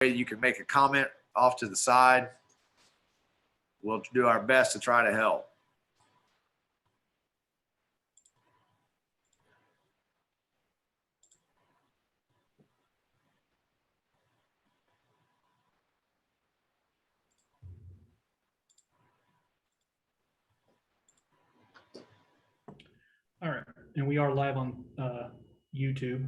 You can make a comment off to the side. We'll do our best to try to help. All right, and we are live on YouTube.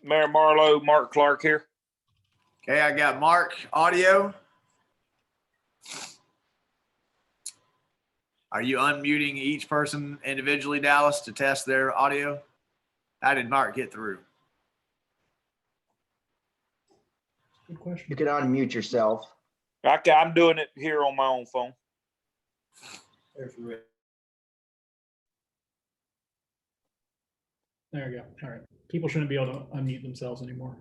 Mayor Marlowe, Mark Clark here. Okay, I got Mark audio. Are you unmuting each person individually, Dallas, to test their audio? How did Mark get through? Good question. You can unmute yourself. I'm doing it here on my own phone. There we go. All right. People shouldn't be able to unmute themselves anymore.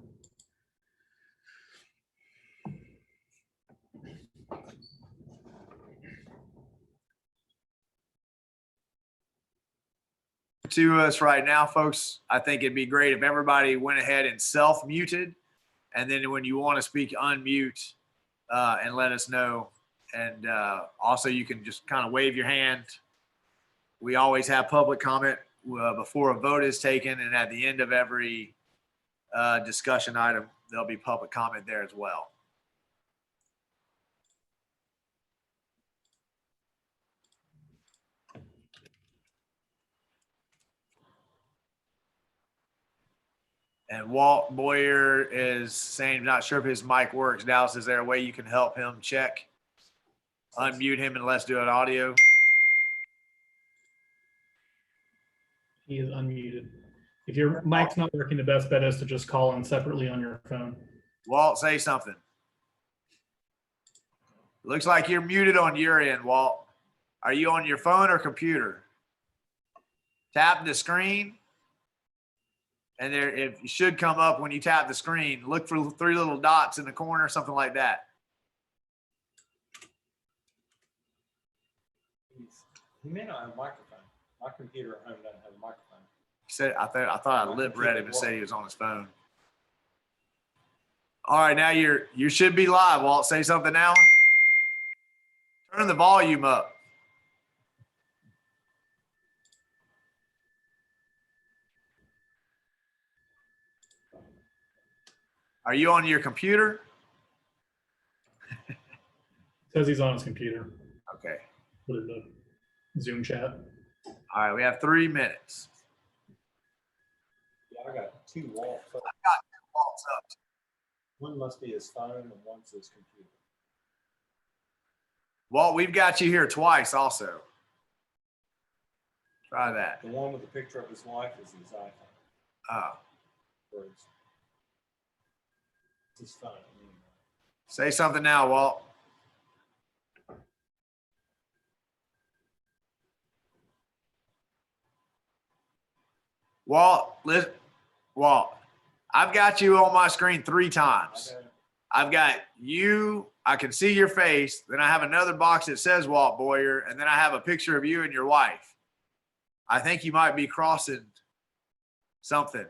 To us right now, folks, I think it'd be great if everybody went ahead and self-muted, and then when you want to speak, unmute and let us know. And also, you can just kind of wave your hand. We always have public comment before a vote is taken, and at the end of every discussion item, there'll be public comment there as well. And Walt Boyer is saying, not sure if his mic works. Dallas, is there a way you can help him check? Unmute him and let's do an audio. He is unmuted. If your mic's not working, the best bet is to just call in separately on your phone. Walt, say something. Looks like you're muted on your end, Walt. Are you on your phone or computer? Tap the screen. And there, it should come up when you tap the screen. Look for 3 little dots in the corner, something like that. He may not have a microphone. My computer at home doesn't have a microphone. He said, I thought I lip read him and said he was on his phone. All right, now you should be live, Walt. Say something now. Turn the volume up. Are you on your computer? Says he's on his computer. Okay. Put it in the Zoom chat. All right, we have 3 minutes. Yeah, I got 2 Walt phones. Walt's up. One must be his phone and one's his computer. Walt, we've got you here twice also. Try that. The one with the picture of his wife is his iPhone. Oh. Or it's his phone. Say something now, Walt. Walt, I've got you on my screen 3 times. Okay. I've got you, I can see your face. Then I have another box that says Walt Boyer, and then I have a picture of you and your wife. I think you might be crossing something.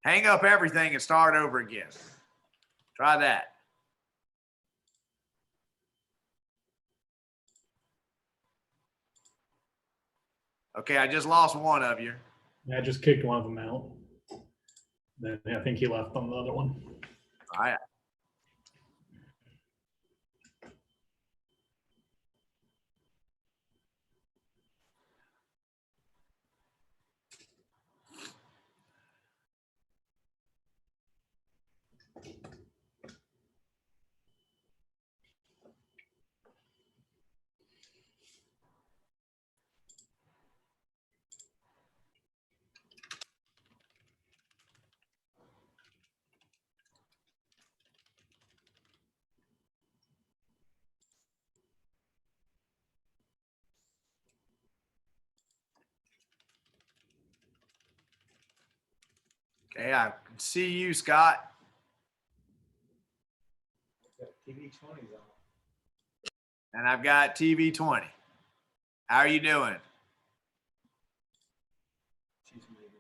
Hang up everything and start over again. Try that. Okay, I just lost one of you. I just kicked one of them out. Then I think he left on the other one. All right. Okay, I can see you, Scott. TV 20's on. And I've got TV 20. How are you doing? She's muted.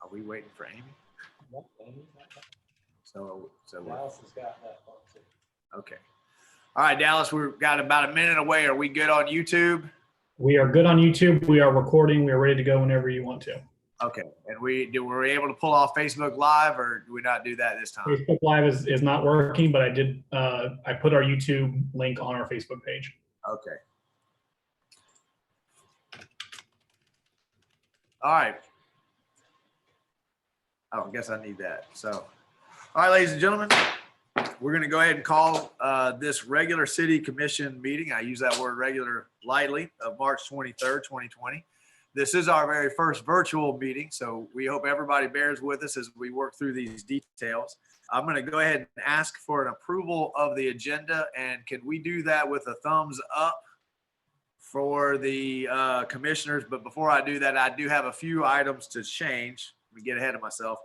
Are we waiting for Amy? Nope, Amy's not back. So Dallas has got that part too. okay. All right, Dallas, we've got about a minute away. Are we good on YouTube? We are good on YouTube. We are recording. We are ready to go whenever you want to. Okay. And were we able to pull off Facebook Live, or do we not do that this time? Facebook Live is not working, but I did. I put our YouTube link on our Facebook page. Okay. All right. Oh, I guess I need that. So, all right, ladies and gentlemen, we're going to go ahead and call this regular city commission meeting. I use that word regular lightly, of March 23rd, 2020. This is our very first virtual meeting, so we hope everybody bears with us as we work through these details. I'm going to go ahead and ask for an approval of the agenda, and can we do that with a thumbs up for the commissioners? But before I do that, I do have a few items to change. Let me get ahead of myself.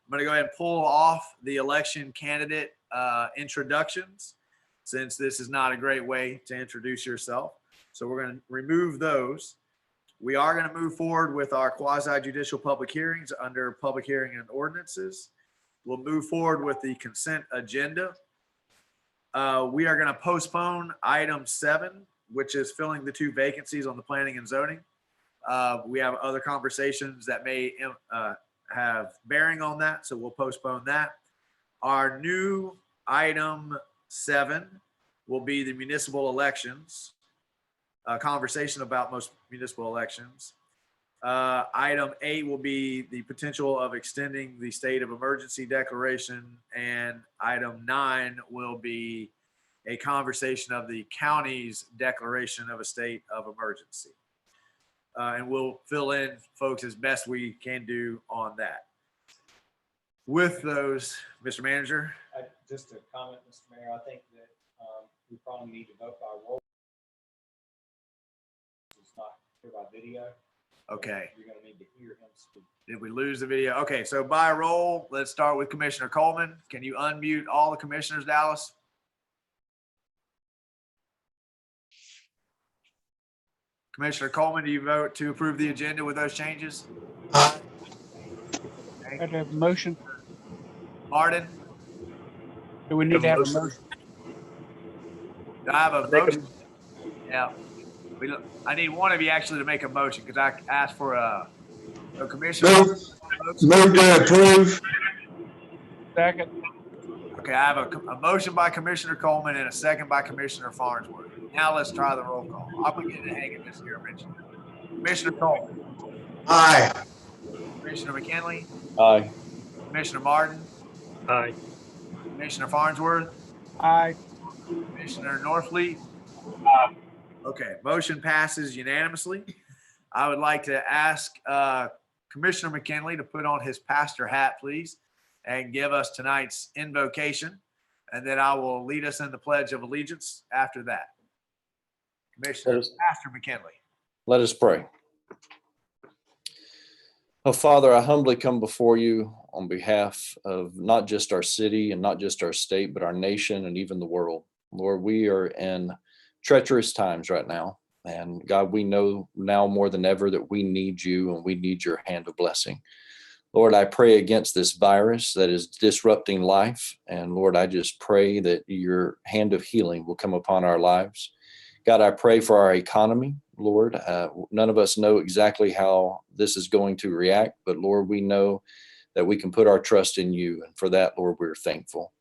I'm going to go ahead and pull off the election candidate introductions, since this is not a great way to introduce yourself. So we're going to remove those. We are going to move forward with our quasi-judicial public hearings under public hearing and ordinances. We'll move forward with the consent agenda. We are going to postpone item 7, which is filling the 2 vacancies on the planning and zoning. We have other conversations that may have bearing on that, so we'll postpone that. Our new item 7 will be the municipal elections, a conversation about most municipal elections. Item 8 will be the potential of extending the state of emergency declaration, and item 9 will be a conversation of the county's declaration of a state of emergency. And we'll fill in, folks, as best we can do on that. With those, Mr. Manager. Just a comment, Mr. Mayor, I think that we probably need to vote by roll. It's not here by video. Okay. You're gonna need to hear him speak. Did we lose the video? Okay, so by roll, let's start with Commissioner Coleman. Can you unmute all the commissioners, Dallas? Commissioner Coleman, do you vote to approve the agenda with those changes? I'd Okay. have a motion. Martin, Do we need to have a motion? do I have a motion? Yeah. I need one of you actually to make a motion, because I asked for a commissioner. Move to approve. Second. Okay, I have a motion by Commissioner Coleman and a second by Commissioner Farnsworth. Now let's try the roll call. I'm gonna get the hang of this here eventually. Commissioner Coleman, Aye. Commissioner McKinley, Aye. Commissioner Martin, Aye. Commissioner Farnsworth, Aye. Commissioner Norfleet. Okay, motion passes unanimously. I would like to ask Commissioner McKinley to put on his pastor hat, please, and give us tonight's invocation. And then I will lead us in the Pledge of Allegiance after that. Commissioner Pastor McKinley. Let us pray. Oh, Father, I humbly come before you on behalf of not just our city and not just our state, but our nation and even the world. Lord, we are in treacherous times right now. And God, we know now more than ever that we need you and we need your hand of blessing. Lord, I pray against this virus that is disrupting life. And Lord, I just pray that your hand of healing will come upon our lives. God, I pray for our economy. Lord, none of us know exactly how this is going to react, but Lord, we know that we can put our trust in you. And for that, Lord, we're thankful.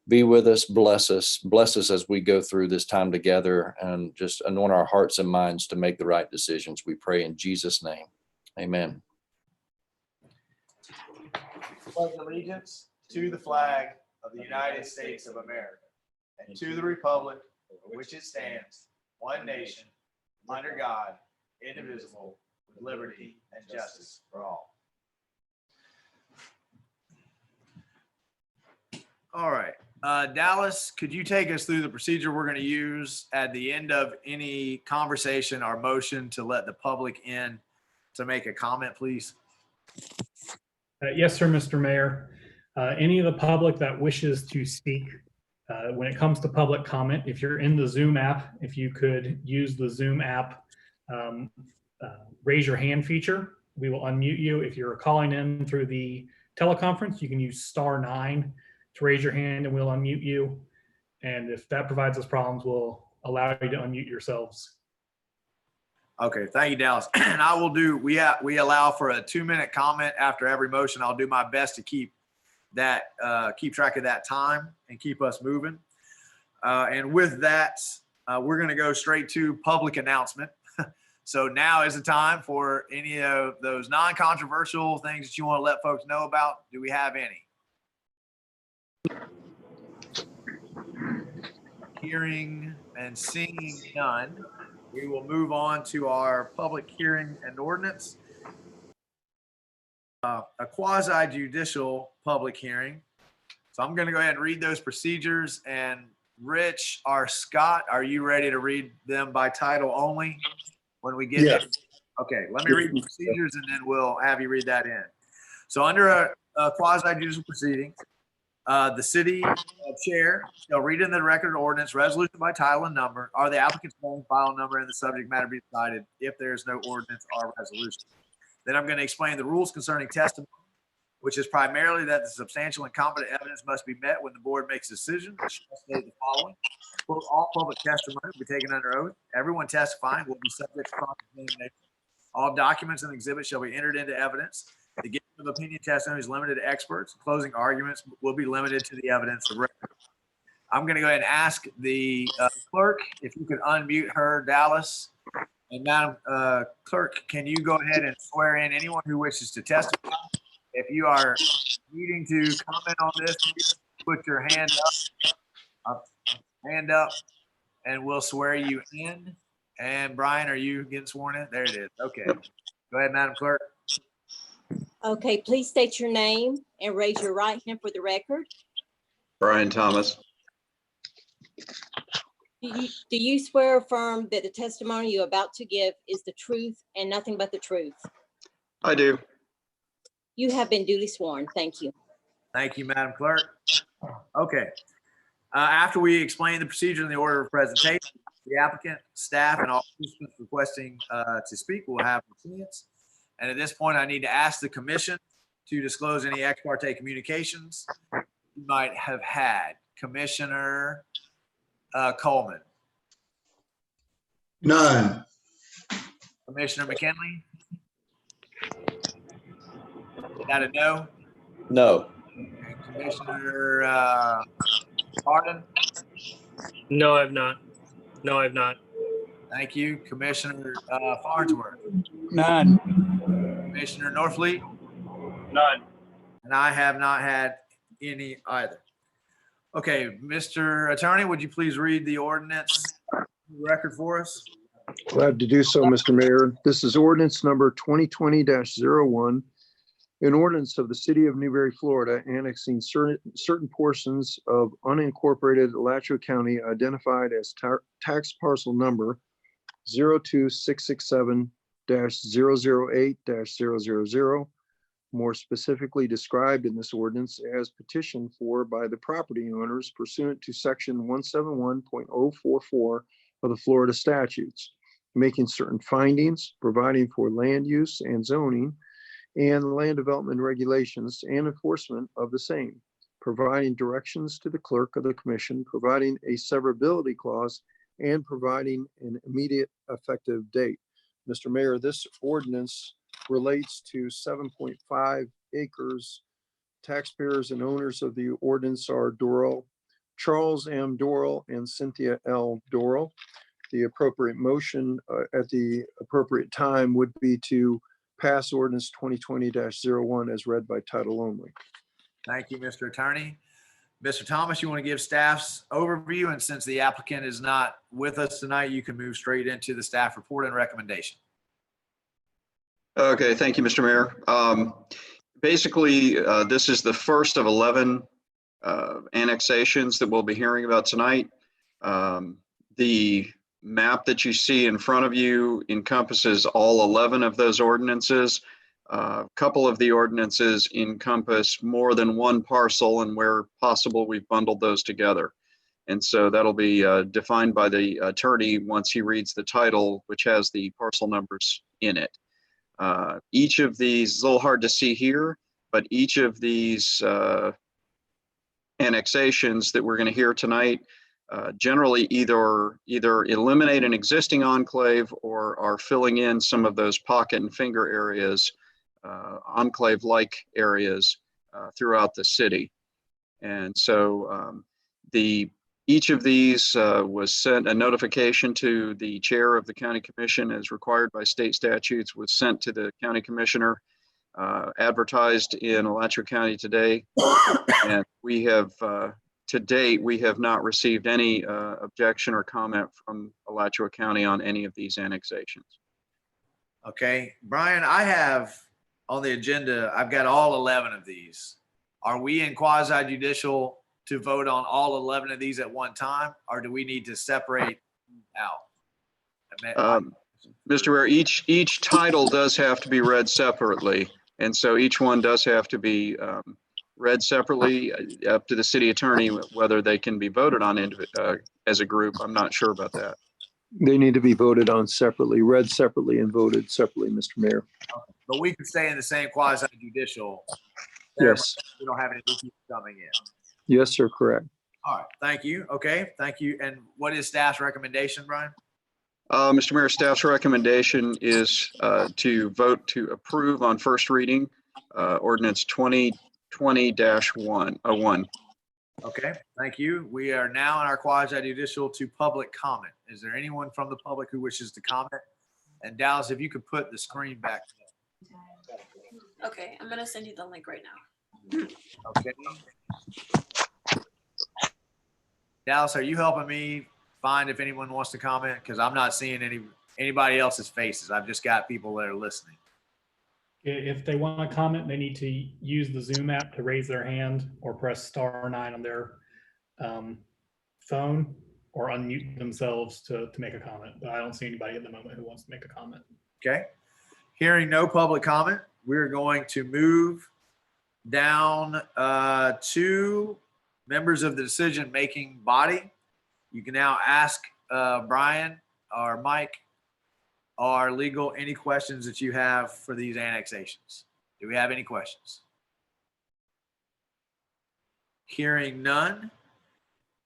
Be with us, bless us as we go through this time together, and just anoint our hearts and minds to make the right decisions. We pray in Jesus' name. Amen. Pledge allegiance to the flag of the United States of America and to the republic for which it stands, one nation, under God, indivisible, with liberty and justice for all. All right. Dallas, could you take us through the procedure we're going to use at the end of any conversation or motion to let the public in to make a comment, please? Yes, sir, Mr. Mayor. Any of the public that wishes to speak, when it comes to public comment, if you're in the Zoom app, if you could use the Zoom app, raise your hand feature, we will unmute you. If you're calling in through the teleconference, you can use *9 to raise your hand and we'll unmute you. And if that provides us problems, we'll allow you to unmute yourselves. Okay, thank you, Dallas. And I will do, we allow for a 2-minute comment after every motion. I'll do my best to keep that, keep track of that time and keep us moving. And with that, we're going to go straight to public announcement. So now is the time for any of those non-controversial things that you want to let folks know about. Do we have any? Hearing and seeing none, we will move on to our public hearing and ordinance. A quasi judicial public hearing. So I'm going to go ahead and read those procedures. And Rich or Scott, are you ready to read them by title only when we get Yes. there? Okay, let me read the procedures and then we'll have you read that in. So under a quasi judicial proceeding, the city chair shall read in the record ordinance resolution by title and number, or the applicant's name, file number, and the subject matter be decided if there is no ordinance or resolution. Then I'm going to explain the rules concerning testimony, which is primarily that the substantial and competent evidence must be met when the board makes a decision. It shall state the following: quote, all public testimony will be taken under oath. Everyone testifying will be subject to cross-examination. All documents and exhibits shall be entered into evidence. The giving of opinion testimony is limited to experts. Closing arguments will be limited to the evidence of record. I'm going to go ahead and ask the clerk if you could unmute her, Dallas. And Madam Clerk, can you go ahead and swear in anyone who wishes to testify? If you are needing to comment on this, put your hand up, and we'll swear you in. And Brian, are you getting sworn in? There it is. Okay. Go ahead, Madam Clerk. Okay, please state your name and raise your right hand for the record. Brian Thomas. Do you swear or affirm that the testimony you're about to give is the truth and nothing but the truth? I do. You have been duly sworn. Thank you. Thank you, Madam Clerk. Okay. After we explain the procedure and the order of presentation, the applicant, staff, and all participants requesting to speak will have a chance. And at this point, I need to ask the commission to disclose any ex parte communications you might have had. Commissioner Coleman. None. Commissioner McKinley? Is that a no? No. And Commissioner Hardin? No, I've not. No, I've not. Thank you. Commissioner Farnsworth? None. Commissioner Norfleet? None. And I have not had any either. Okay, Mr. Attorney, would you please read the ordinance record for us? Glad to do so, Mr. Mayor. This is ordinance number 2020-01, an ordinance of the city of Newberry, Florida, annexing certain portions of unincorporated Alachua County identified as tax parcel number 02667-008-000, more specifically described in this ordinance as petitioned for by the property owners pursuant to section 171.044 of the Florida statutes, making certain findings, providing for land use and zoning, and land development regulations and enforcement of the same, providing directions to the clerk of the commission, providing a severability clause, and providing an immediate effective date. Mr. Mayor, this ordinance relates to 7.5 acres. Taxpayers and owners of the ordinance are Charles M. Doral and Cynthia L. Doral. The appropriate motion at the appropriate time would be to pass ordinance 2020-01 as read by title only. Thank you, Mr. Attorney. Mr. Thomas, you want to give staff's overview? And since the applicant is not with us tonight, you can move straight into the staff report and recommendation. Okay, thank you, Mr. Mayor. Basically, this is the first of 11 annexations that we'll be hearing about tonight. The map that you see in front of you encompasses all 11 of those ordinances. A couple of the ordinances encompass more than one parcel, and where possible, we've bundled those together. And so that'll be defined by the attorney once he reads the title, which has the parcel numbers in it. Each of these, it's a little hard to see here, but each of these annexations that we're going to hear tonight generally either eliminate an existing enclave or are filling in some of those pocket and finger areas, enclave-like areas throughout the city. And so each of these was sent, a notification to the chair of the county commission as required by state statutes, was sent to the county commissioner, advertised in Alachua County today. And we have, to date, we have not received any objection or comment from Alachua County on any of these annexations. Okay, Brian, I have on the agenda, I've got all 11 of these. Are we in quasi judicial to vote on all 11 of these at one time, or do we need to separate out? Mr. Ware, each title does have to be read separately. And so each one does have to be read separately, up to the city attorney, whether they can be voted on as a group. I'm not sure about that. They need to be voted on separately, read separately and voted separately, Mr. Mayor. But we can stay in the same quasi judicial. Yes. We don't have any new people coming in. Yes, sir, correct. All right, thank you. Okay, thank you. And what is staff's recommendation, Brian? Mr. Mayor, staff's recommendation is to vote to approve on first reading ordinance 2020-101. Okay, thank you. We are now in our quasi judicial to public comment. Is there anyone from the public who wishes to comment? And Dallas, if you could put the screen back. Okay, I'm gonna send you the link right now. Okay. Dallas, are you helping me find if anyone wants to comment? Because I'm not seeing anybody else's faces. I've just got people that are listening. If they want to comment, they need to use the Zoom app to raise their hand or press *9 on their phone or unmute themselves to make a comment. But I don't see anybody at the moment who wants to make a comment. Okay. Hearing no public comment, we're going to move down to members of the decision-making body. You can now ask Brian or Mike or legal any questions that you have for these annexations. Do we have any questions? Hearing none,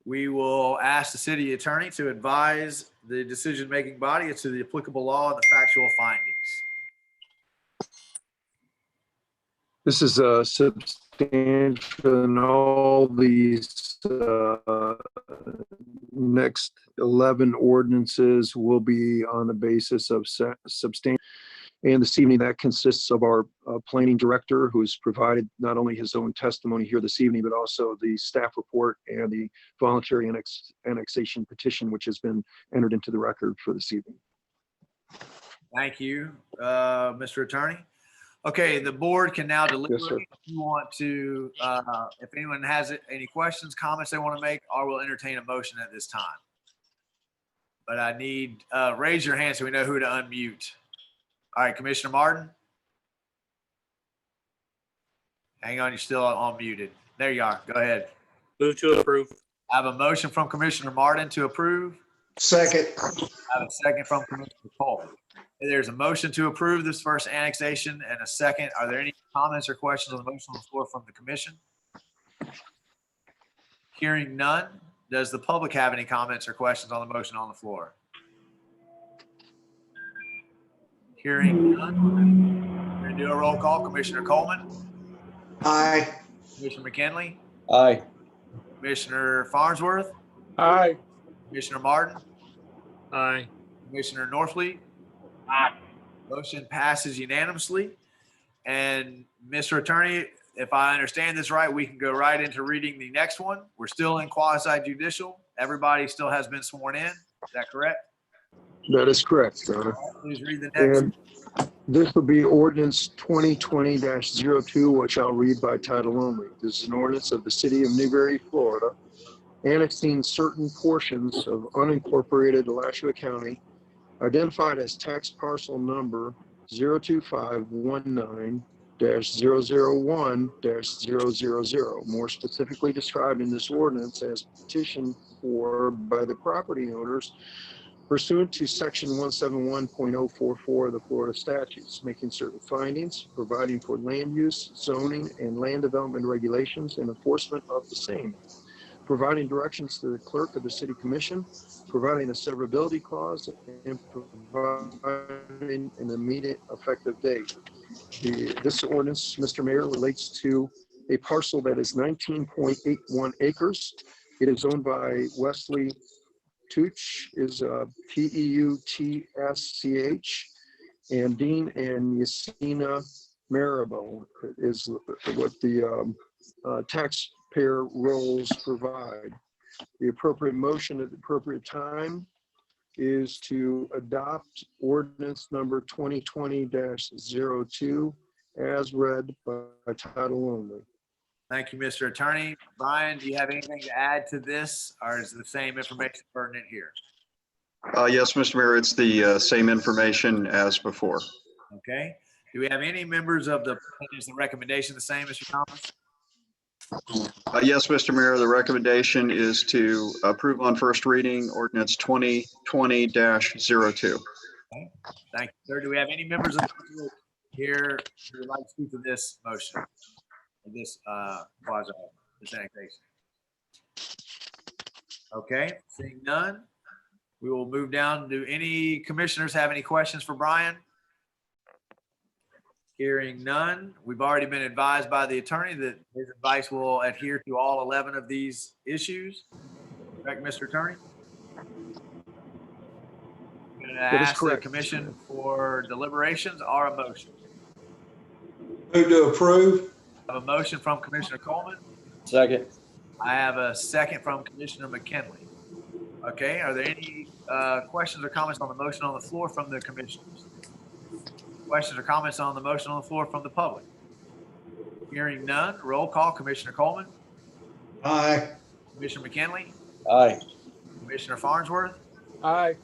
we will ask the city attorney to advise the decision-making body as to the applicable law and the factual findings. This is substantial, and all these next 11 ordinances will be on the basis of substantial. And this evening, that consists of our planning director, who's provided not only his own testimony here this evening, but also the staff report and the voluntary annexation petition, which has been entered into the record for this evening. Thank you, Mr. Attorney. Okay, the board can now deliberate. Yes, sir. If you want to, if anyone has any questions, comments they want to make, I will entertain a motion at this time. But I need, raise your hand so we know who to unmute. All right, Commissioner Martin. Hang on, you're still unmuted. There you are. Go ahead. Move to approve. I have a motion from Commissioner Martin to approve. Second. I have a second from Commissioner Cole. There's a motion to approve this first annexation and a second. Are there any comments or questions on the motion on the floor from the commission? Hearing none, does the public have any comments or questions on the motion on the floor? Hearing none, we're going to do a roll call. Commissioner Coleman, Aye. Commissioner McKinley, Aye. Commissioner Farnsworth, Aye. Commissioner Martin, Aye. Commissioner Norfleet. Aye. Motion passes unanimously. And Mr. Attorney, if I understand this right, we can go right into reading the next one. We're still in quasi judicial. Everybody still has been sworn in. Is that correct? That is correct, Your Honor. Please read the next. And This will be ordinance 2020-02, which I'll read by title only. This is an ordinance of the city of Newberry, Florida, annexing certain portions of unincorporated Alachua County identified as tax parcel number 02519-001-000, more specifically described in this ordinance as petitioned for by the property owners pursuant to section 171.044 of the Florida statutes, making certain findings, providing for land use, zoning, and land development regulations and enforcement of the same, providing directions to the clerk of the city commission, providing a severability clause, and providing an immediate effective date. This ordinance, Mr. Mayor, relates to a parcel that is 19.81 acres. It is owned by Wesley Teuch, is T-E-U-T-S-C-H, and Dean and Yesenia Marable is what the taxpayer rolls provide. The appropriate motion at the appropriate time is to adopt ordinance number 2020-02 as read by title only. Thank you, Mr. Attorney. Brian, do you have anything to add to this, or is the same information pertinent here? Yes, Mr. Mayor, it's the same information as before. Okay. Do we have any members of the, is the recommendation the same, Mr. Thomas? Yes, Mr. Mayor, the recommendation is to approve on first reading ordinance 2020-02. Okay. Thank you, sir. Do we have any members of the public here who would like to speak to this motion? This quasi, this annexation. Okay, seeing none, we will move down. Do any commissioners have any questions for Brian? Hearing none, we've already been advised by the attorney that his advice will adhere to all 11 of these issues. Correct, Mr. Attorney? I'm going to ask the commission for deliberations or a motion. Move to approve. I have a motion from Commissioner Coleman. Second. I have a second from Commissioner McKinley. Okay, are there any questions or comments on the motion on the floor from the commissioners? Questions or comments on the motion on the floor from the public? Hearing none, roll call. Commissioner Coleman. Aye. Commissioner McKinley. Aye. Commissioner Farnsworth. Aye.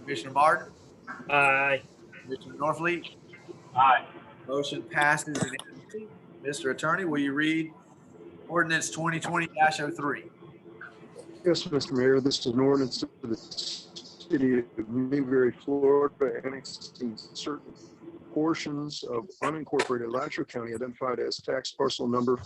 Commissioner Martin. Aye. Commissioner Norfleet. Aye. Motion passes unanimously. Mr. Attorney, will you read ordinance 2020-03? Yes, Mr. Mayor, this is an ordinance of the city of Newberry, Florida, annexing certain portions of unincorporated Alachua County identified as tax parcel number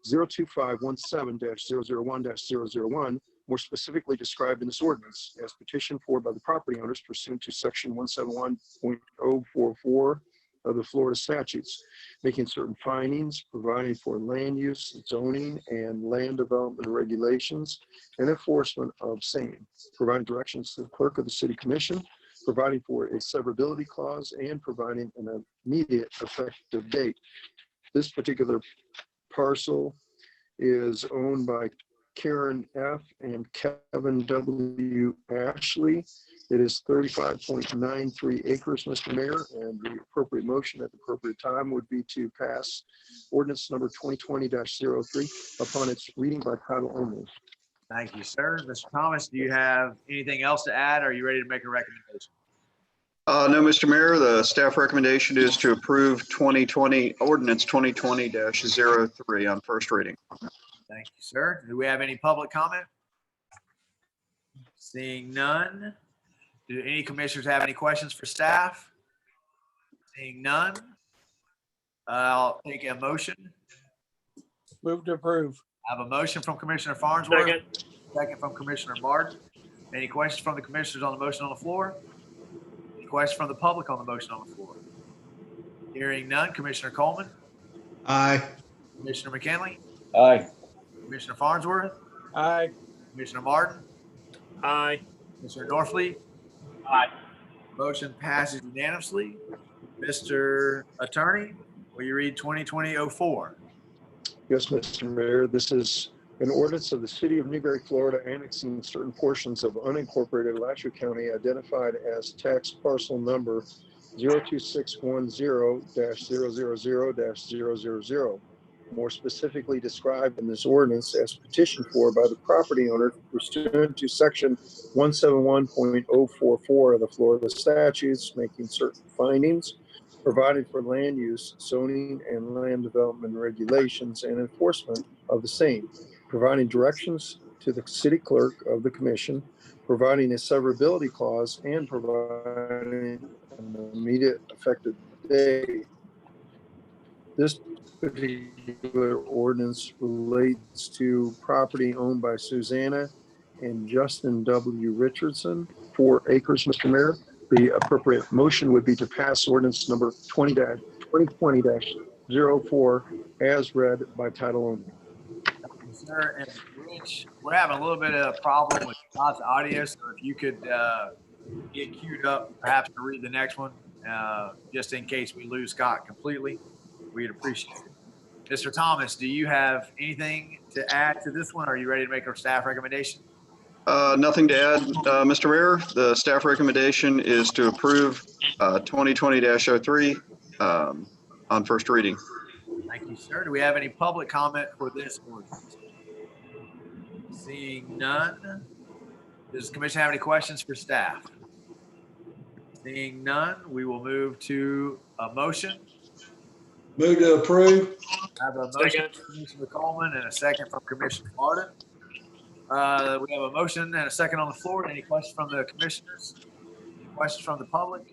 02517-001-001, more specifically described in this ordinance as petitioned for by the property owners pursuant to section 171.044 of the Florida statutes, making certain findings, providing for land use, zoning, and land development regulations, and enforcement of same, providing directions to the clerk of the city commission, providing for a severability clause, and providing an immediate effective date. This particular parcel is owned by Karen F. and Kevin W. Ashley. It is 35.93 acres, Mr. Mayor, and the appropriate motion at the appropriate time would be to pass ordinance number 2020-03 upon its reading by title only. Thank you, sir. Mr. Thomas, do you have anything else to add? Are you ready to make a recommendation? No, Mr. Mayor, the staff recommendation is to approve ordinance 2020-03 on first reading. Thank you, sir. Do we have any public comment? Seeing none. Do any commissioners have any questions for staff? Seeing none. I'll take a motion. Move to approve. I have a motion from Commissioner Farnsworth. Second. Second from Commissioner Martin. Any questions from the commissioners on the motion on the floor? Any questions from the public on the motion on the floor? Hearing none. Commissioner Coleman. Aye. Commissioner McKinley. Aye. Commissioner Farnsworth. Aye. Commissioner Martin. Aye. Commissioner Norfleet. Aye. Motion passes unanimously. Mr. Attorney, will you read 2020-04? Yes, Mr. Mayor, this is an ordinance of the city of Newberry, Florida, annexing certain portions of unincorporated Alachua County identified as tax parcel number 02610-000-000. More specifically described in this ordinance as petitioned for by the property owner pursuant to section 171.044 of the Florida statutes, making certain findings, providing for land use, zoning, and land development regulations and enforcement of the same, providing directions to the city clerk of the commission, providing a severability clause, and providing an immediate effective date. This particular ordinance relates to property owned by Susanna and Justin W. Richardson, 4 acres, Mr. Mayor. The appropriate motion would be to pass ordinance number 2020-04 as read by title only. Sir, and Rich, we're having a little bit of a problem with Scott's audio, so if you could get queued up, perhaps to read the next one, just in case we lose Scott completely, we'd appreciate it. Mr. Thomas, do you have anything to add to this one? Are you ready to make our staff recommendation? Nothing to add, Mr. Mayor. The staff recommendation is to approve 2020-03 on first reading. Thank you, sir. Do we have any public comment for this ordinance? Seeing none, does the commission have any questions for staff? Seeing none, we will move to a motion. Move to approve. I have a motion from Commissioner Coleman and a second from Commissioner Martin. We have a motion and a second on the floor. Any questions from the commissioners? Any questions from the public?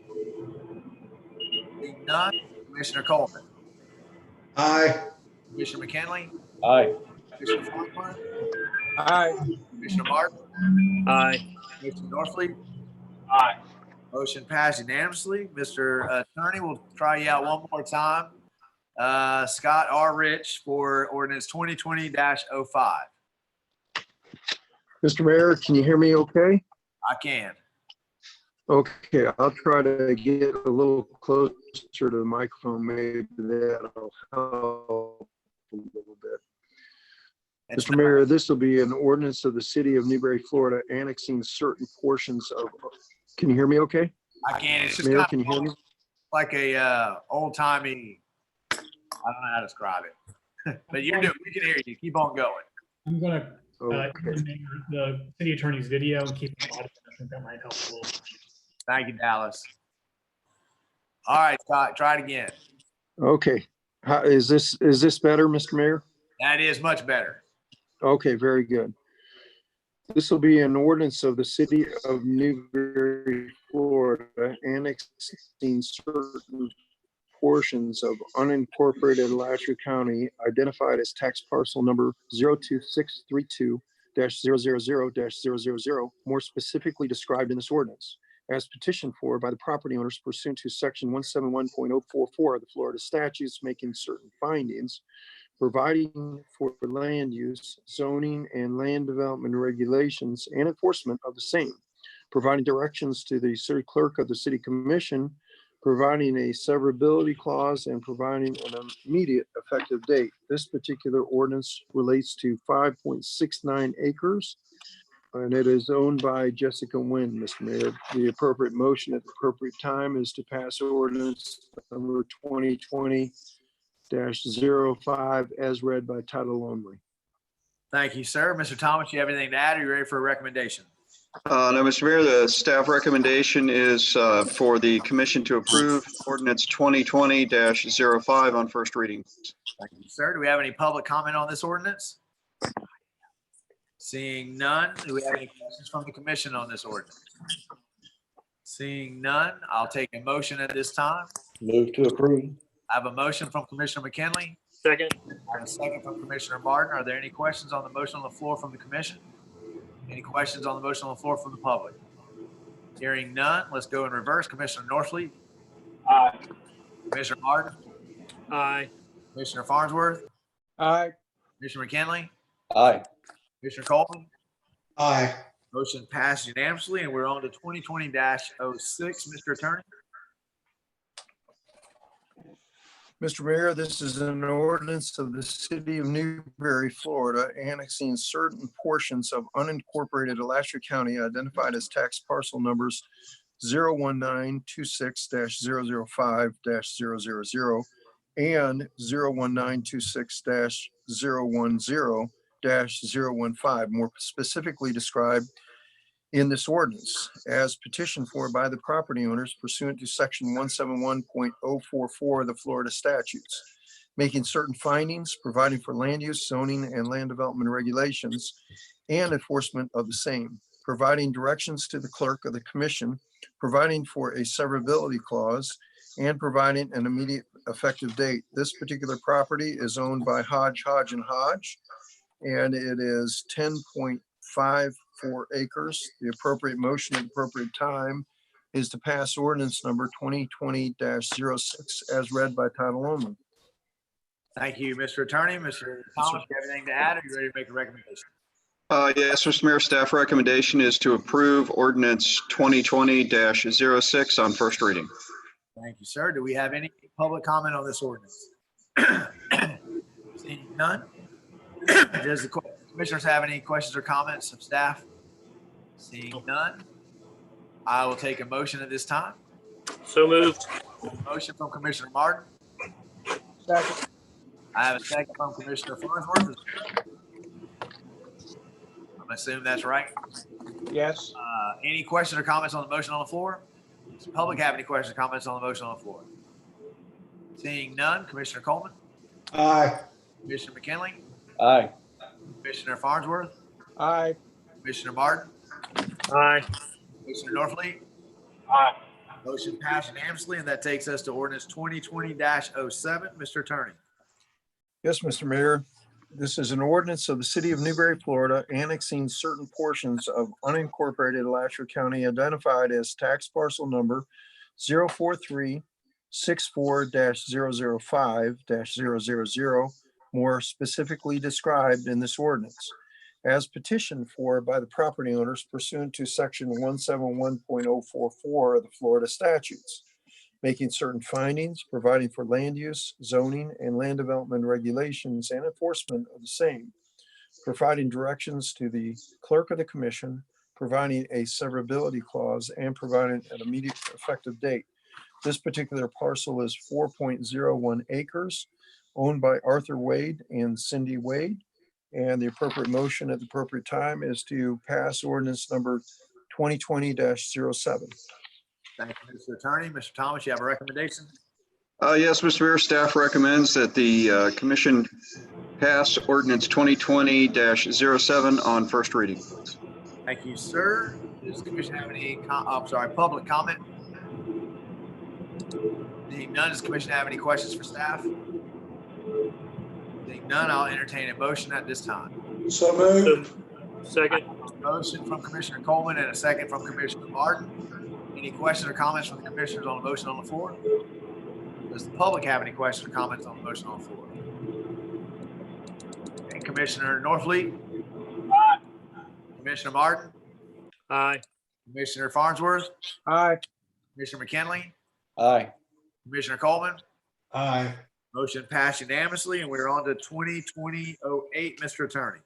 Seeing none, Commissioner Coleman, Aye. Commissioner McKinley, Aye. Commissioner Farquhar, Aye. Commissioner Martin, Aye. Commissioner Norfleet. Aye. Motion passed unanimously. Mr. Attorney, we'll try you out one more time. Scott R. Rich for ordinance 2020-05. Mr. Mayor, can you hear me okay? I can. Okay, I'll try to get a little closer to the microphone. Maybe that'll help a little bit. It's Mr. Mayor, this will be an ordinance of the city of Newberry, Florida, annexing certain portions of, can you hear me okay? I can. It's just Mayor, kind can you hear me? of like a old timey, I don't know how to describe it. But you're doing, we can hear you. Keep on going. I'm gonna Okay. the city attorney's video and keep it audio. I think that might help a little. Thank you, Dallas. All right, Scott, try it again. Okay. How, is this better, Mr. Mayor? That is much better. Okay, very good. This will be an ordinance of the city of Newberry, Florida, annexing certain portions of unincorporated Alachua County identified as tax parcel number 02632-000-000, more specifically described in this ordinance, as petitioned for by the property owners pursuant to section 171.044 of the Florida statutes, making certain findings, providing for land use, zoning, and land development regulations and enforcement of the same, providing directions to the city clerk of the city commission, providing a severability clause, and providing an immediate effective date. This particular ordinance relates to 5.69 acres, and it is owned by Jessica Nguyen, Mr. Mayor. The appropriate motion at the appropriate time is to pass ordinance number 2020-05 as read by title only. Thank you, sir. Mr. Thomas, you have anything to add? Are you ready for a recommendation? No, Mr. Mayor, the staff recommendation is for the commission to approve ordinance 2020-05 on first reading. Thank you, sir. Do we have any public comment on this ordinance? Seeing none, do we have any questions from the commission on this ordinance? Seeing none, I'll take a motion at this time. Move to approve. I have a motion from Commissioner McKinley. Second. I have a second from Commissioner Martin. Are there any questions on the motion on the floor from the commission? Any questions on the motion on the floor from the public? Hearing none, let's go in reverse. Commissioner Norfleet, Aye. Commissioner Martin, Aye. Commissioner Farnsworth, Aye. Commissioner McKinley, Aye. Commissioner Coleman. Aye. Motion passed unanimously, and we're on to 2020-06. Mr. Attorney. Mr. Mayor, this is an ordinance of the city of Newberry, Florida, annexing certain portions of unincorporated Alachua County identified as tax parcel numbers 01926-005-000 and 01926-010-015, more specifically described in this ordinance as petitioned for by the property owners pursuant to section 171.044 of the Florida statutes, making certain findings, providing for land use, zoning, and land development regulations and enforcement of the same, providing directions to the clerk of the commission, providing for a severability clause, and providing an immediate effective date. This particular property is owned by Hodge, Hodge and Hodge, and it is 10.54 acres. The appropriate motion at the appropriate time is to pass ordinance number 2020-06 as read by title only. Thank you, Mr. Attorney. Mr. Thomas, you have anything to add? Or are you ready to make a recommendation? Yes, Mr. Mayor, staff recommendation is to approve ordinance 2020-06 on first reading. Thank you, sir. Do we have any public comment on this ordinance? Seeing none? Does the commissioners have any questions or comments of staff? Seeing none, I will take a motion at this time. So moved. Motion from Commissioner Martin. Second. I have a second from Commissioner Farnsworth. I'm assuming that's right. Yes. Any questions or comments on the motion on the floor? Does the public have any questions or comments on the motion on the floor? Seeing none, Commissioner Coleman, Aye. Commissioner McKinley, Aye. Commissioner Farnsworth, Aye. Commissioner Martin, Aye. Commissioner Norfleet. Aye. Motion passed unanimously, and that takes us to ordinance 2020-07. Mr. Attorney. Yes, Mr. Mayor, this is an ordinance of the city of Newberry, Florida, annexing certain portions of unincorporated Alachua County identified as tax parcel number 04364-005-000, more specifically described in this ordinance, as petitioned for by the property owners pursuant to section 171.044 of the Florida statutes, making certain findings, providing for land use, zoning, and land development regulations and enforcement of the same, providing directions to the clerk of the commission, providing a severability clause, and providing an immediate effective date. This particular parcel is 4.01 acres, owned by Arthur Wade and Cindy Wade. And the appropriate motion at the appropriate time is to pass ordinance number 2020-07. Thank you, Mr. Attorney. Mr. Thomas, you have a recommendation? Yes, Mr. Mayor, staff recommends that the commission pass ordinance 2020-07 on first reading. Thank you, sir. Does the commission have any, public comment? Seeing none, does the commission have any questions for staff? Seeing none, I'll entertain a motion at this time. So moved. Second. Motion from Commissioner Coleman and a second from Commissioner Martin. Any questions or comments from the commissioners on the motion on the floor? Does the public have any questions or comments on the motion on the floor? And Commissioner Norfleet? Aye. Commissioner Martin? Aye. Commissioner Farnsworth? Aye. Commissioner McKinley? Aye. Commissioner Coleman? Aye. Motion passed unanimously, and we're on to 2020-08. Mr. Attorney.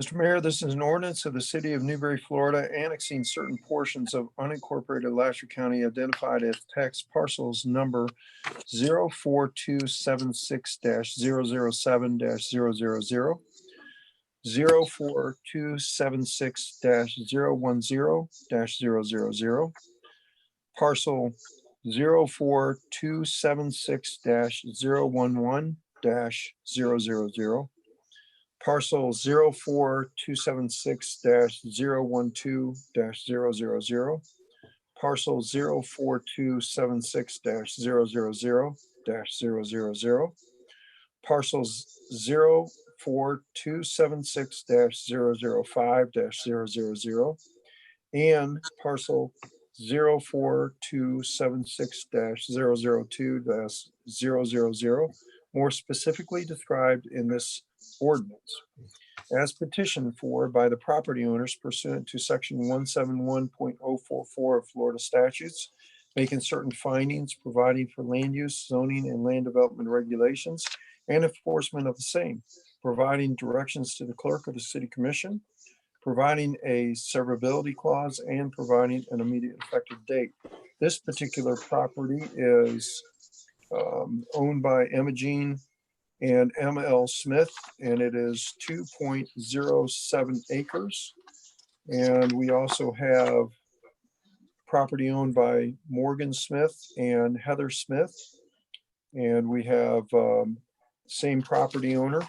Mr. Mayor, this is an ordinance of the city of Newberry, Florida, annexing certain portions of unincorporated Alachua County identified as tax parcels number 04276-007-000, 04276-010-000, parcel 04276-011-000, parcel 04276-012-000, parcel 04276-000-000, parcels 04276-005-000, and parcel 04276-002-000, more specifically described in this ordinance, as petitioned for by the property owners pursuant to section 171.044 of Florida statutes, making certain findings, providing for land use, zoning, and land development regulations, and enforcement of the same, providing directions to the clerk of the city commission, providing a severability clause and providing an immediate effective date. This particular property is owned by Imogene and ML Smith, and it is 2.07 acres. And we also have property owned by Morgan Smith and Heather Smith. And we have same property owner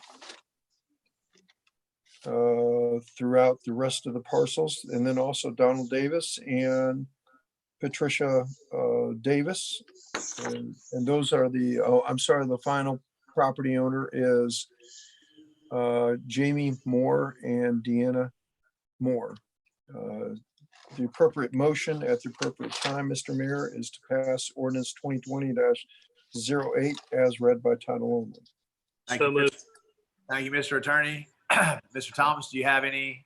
throughout the rest of the parcels. And then also Donald Davis and Patricia Davis. And those are the, oh, I'm sorry, the final property owner is Jamie Moore and Deanna Moore. The appropriate motion at the appropriate time, Mr. Mayor, is to pass ordinance 2020-08 as read by title only. Thank So you, moved. Thank you, Mr. Attorney. Mr. Thomas, do you have anything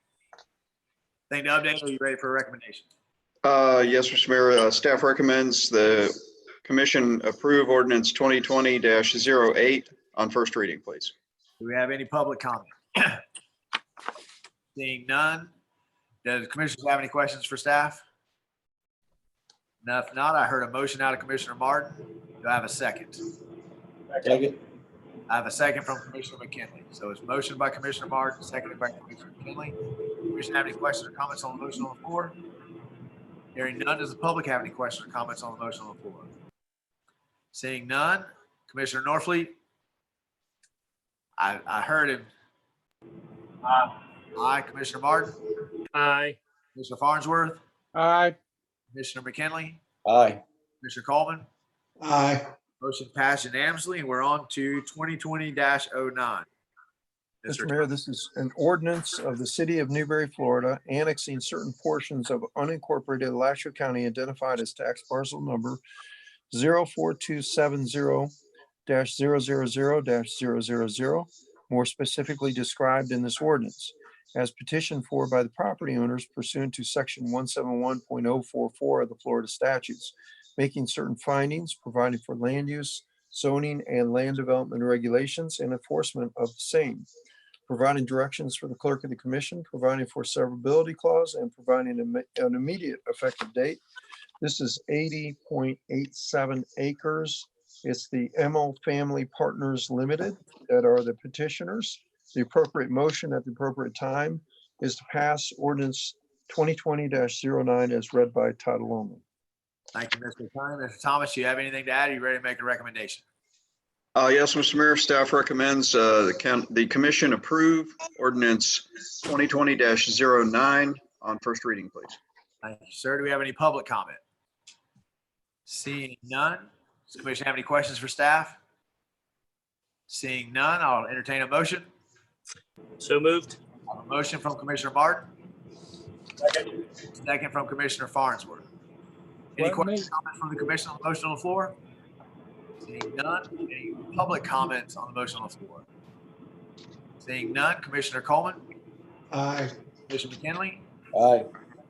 to update? Or are you ready for a recommendation? Yes, Mr. Mayor, staff recommends the commission approve ordinance 2020-08 on first reading, please. Do we have any public comment? Seeing none, does the commissioners have any questions for staff? No, if not, I heard a motion out of Commissioner Martin. Do I have a second? Second. I have a second from Commissioner McKinley. So it's motion by Commissioner Martin, seconded by Commissioner McKinley. Commission have any questions or comments on the motion on the floor? Hearing none, does the public have any questions or comments on the motion on the floor? Seeing none, Commissioner Norfleet? I heard him. Aye. Commissioner Martin? Aye. Commissioner Farnsworth? Aye. Commissioner McKinley? Aye. Commissioner Coleman? Aye. Motion passed unanimously, and we're on to 2020-09. Mr. Mayor, this is an ordinance of the city of Newberry, Florida, annexing certain portions of unincorporated Alachua County identified as tax parcel number 04270-000-000, more specifically described in this ordinance, as petitioned for by the property owners pursuant to section 171.044 of the Florida statutes, making certain findings, providing for land use, zoning, and land development regulations and enforcement of the same, providing directions for the clerk of the commission, providing for severability clause, and providing an immediate effective date. This is 80.87 acres. It's the ML Family Partners Limited that are the petitioners. The appropriate motion at the appropriate time is to pass ordinance 2020-09 as read by title only. Thank you, Mr. Attorney. Mr. Thomas, do you have anything to add? Are you ready to make a recommendation? Yes, Mr. Mayor, staff recommends the commission approve ordinance 2020-09 on first reading, please. Thank you, sir. Do we have any public comment? Seeing none, does the commission have any questions for staff? Seeing none, I'll entertain a motion. So moved. I have a motion from Commissioner Martin. Second from Commissioner Farnsworth. Any questions, comments from the commission on the motion on the floor? Seeing none, any public comments on the motion on the floor? Seeing none, Commissioner Coleman, Aye. Commissioner McKinley, Aye.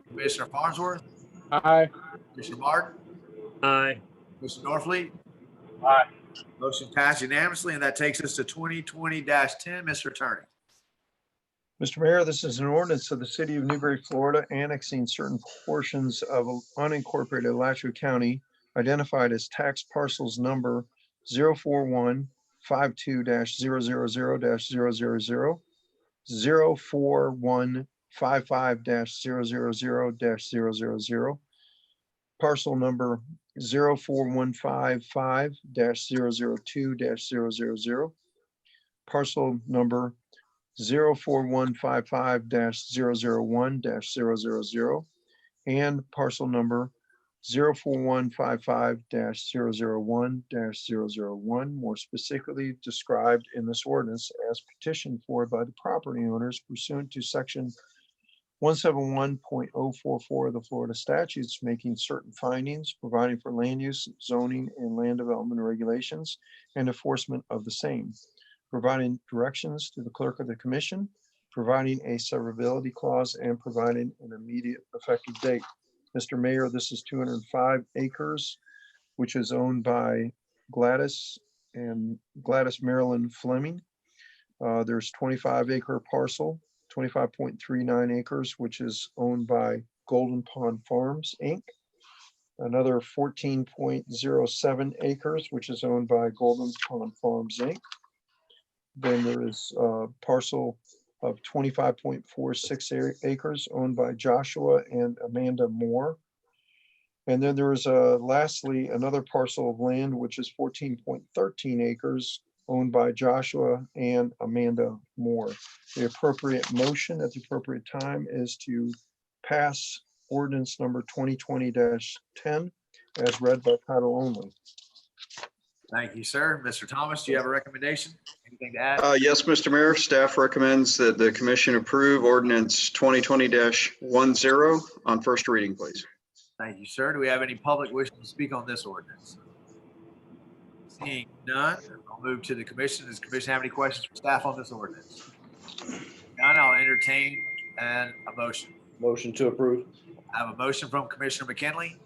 Commissioner Farnsworth, Aye. Commissioner Martin, Aye. Commissioner Norfleet. Aye. Motion passed unanimously, and that takes us to 2020-10. Mr. Attorney. Mr. Mayor, this is an ordinance of the city of Newberry, Florida, annexing certain portions of unincorporated Alachua County identified as tax parcels number 04152-000-000, 04155-000-000, parcel number 04155-002-000, parcel number 04155-001-000, and parcel number 04155-001-001, more specifically described in this ordinance as petitioned for by the property owners pursuant to section 171.044 of the Florida statutes, making certain findings, providing for land use, zoning, and land development regulations, and enforcement of the same, providing directions to the clerk of the commission, providing a severability clause, and providing an immediate effective date. Mr. Mayor, this is 205 acres, which is owned by Gladys Marilyn Fleming. There's 25 acre parcel, 25.39 acres, which is owned by Golden Pond Farms, Inc. Another 14.07 acres, which is owned by Golden Pond Farms, Inc. Then there is a parcel of 25.46 acres owned by Joshua and Amanda Moore. And then there is lastly another parcel of land, which is 14.13 acres owned by Joshua and Amanda Moore. The appropriate motion at the appropriate time is to pass ordinance number 2020-10 as read by title only. Thank you, sir. Mr. Thomas, do you have a recommendation? Anything to add? Yes, Mr. Mayor, staff recommends that the commission approve ordinance 2020-10 on first reading, please. Thank you, sir. Do we have any public wishing to speak on this ordinance? Seeing none, I'll move to the commission. Does the commission have any questions for staff on this ordinance? None, I'll entertain a motion. Motion to approve. I have a motion from Commissioner McKinley.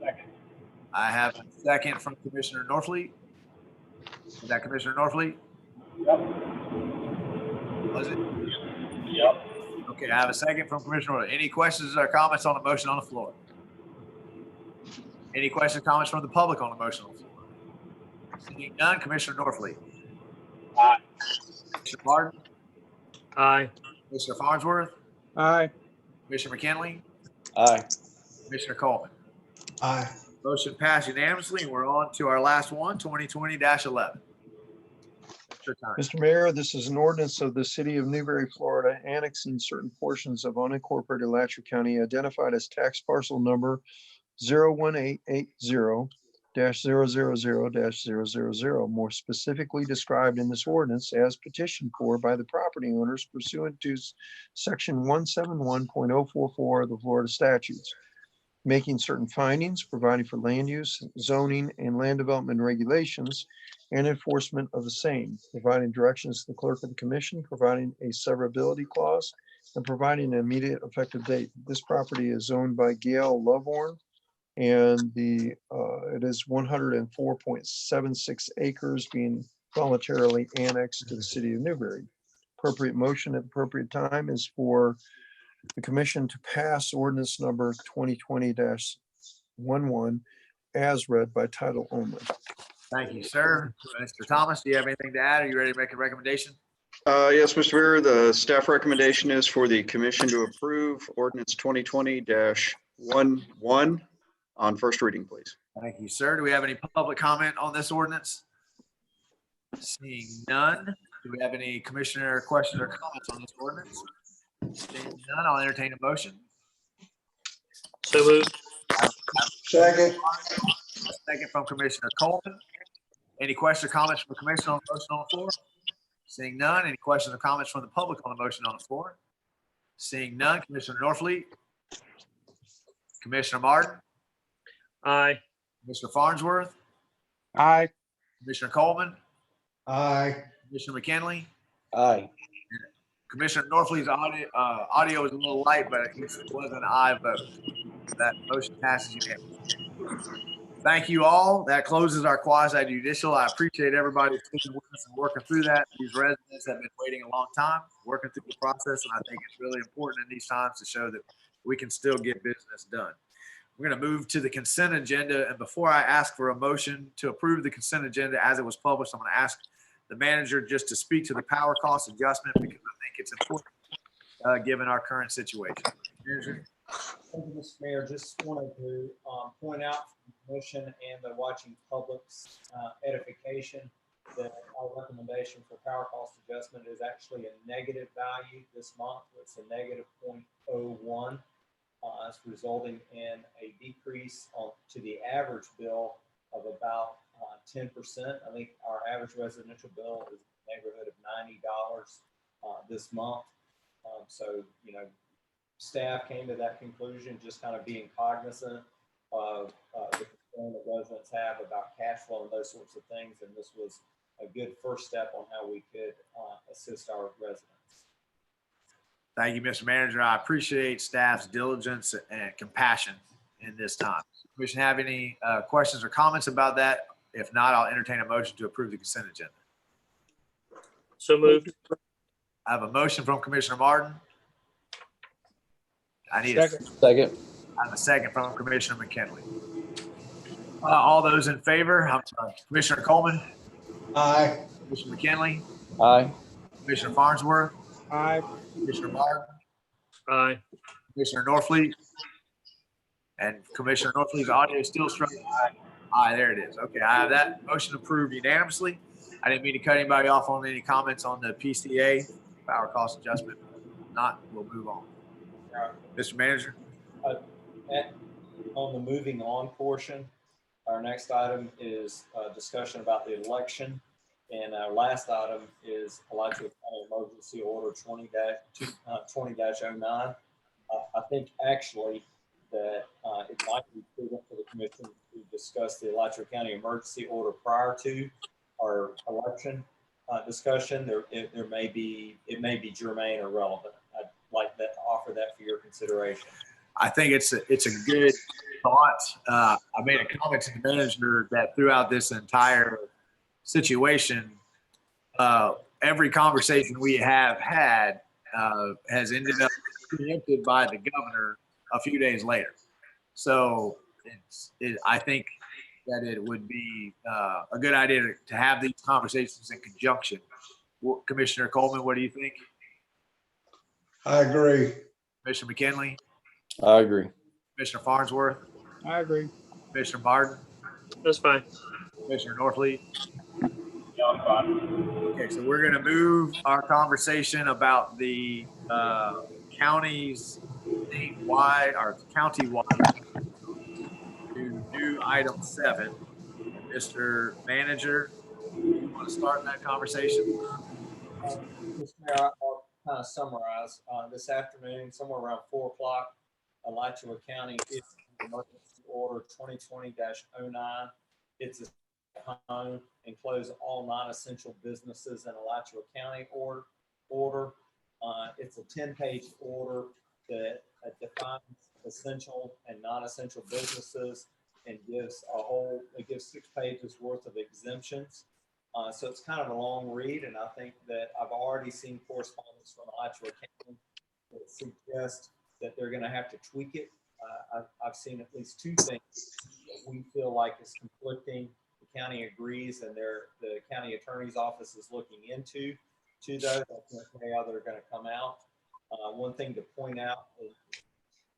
Second. I have a second from Commissioner Norfleet. Is that Commissioner Norfleet? Yep. Was it? Yep. Okay, I have a second from Commissioner Norfleet. Any questions or comments on the motion on the floor? Any questions, comments from the public on the motion on the floor? Seeing none, Commissioner Norfleet. Aye. Commissioner Martin, Aye. Commissioner Farnsworth, Aye. Commissioner McKinley, Aye. Commissioner Coleman. Aye. Motion passed unanimously, and we're on to our last one, 2020-11. Your time. Mr. Mayor, this is an ordinance of the city of Newberry, Florida, annexing certain portions of unincorporated Alachua County identified as tax parcel number 01880-000-000, more specifically described in this ordinance as petitioned for by the property owners pursuant to section 171.044 of the Florida statutes, making certain findings, providing for land use, zoning, and land development regulations and enforcement of the same, providing directions to the clerk of the commission, providing a severability clause, and providing an immediate effective date. This property is owned by Gail Loveorn, and it is 104.76 acres being voluntarily annexed to the city of Newberry. Appropriate motion at the appropriate time is for the commission to pass ordinance number 2020-11 as read by title only. Thank you, sir. Mr. Thomas, do you have anything to add? Are you ready to make a recommendation? Yes, Mr. Mayor, the staff recommendation is for the commission to approve ordinance 2020-11 on first reading, please. Thank you, sir. Do we have any public comment on this ordinance? Seeing none. Do we have any commissioner questions or comments on this ordinance? Seeing none, I'll entertain a motion. So moved. Second. A second from Commissioner Coleman. Any questions or comments from the commission on the motion on the floor? Seeing none. Any questions or comments from the public on the motion on the floor? Seeing none. Commissioner Norfleet. Commissioner Martin. Aye. Commissioner Farnsworth. Aye. Commissioner Coleman. Aye. Commissioner McKinley. Aye. Commissioner Norfleet's audio is a little light, but it was an aye vote. That motion passes unanimously. Thank you all. That closes our quasi judicial. I appreciate everybody sticking with us and working through that. These residents have been waiting a long time, working through the process, and I think it's really important in these times to show that we can still get business done. We're going to move to the consent agenda, and before I ask for a motion to approve the consent agenda as it was published, I'm going to ask the manager just to speak to the power cost adjustment because I think it's important given our current situation. Manager? Thank you, Mr. Mayor. Just wanted to point out for the commission and the watching public's edification that our recommendation for power cost adjustment is actually a negative value this month. It's a negative 0.01. It's resulting in a decrease to the average bill of about 10%. I think our average residential bill is in the neighborhood of $90 this month. So, you know, staff came to that conclusion, just kind of being cognizant of the concern that residents have about cash flow and those sorts of things. And this was a good first step on how we could assist our residents. Thank you, Mr. Manager. I appreciate staff's diligence and compassion in this time. Commission have any questions or comments about that? If not, I'll entertain a motion to approve the consent agenda. So moved. I have a motion from Commissioner Martin. I need a Second. Second. I have a second from Commissioner McKinley. All those in favor, I'm sorry, Commissioner Coleman, Aye. Commissioner McKinley, Aye. Commissioner Farnsworth, Aye. Commissioner Martin, Aye. Commissioner Norfleet, and Commissioner Norfleet's audio is still struggling. Aye, there it is. Okay, I have that motion approved unanimously. I didn't mean to cut anybody off on any comments on the PCA, power cost adjustment. Not, we'll move on. Mr. Manager? On the moving on portion, our next item is a discussion about the election. And our last item is Alachua County Emergency Order 20-09. I think actually that it might be prudent for the commission to discuss the Alachua County Emergency Order prior to our election discussion. It may be germane or relevant. I'd like that to offer that for your consideration. I think it's a good thought. I made a comment to the manager that throughout this entire situation, every conversation we have had has ended up preempted by the governor a few days later. So I think that it would be a good idea to have these conversations in conjunction. Commissioner Coleman, what do you think? I agree. Commissioner McKinley, I agree. Commissioner Farnsworth, I agree. Commissioner Martin, That's fine. Commissioner Norfleet. Okay, so we're gonna move our conversation about the counties statewide or countywide to new item 7. Mr. Manager, you want to start that conversation? Mr. Mayor, I'll kind of summarize. This afternoon, somewhere around 4 o'clock, Alachua County issued emergency order 2020-09. It's a home and close all non-essential businesses in Alachua County order. It's a 10-page order that defines essential and non-essential businesses and gives 6 pages worth of exemptions. So it's kind of a long read, and I think that I've already seen correspondence from Alachua County that suggests that they're going to have to tweak it. I've seen at least 2 things that we feel like is conflicting. The county agrees, and the county attorney's office is looking into those. I think how they're going to come out. One thing to point out in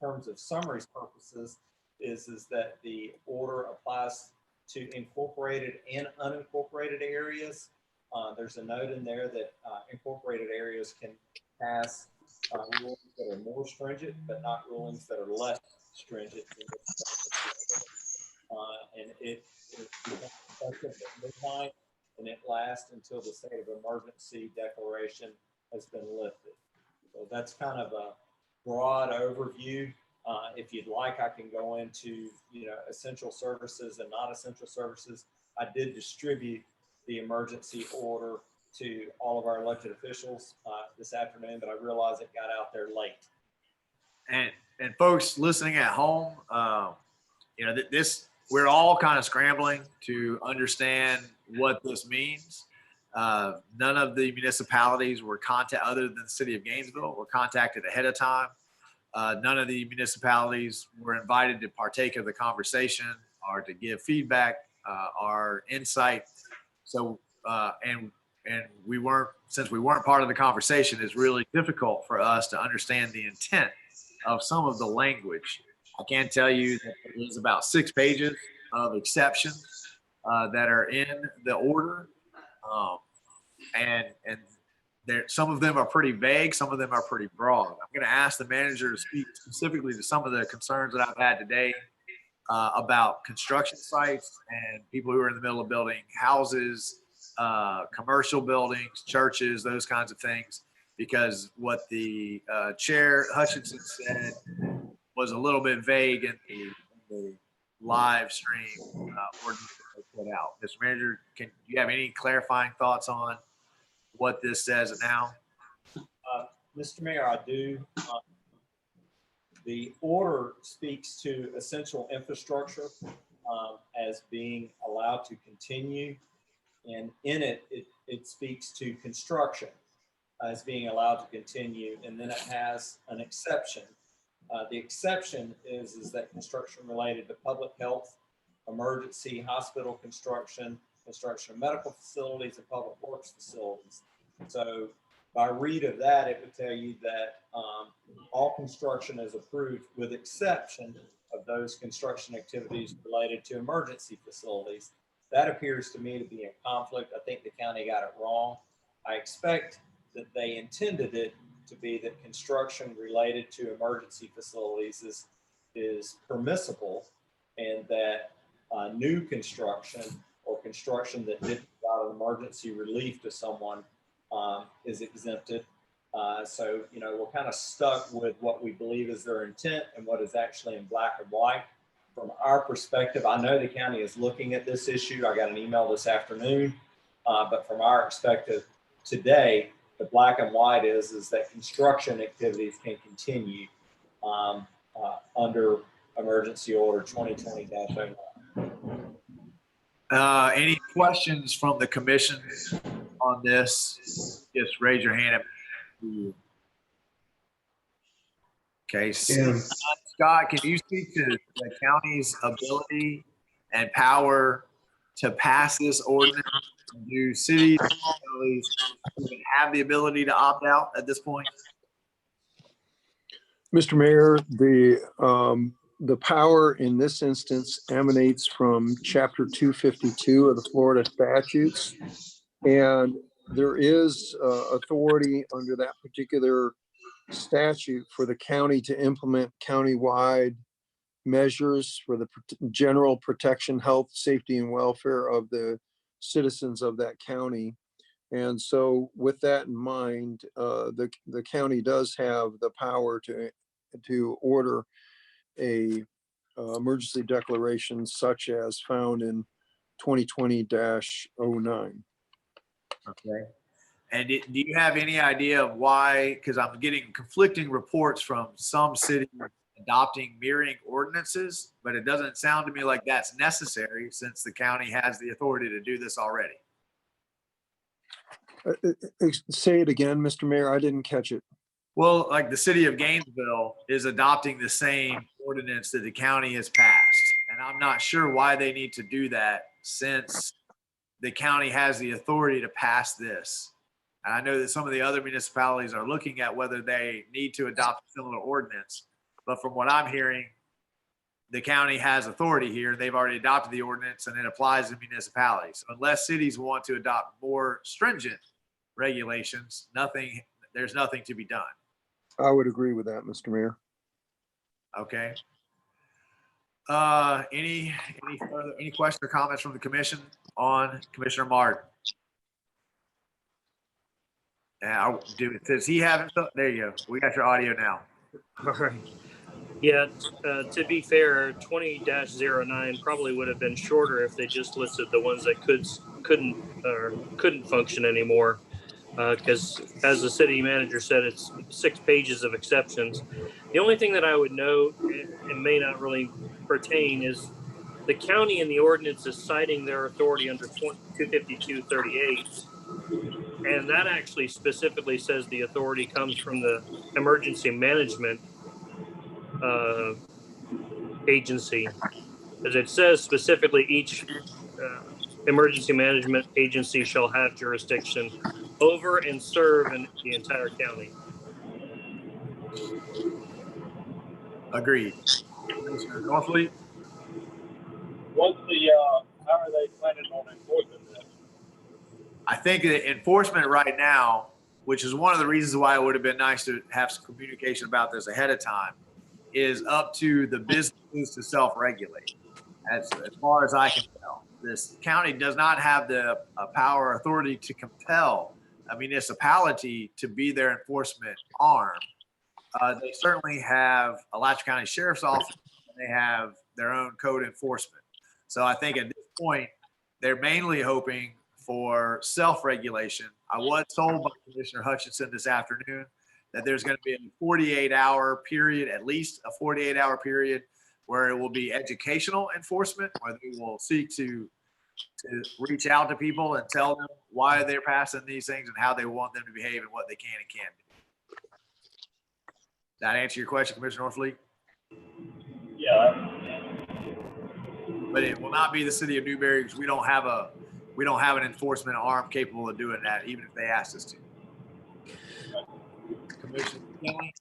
terms of summaries purposes is that the order applies to incorporated and unincorporated areas. There's a note in there that incorporated areas can pass rulings that are more stringent, but not rulings that are less stringent. And it becomes effective at midnight, and it lasts until the state of emergency declaration has been lifted. So that's kind of a broad overview. If you'd like, I can go into essential services and not essential services. I did distribute the emergency order to all of our elected officials this afternoon, but I realized it got out there late. And folks listening at home, we're all kind of scrambling to understand what this means. None of the municipalities were contacted, other than the city of Gainesville, were contacted ahead of time. None of the municipalities were invited to partake of the conversation or to give feedback or insight. So, and we weren't, since we weren't part of the conversation, it's really difficult for us to understand the intent of some of the language. I can tell you that there's about 6 pages of exceptions that are in the order. And some of them are pretty vague. Some of them are pretty broad. I'm going to ask the manager to speak specifically to some of the concerns that I've had today about construction sites and people who are in the middle of building houses, commercial buildings, churches, those kinds of things, because what the chair Hutchinson said was a little bit vague in the live stream ordinance that they put out. Mr. Manager, do you have any clarifying thoughts on what this says now? Mr. Mayor, I do. The order speaks to essential infrastructure as being allowed to continue. And in it speaks to construction as being allowed to continue. And then it has an exception The exception is that construction related to public health, emergency hospital construction, construction of medical facilities and public works facilities. So by read of that, it would tell you that all construction is approved with exception of those construction activities related to emergency facilities. That appears to me to be in conflict. I think the county got it wrong. I expect that they intended it to be that construction related to emergency facilities is permissible, and that new construction or construction that did provide emergency relief to someone is exempted. So, you know, we're kind of stuck with what we believe is their intent and what is actually in black and white. From our perspective, I know the county is looking at this issue. I got an email this afternoon, but from our perspective today, the black and white is that construction activities can continue under emergency order 2020-09. Any questions from the commission on this? Just raise your hand. Okay, Scott, can you speak to the county's ability and power to pass this ordinance? Do cities and counties even have the ability to opt out at this point? Mr. Mayor, the power in this instance emanates from Chapter 252 of the Florida statutes. And there is authority under that particular statute for the county to implement countywide measures for the general protection, health, safety, and welfare of the citizens of that county. And so with that in mind, the county does have the power to order a emergency declaration such as found in 2020-09. Okay. And do you have any idea of why? Because I'm getting conflicting reports from some cities adopting mirroring ordinances, but it doesn't sound to me like that's necessary since the county has the authority to do this already. Say it again, Mr. Mayor, I didn't catch it. Well, like the city of Gainesville is adopting the same ordinance that the county has passed. And I'm not sure why they need to do that since the county has the authority to pass this. And I know that some of the other municipalities are looking at whether they need to adopt a similar ordinance. But from what I'm hearing, the county has authority here. They've already adopted the ordinance and it applies to municipalities. So unless cities want to adopt more stringent regulations, there's nothing to be done. I would agree with that, Mr. Mayor. Okay. Any questions or comments from the commission on Commissioner Martin? Yeah, does he have it? There you go. We got your audio now. All right. Yeah, to be fair, 20-09 probably would have been shorter if they just listed the ones that couldn't function anymore. Because as the city manager said, it's 6 pages of exceptions. The only thing that I would note, it may not really pertain, is the county in the ordinance is citing their authority under 252-38. And that actually specifically says the authority comes from the emergency management agency. As it says specifically, each emergency management agency shall have jurisdiction over and serve in the entire county. Agreed. Commissioner Norfleet? How are they planning on enforcing this? I think that enforcement right now, which is one of the reasons why it would have been nice to have some communication about this ahead of time, is up to the businesses to self-regulate. As far as I can tell, this county does not have the power or authority to compel a municipality to be their enforcement arm. They certainly have Alachua County Sheriff's Office, and they have their own code enforcement. So I think at this point, they're mainly hoping for self-regulation. I was told by Commissioner Hutchinson this afternoon that there's going to be a 48-hour period, at least a 48-hour period, where it will be educational enforcement, where they will seek to reach out to people and tell them why they're passing these things and how they want them to behave and what they can and can't do. That answer your question, Commissioner Norfleet? Yeah, But it will not be the city of Newberry because we don't have an enforcement arm capable of doing that, even if they asked us to. Commissioner McKinley?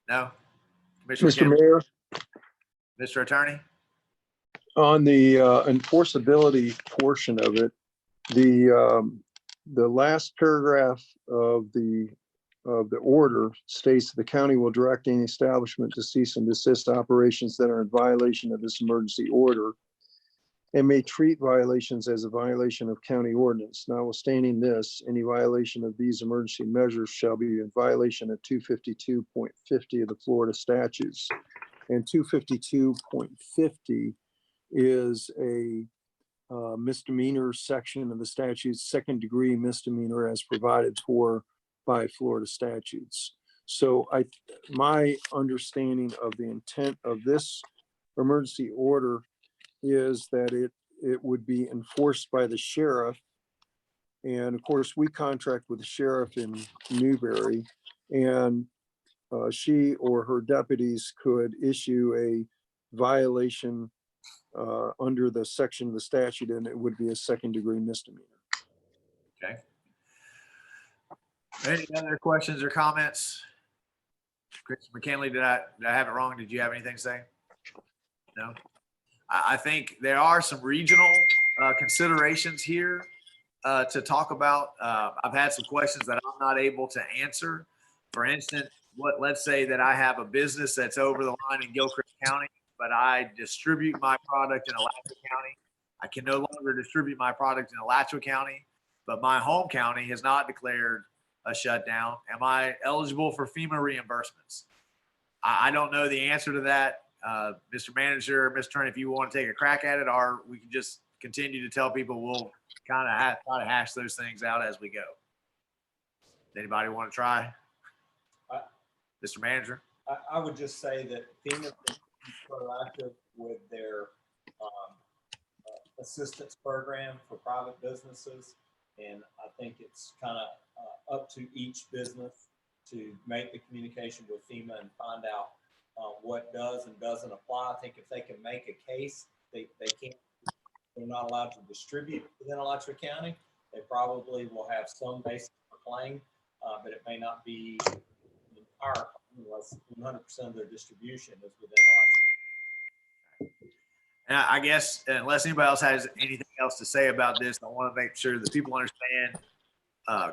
No? Commissioner Mr. McKinley? Mayor, Mr. Attorney? on the enforceability portion of it, the last paragraph of the order states the county will direct any establishment to cease and desist operations that are in violation of this emergency order and may treat violations as a violation of county ordinance. Notwithstanding this, any violation of these emergency measures shall be in violation of 252.50 of the Florida statutes. And 252.50 is a misdemeanor section of the statute's second-degree misdemeanor as provided for by Florida statutes. So my understanding of the intent of this emergency order is that it would be enforced by the sheriff. And of course, we contract with the sheriff in Newberry, and she or her deputies could issue a violation under the section of the statute, and it would be a second-degree misdemeanor. Okay. Any other questions or comments? Chris McKinley, did I have it wrong? Did you have anything to say? No? I think there are some regional considerations here to talk about. I've had some questions that I'm not able to answer. For instance, let's say that I have a business that's over the line in Gilchrist County, but I distribute my product in Alachua County. I can no longer distribute my product in Alachua County, but my home county has not declared a shutdown. Am I eligible for FEMA reimbursements? I don't know the answer to that. Mr. Manager, Mr. Attorney, if you want to take a crack at it, or we can just continue to tell people we'll kind of try to hash those things out as we go. Anybody want to try? Mr. Manager? I would just say that FEMA is proactive with their assistance program for private businesses. And I think it's kind of up to each business to make the communication with FEMA and find out what does and doesn't apply. I think if they can make a case, they're not allowed to distribute within Alachua County. They probably will have some basis for claim, but it may not be entire, unless 100% of their distribution is within Alachua. And I guess unless anybody else has anything else to say about this, I want to make sure that people understand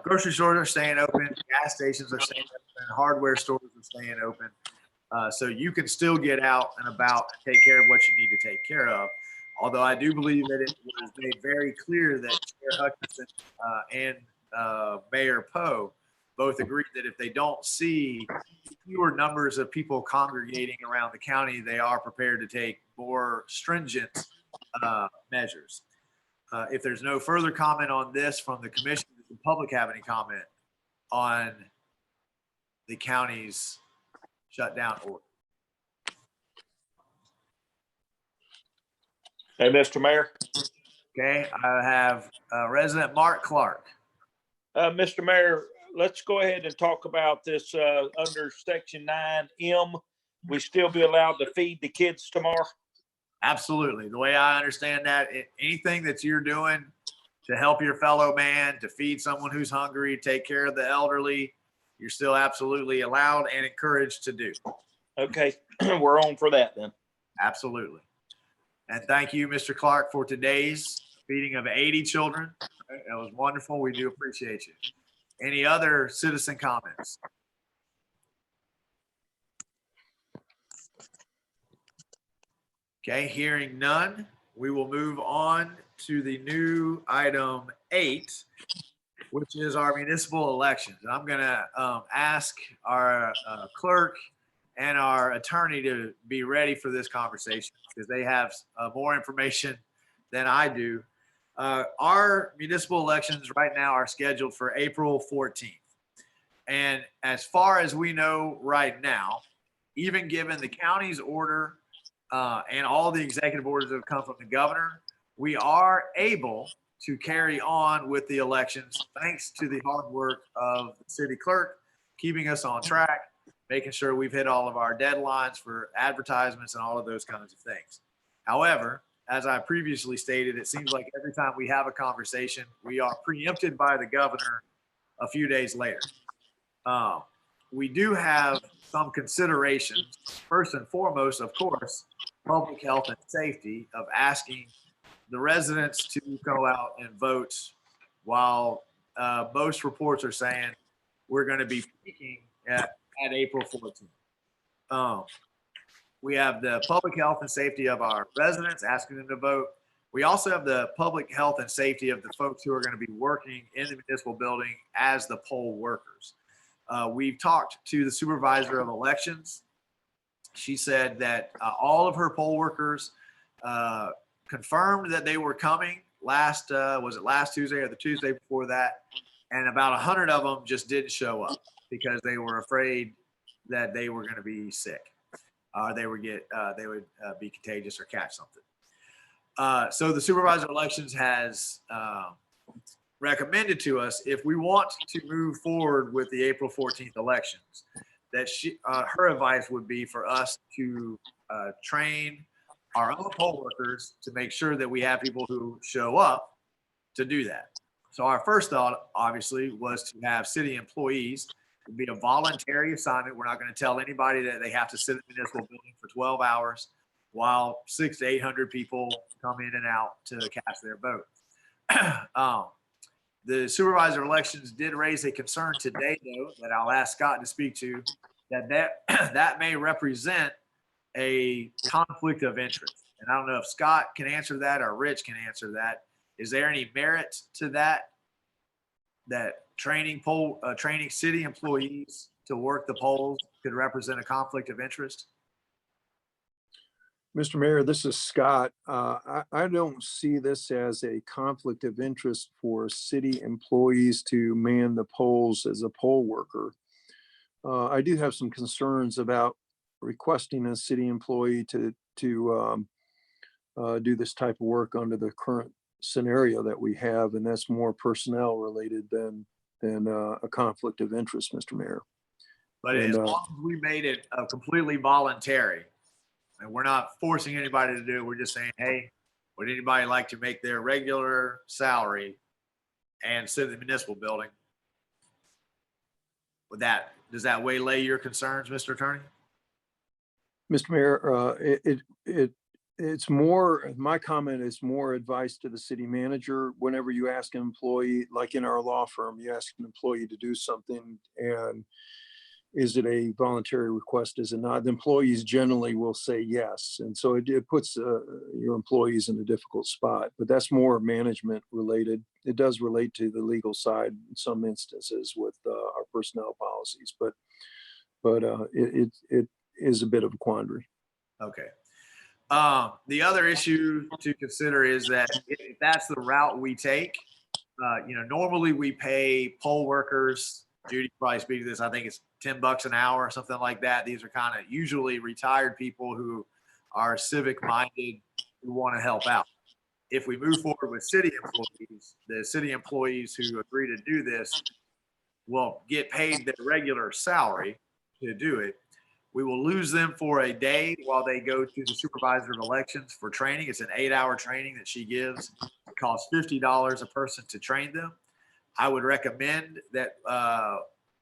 grocery stores are staying open, gas stations are staying open, hardware stores are staying open. So you can still get out and about and take care of what you need to take care of. Although I do believe that it was made very clear that Chair Hutchinson and Mayor Poe both agreed that if they don't see fewer numbers of people congregating around the county, they are prepared to take more stringent measures. If there's no further comment on this from the commission, does the public have any comment on the county's shutdown order? Hey, Mr. Mayor. Okay, I have resident Mark Clark. Mr. Mayor, let's go ahead and talk about this under section 9M. We still be allowed to feed the kids tomorrow? Absolutely. The way I understand that, anything that you're doing to help your fellow man, to feed someone who's hungry, take care of the elderly, you're still absolutely allowed and encouraged to do. Okay, we're on for that then. Absolutely. And thank you, Mr. Clark, for today's feeding of 80 children. It was wonderful. We do appreciate you. Any other citizen comments? Okay, hearing none, we will move on to the new item 8, which is our municipal elections. And I'm going to ask our clerk and our attorney to be ready for this conversation because they have more information than I do. Our municipal elections right now are scheduled for April 14th. And as far as we know right now, even given the county's order and all the executive orders that have come from the governor, we are able to carry on with the elections, thanks to the hard work of the city clerk, keeping us on track, making sure we've hit all of our deadlines for advertisements and all of those kinds of things. However, as I previously stated, it seems like every time we have a conversation, we are preempted by the governor a few days later. We do have some considerations. First and foremost, of course, public health and safety, of asking the residents to go out and vote, while most reports are saying we're going to be peaking at April 14th. We have the public health and safety of our residents, asking them to vote. We also have the public health and safety of the folks who are going to be working in the municipal building as the poll workers. We've talked to the supervisor of elections. She said that all of her poll workers confirmed that they were coming was it last Tuesday or the Tuesday before that? And about 100 of them just didn't show up because they were afraid that they were going to be sick. They would be contagious or catch something. So the supervisor of elections has recommended to us, if we want to move forward with the April 14th elections, that her advice would be for us to train our own poll workers to make sure that we have people who show up to do that. So our first thought, obviously, was to have city employees. It would be a voluntary assignment. We're not going to tell anybody that they have to sit in the municipal building for 12 hours while 600 to 800 people come in and out to cast their vote. The supervisor of elections did raise a concern today, though, that I'll ask Scott to speak to, that may represent a conflict of interest. And I don't know if Scott can answer that or Rich can answer that. Is there any merit to that training city employees to work the polls could represent a conflict of interest? Mr. Mayor, this is Scott. I don't see this as a conflict of interest for city employees to man the polls as a poll worker. I do have some concerns about requesting a city employee to do this type of work under the current scenario that we have, and that's more personnel related than a conflict of interest, Mr. Mayor. But as long as we made it completely voluntary, and we're not forcing anybody to do it, we're just saying, hey, would anybody like to make their regular salary and sit in the municipal building? Does that waylay your concerns, Mr. Attorney? Mr. Mayor, it's more, my comment is more advice to the city manager. Whenever you ask an employee, like in our law firm, you ask an employee to do something, and is it a voluntary request? Is it not? The employees generally will say yes. And so it puts your employees in a difficult spot, but that's more management related. It does relate to the legal side in some instances with our personnel policies, but it is a bit of a quandary. Okay. The other issue to consider is that if that's the route we take, normally we pay poll workers, Judy probably speak to this, I think it's $10 an hour or something like that. These are kind of usually retired people who are civic minded, who want to help out. If we move forward with city employees, the city employees who agree to do this will get paid their regular salary to do it. We will lose them for a day while they go to the supervisor of elections for training. It's an 8-hour training that she gives. It costs $50 a person to train them. I would recommend that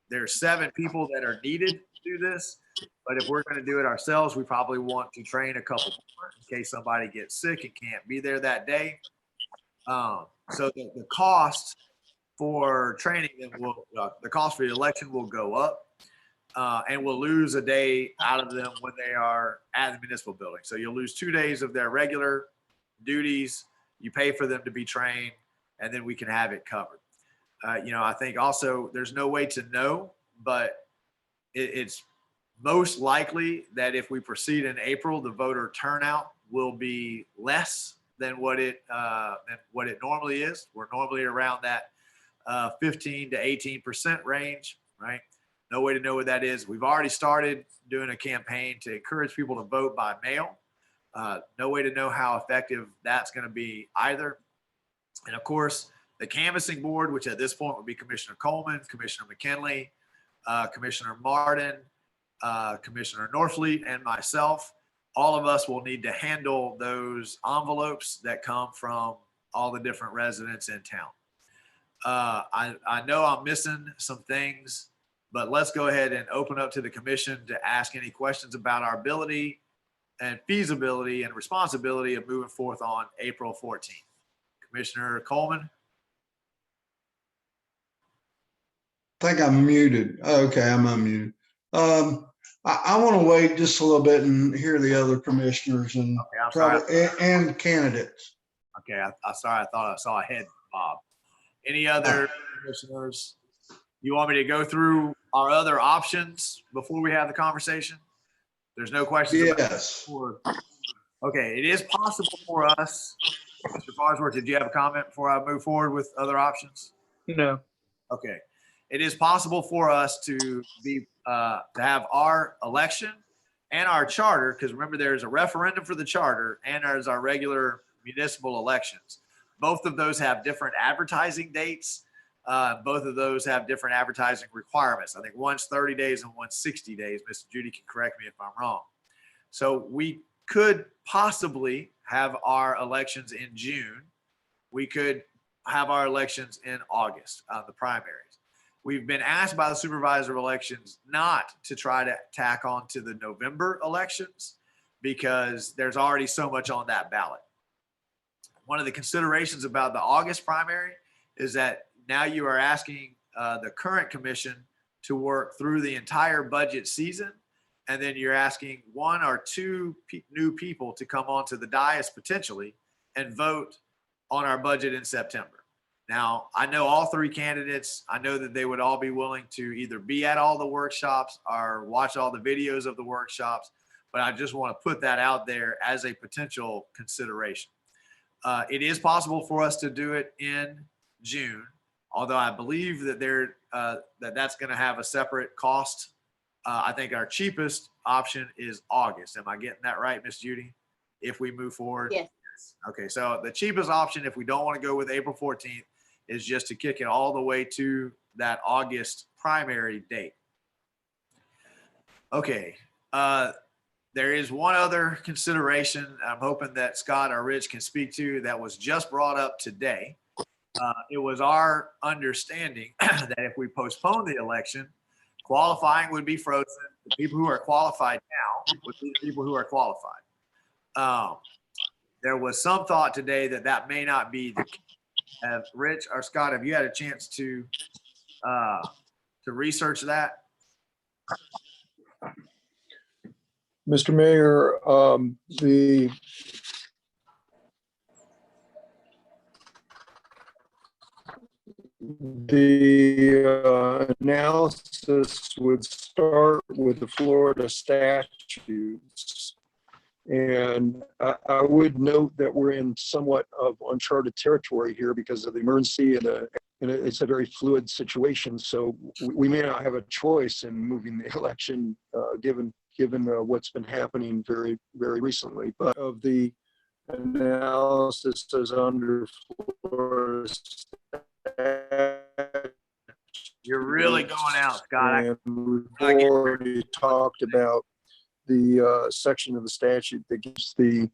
there's 7 people that are needed to do this, but if we're going to do it ourselves, we probably want to train a couple more in case somebody gets sick and can't be there that day. So the cost for training them the cost for the election will go up. And we'll lose a day out of them when they are at the municipal building. So you'll lose 2 days of their regular duties. You pay for them to be trained, and then we can have it covered. I think also there's no way to know, but it's most likely that if we proceed in April, the voter turnout will be less than what it normally is. We're normally around that 15 to 18% range, right? No way to know what that is. We've already started doing a campaign to encourage people to vote by mail. No way to know how effective that's going to be either. And of course, the canvassing board, which at this point would be Commissioner Coleman, Commissioner McKinley, Commissioner Martin, Commissioner Norfleet, and myself. All of us will need to handle those envelopes that come from all the different residents in town. I know I'm missing some things, but let's go ahead and open up to the commission to ask any questions about our ability and feasibility and responsibility of moving forth on April 14th. Commissioner Coleman? I think I'm muted. Okay, I'm unmuted. I want to wait just a little bit and hear the other commissioners and Okay, I'm sorry. and candidates. Okay, I'm sorry. I thought I saw a head, Bob. Any other commissioners? You want me to go through our other options before we have the conversation? There's no questions. Yes. Okay, it is possible for us. Mr. Farnsworth, did you have a comment before I move forward with other options? No. Okay. It is possible for us to be to have our election and our charter, because remember there's a referendum for the charter and there's our regular municipal elections. Both of those have different advertising dates. Both of those have different advertising requirements. I think one's 30 days and one's 60 days. Mr. Judy can correct me if I'm wrong. So we could possibly have our elections in June. We could have our elections in August, the primaries. We've been asked by the supervisor of elections not to try to tack on to the November elections because there's already so much on that ballot. One of the considerations about the August primary is that now you are asking the current commission to work through the entire budget season. And then you're asking one or two new people to come onto the dais potentially and vote on our budget in September. Now, I know all three candidates. I know that they would all be willing to either be at all the workshops or watch all the videos of the workshops, but I just want to put that out there as a potential consideration. It is possible for us to do it in June, although I believe that that's going to have a separate cost. I think our cheapest option is August. Am I getting that right, Miss Judy? If we move forward? Yes. Okay, so the cheapest option, if we don't want to go with April 14th, is just to kick it all the way to that August primary date. Okay, there is one other consideration I'm hoping that Scott or Rich can speak to that was just brought up today. It was our understanding that if we postpone the election, qualifying would be frozen. The people who are qualified now would be the people who are qualified. There was some thought today that that may not be the case. Rich or Scott, have you had a chance to research that? Mr. Mayor, the analysis would start with the Florida statutes. And I would note that we're in somewhat of uncharted territory here because of the emergency and it's a very fluid situation. So we may not have a choice in moving the election given what's been happening very, very recently. But of the analysis is under Florida statutes. You're really going out, Scott. And we've already talked about the section of the statute that gives the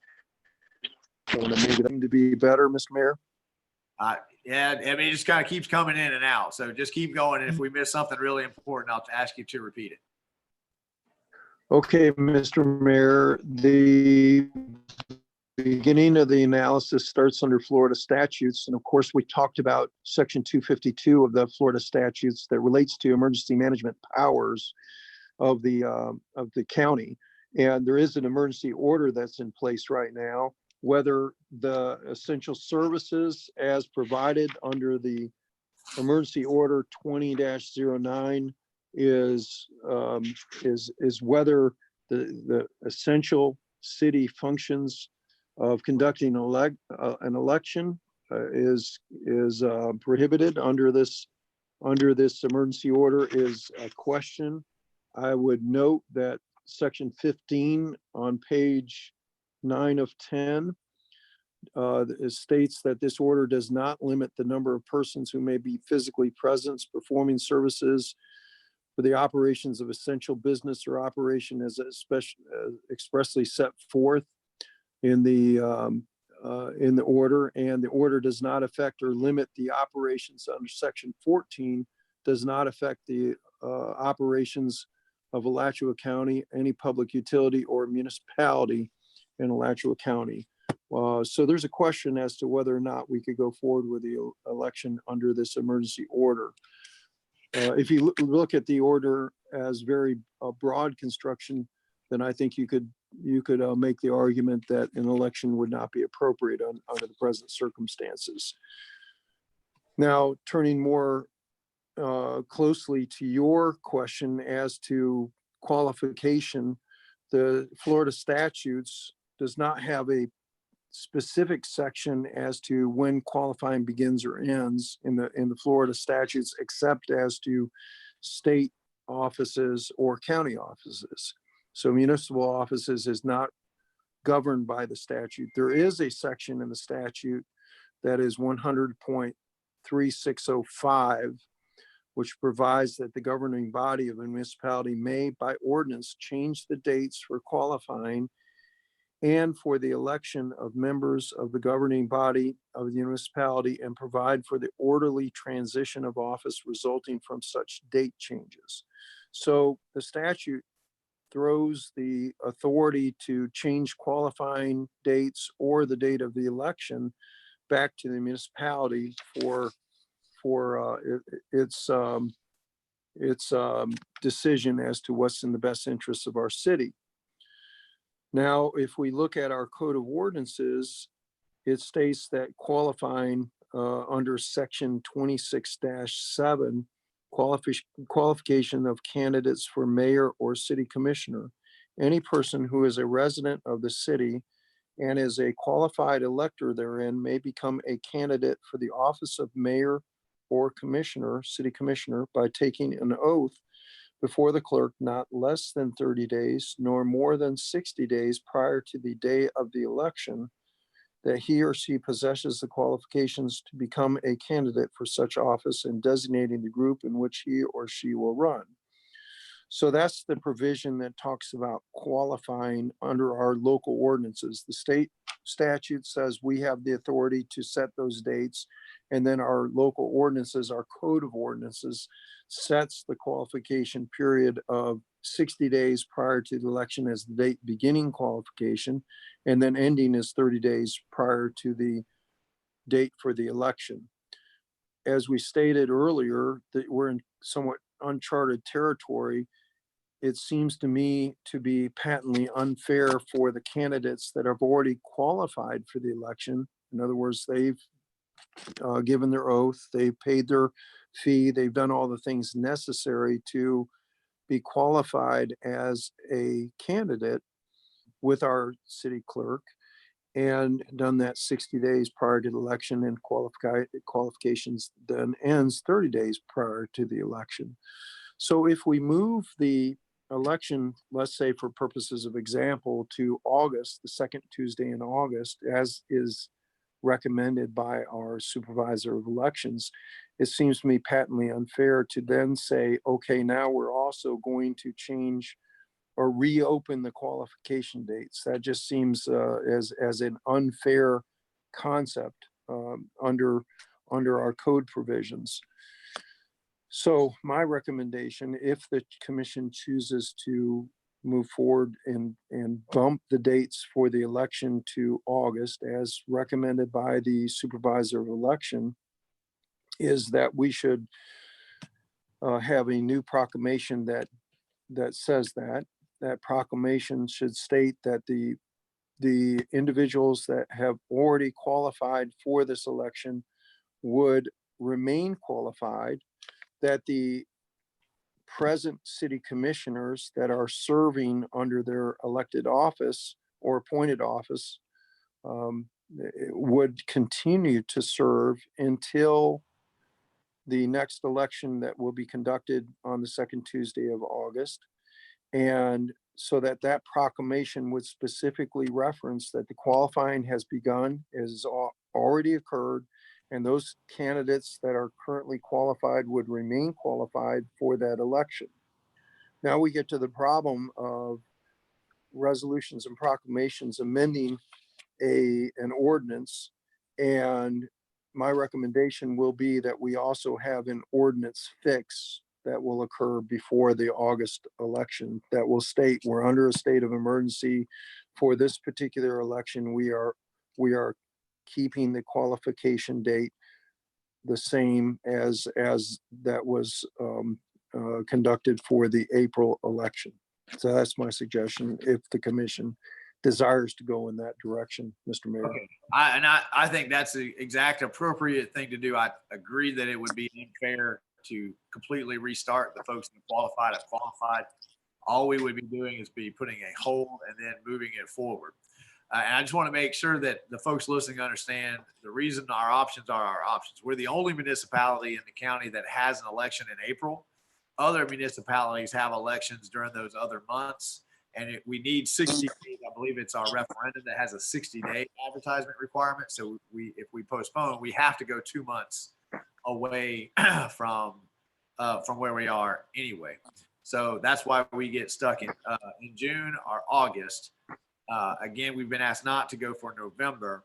maybe to be better, Mr. Mayor. Yeah, I mean, it just kind of keeps coming in and out. So just keep going. And if we miss something really important, I'll ask you to repeat it. Okay, Mr. Mayor, the beginning of the analysis starts under Florida statutes. And of course, we talked about section 252 of the Florida statutes that relates to emergency management powers of the county. And there is an emergency order that's in place right now. Whether the essential services as provided under the emergency order 20-09 is whether the essential city functions of conducting an election is prohibited under this emergency order is a question. I would note that section 15 on page 9 of 10 it states that this order does not limit the number of persons who may be physically present performing services for the operations of essential business or operation as expressly set forth in the order, and the order does not affect or limit the operations under section 14, does not affect the operations of Alachua County, any public utility or municipality in Alachua County. So there's a question as to whether or not we could go forward with the election under this emergency order. If you look at the order as very broad construction, then I think you could make the argument that an election would not be appropriate under the present circumstances. Now, turning more closely to your question as to qualification, the Florida statutes does not have a specific section as to when qualifying begins or ends in the Florida statutes, except as to state offices or county offices. So municipal offices is not governed by the statute. There is a section in the statute that is 100.3605, which provides that the governing body of a municipality may, by ordinance, change the dates for qualifying and for the election of members of the governing body of the municipality, and provide for the orderly transition of office resulting from such date changes. So the statute throws the authority to change qualifying dates or the date of the election back to the municipality for its decision as to what's in the best interest of our city. Now, if we look at our code of ordinances, it states that qualifying under section 26-7, qualification of candidates for mayor or city commissioner, any person who is a resident of the city and is a qualified elector therein may become a candidate for the office of mayor or commissioner, city commissioner, by taking an oath before the clerk not less than 30 days nor more than 60 days prior to the day of the election, that he or she possesses the qualifications to become a candidate for such office and designating the group in which he or she will run. So that's the provision that talks about qualifying under our local ordinances. The state statute says we have the authority to set those dates, and then our local ordinances, our code of ordinances, sets the qualification period of 60 days prior to the election as the date beginning qualification, and then ending is 30 days prior to the date for the election. As we stated earlier, that we're in somewhat uncharted territory. It seems to me to be patently unfair for the candidates that have already qualified for the election. In other words, they've given their oath, they've paid their fee, they've done all the things necessary to be qualified as a candidate with our city clerk, and done that 60 days prior to the election, and qualifications then ends 30 days prior to the election. So if we move the election, let's say for purposes of example, to August, the second Tuesday in August, as is recommended by our supervisor of elections, it seems to me patently unfair to then say, okay, now we're also going to change or reopen the qualification dates. That just seems as an unfair concept under our code provisions. So my recommendation, if the commission chooses to move forward and bump the dates for the election to August, as recommended by the supervisor of election, is that we should have a new proclamation that says that. That proclamation should state that the individuals that have already qualified for this election would remain qualified, that the present city commissioners that are serving under their elected office or appointed office would continue to serve until the next election that will be conducted on the second Tuesday of August. And so that that proclamation would specifically reference that the qualifying has begun, is already occurred, and those candidates that are currently qualified would remain qualified for that election. Now we get to the problem of resolutions and proclamations amending an ordinance. And my recommendation will be that we also have an ordinance fix that will occur before the August election that will state we're under a state of emergency for this particular election. We are keeping the qualification date the same as that was conducted for the April election. So that's my suggestion if the commission desires to go in that direction, Mr. Mayor. Okay. I think that's the exact appropriate thing to do. I agree that it would be unfair to completely restart. The folks that qualified have qualified. All we would be doing is be putting a hold and then moving it forward. And I just want to make sure that the folks listening understand the reason our options are our options. We're the only municipality in the county that has an election in April. Other municipalities have elections during those other months. And we need 60 days. I believe it's our referendum that has a 60-day advertisement requirement. So if we postpone, we have to go 2 months away from where we are anyway. So that's why we get stuck in June or August. Again, we've been asked not to go for November.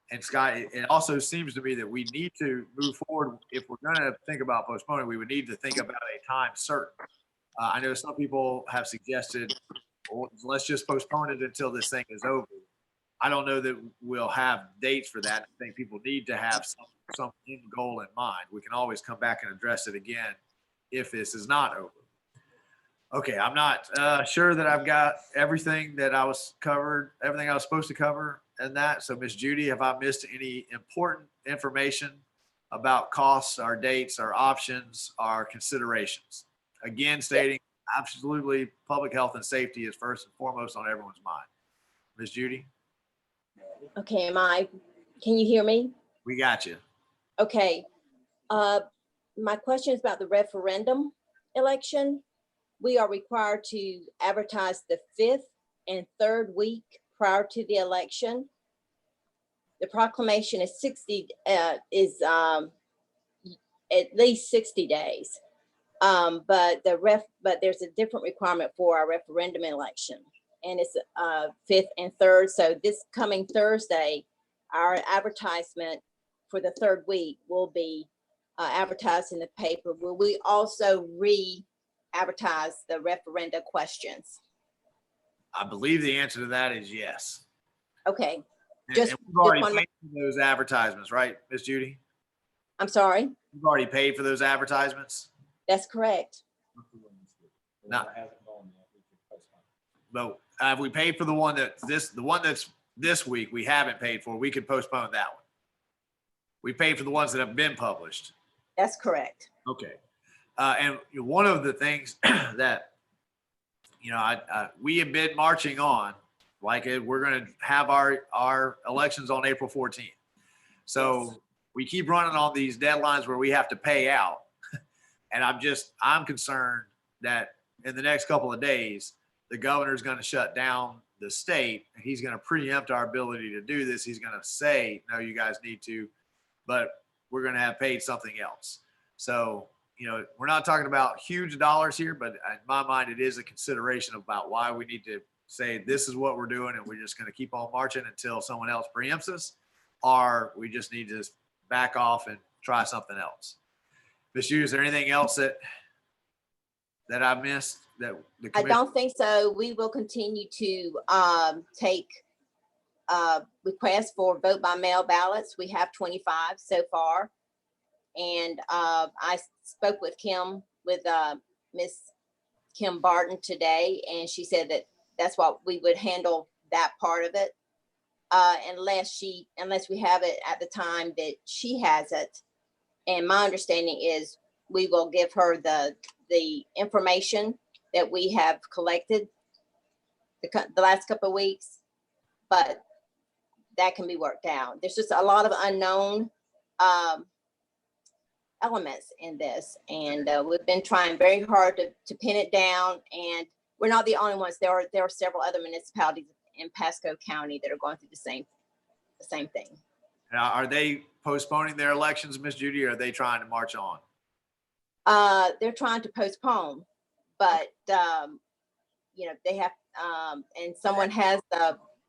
And Scott, it also seems to me that we need to move forward. If we're going to think about postponing, we would need to think about a time certain. I know some people have suggested, well, let's just postpone it until this thing is over. I don't know that we'll have dates for that. I think people need to have some end goal in mind. We can always come back and address it again if this is not over. Okay, I'm not sure that I've got everything that I was covered, everything I was supposed to cover in that. So Miss Judy, have I missed any important information about costs, our dates, our options, our considerations? Again, stating absolutely public health and safety is first and foremost on everyone's mind. Miss Judy? Okay, can you hear me? We got you. Okay. My question is about the referendum election. We are required to advertise the 5th and 3rd week prior to the election. The proclamation is at least 60 days. But there's a different requirement for our referendum election, and it's 5th and 3rd. So this coming Thursday, our advertisement for the 3rd week will be advertised in the paper. Will we also re-advertise the referenda questions? I believe the answer to that is yes. Okay. And we've already paid for those advertisements, right, Miss Judy? I'm sorry? You've already paid for those advertisements? That's correct. No. But have we paid for the one that's this week we haven't paid for? We could postpone that one. We paid for the ones that have been published. That's correct. Okay. And one of the things that, we have been marching on, like we're going to have our elections on April 14th. So we keep running on these deadlines where we have to pay out. And I'm concerned that in the next couple of days, the governor is going to shut down the state. And he's going to preempt our ability to do this. He's going to say, no, you guys need to, but we're going to have paid something else. So, we're not talking about huge dollars here, but in my mind, it is a consideration about why we need to say, this is what we're doing. And we're just going to keep on marching until someone else preempts us, or we just need to back off and try something else. Ms. Hughes, is there anything else that I missed? I don't think so. We will continue to take requests for vote by mail ballots. We have 25 so far. And I spoke with Miss Kim Barton today, and she said that that's what we would handle that part of it. Unless we have it at the time that she has it. And my understanding is we will give her the information that we have collected the last couple of weeks, but that can be worked out. There's just a lot of unknown elements in this, and we've been trying very hard to pin it down. And we're not the only ones. There are several other municipalities in Pasco County that are going through the same thing. Now, are they postponing their elections, Miss Judy, or are they trying to march on? They're trying to postpone, but they have, and someone has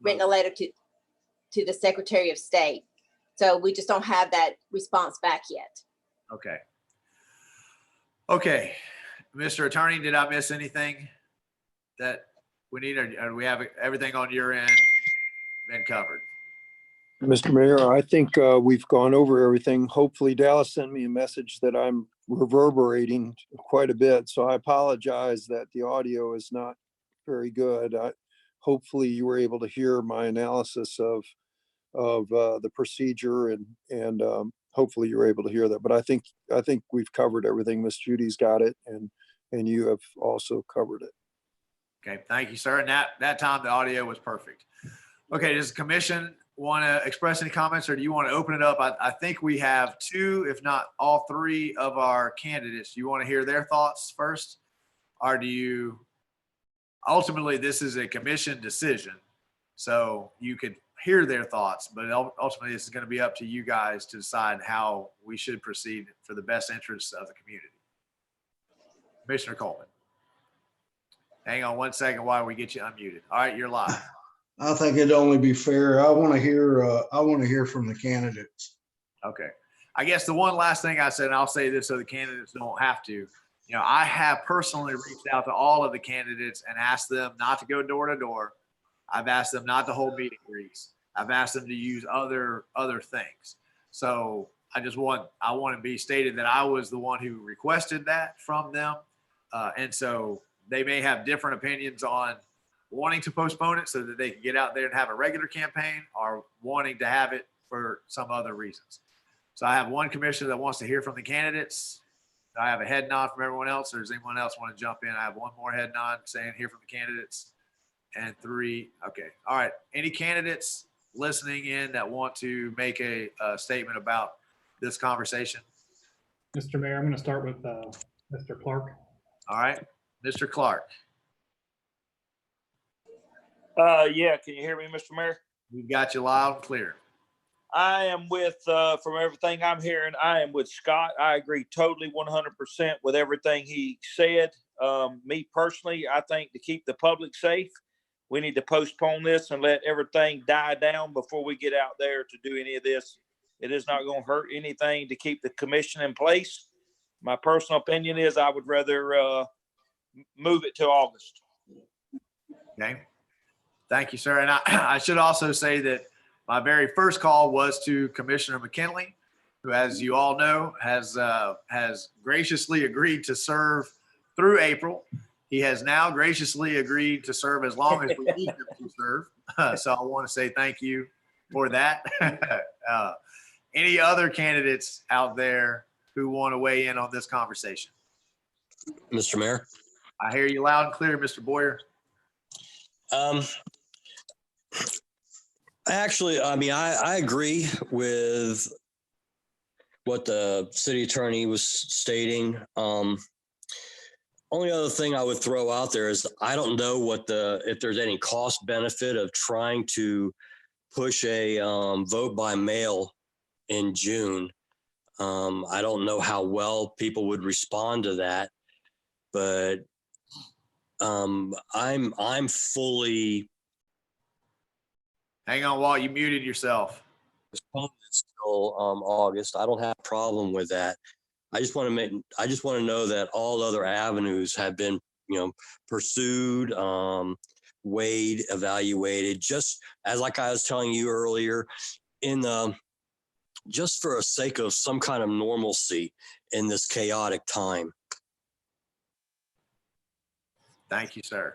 written a letter to the Secretary of State. So we just don't have that response back yet. Okay. Okay. Mr. Attorney, did I miss anything that we need, or do we have everything on your end been covered? Mr. Mayor, I think we've gone over everything. Hopefully Dallas sent me a message that I'm reverberating quite a bit, so I apologize that the audio is not very good. Hopefully you were able to hear my analysis of the procedure, and hopefully you were able to hear that. But I think we've covered everything. Miss Judy's got it, and you have also covered it. Okay, thank you, sir. And that time the audio was perfect. Okay, does the commission want to express any comments, or do you want to open it up? I think we have two, if not all three of our candidates. Do you want to hear their thoughts first? Or do you, ultimately, this is a commission decision. So you could hear their thoughts, but ultimately this is going to be up to you guys to decide how we should proceed for the best interests of the community. Commissioner Coleman. Hang on one second while we get you unmuted. All right, you're live. I think it'd only be fair. I want to hear from the candidates. Okay. I guess the one last thing I said, and I'll say this so the candidates don't have to, I have personally reached out to all of the candidates and asked them not to go door to door. I've asked them not to hold meet and greets. I've asked them to use other things. So I want to be stated that I was the one who requested that from them. And so they may have different opinions on wanting to postpone it so that they can get out there and have a regular campaign, or wanting to have it for some other reasons. So I have one commissioner that wants to hear from the candidates. I have a head nod from everyone else. Or does anyone else want to jump in? I have one more head nod saying hear from the candidates, and three. Okay. All right. Any candidates listening in that want to make a statement about this conversation? Mr. Mayor, I'm going to start with Mr. Clark. All right. Mr. Clark. Yeah, can you hear me, Mr. Mayor? We got you loud and clear. I am with, from everything I'm hearing, I am with Scott. I agree totally 100% with everything he said. Me personally, I think to keep the public safe, we need to postpone this and let everything die down before we get out there to do any of this. It is not going to hurt anything to keep the commission in place. My personal opinion is I would rather move it to August. Okay. Thank you, sir. And I should also say that my very first call was to Commissioner McKinley, who, as you all know, has graciously agreed to serve through April. He has now graciously agreed to serve as long as we need him to serve. So I want to say thank you for that. Any other candidates out there who want to weigh in on this conversation? Mr. Mayor. I hear you loud and clear, Mr. Boyer. Actually, I mean, I agree with what the city attorney was stating. Only other thing I would throw out there is I don't know if there's any cost benefit of trying to push a vote by mail in June. I don't know how well people would respond to that, but I'm fully. Hang on, Walt, you muted yourself. Until August. I don't have a problem with that. I just want to know that all other avenues have been, pursued, weighed, evaluated, just as like I was telling you earlier, just for a sake of some kind of normalcy in this chaotic time. Thank you, sir.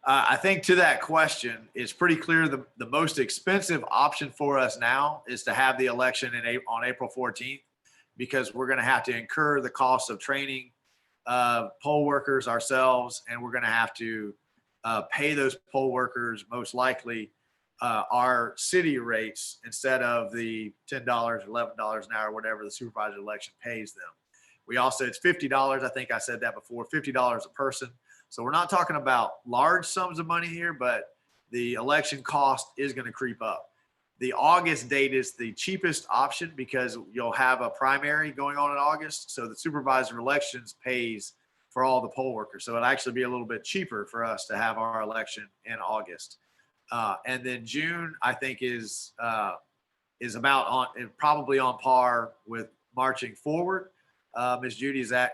I think to that question, it's pretty clear the most expensive option for us now is to have the election on April 14th, because we're going to have to incur the cost of training poll workers ourselves, and we're going to have to pay those poll workers most likely our city rates instead of the $10, $11 an hour, whatever the supervisor election pays them. We also, it's $50. I think I said that before, $50 a person. So we're not talking about large sums of money here, but the election cost is going to creep up. The August date is the cheapest option because you'll have a primary going on in August. So the supervisor of elections pays for all the poll workers. So it'll actually be a little bit cheaper for us to have our election in August. And then June, I think is about on, probably on par with marching forward. Ms. Judy, is that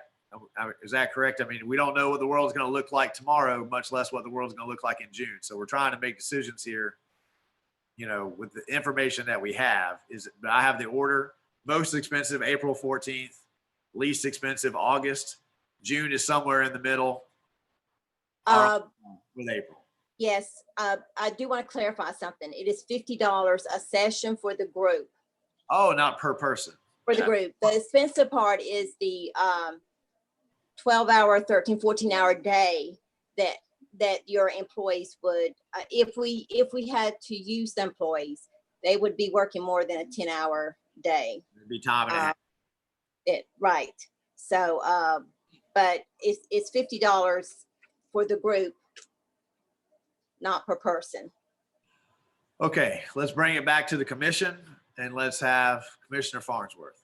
correct? I mean, we don't know what the world's going to look like tomorrow, much less what the world's going to look like in June. So we're trying to make decisions here, you know, with the information that we have. I have the order: most expensive April 14th, least expensive August. June is somewhere in the middle with April. Yes, I do want to clarify something. It is $50 a session for the group. Oh, not per person. For the group. The expensive part is the 12-hour, 13, 14-hour day that your employees would, if we had to use the employees, they would be working more than a 10-hour day. It'd be time and a half. Right. So, but it's $50 for the group, not per person. Okay, let's bring it back to the commission and let's have Commissioner Farnsworth.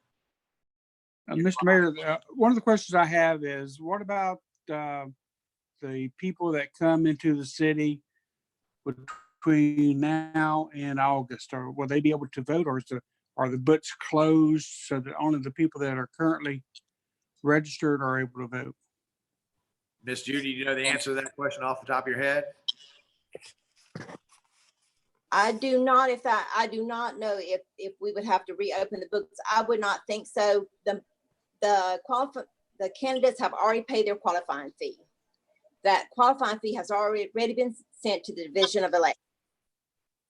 Mr. Mayor, one of the questions I have is, what about the people that come into the city between now and August? Or will they be able to vote, or are the books closed so that only the people that are currently registered are able to vote? Miss Judy, do you know the answer to that question off the top of your head? I do not. I do not know if we would have to reopen the books. I would not think so. The candidates have already paid their qualifying fee. That qualifying fee has already been sent to the Division of Election.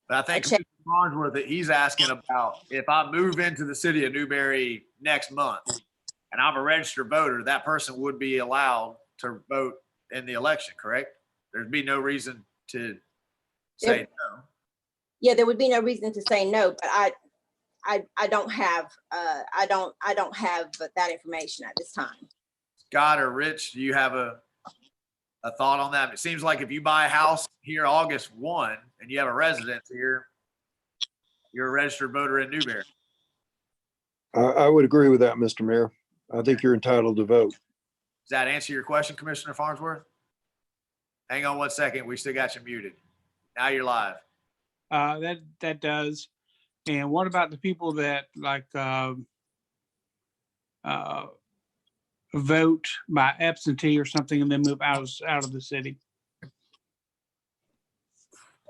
But I think Mr. Farnsworth, that he's asking about, if I move into the city of Newberry next month and I'm a registered voter, that person would be allowed to vote in the election, correct? There'd be no reason to say no. Yeah, there would be no reason to say no, but I don't have that information at this time. Scott or Rich, do you have a thought on that? It seems like if you buy a house here August 1 and you have a residence here, you're a registered voter in Newberry. I would agree with that, Mr. Mayor. I think you're entitled to vote. Does that answer your question, Commissioner Farnsworth? Hang on one second. We still got you muted. Now you're live. That does. And what about the people that vote by absentee or something and then move out of the city?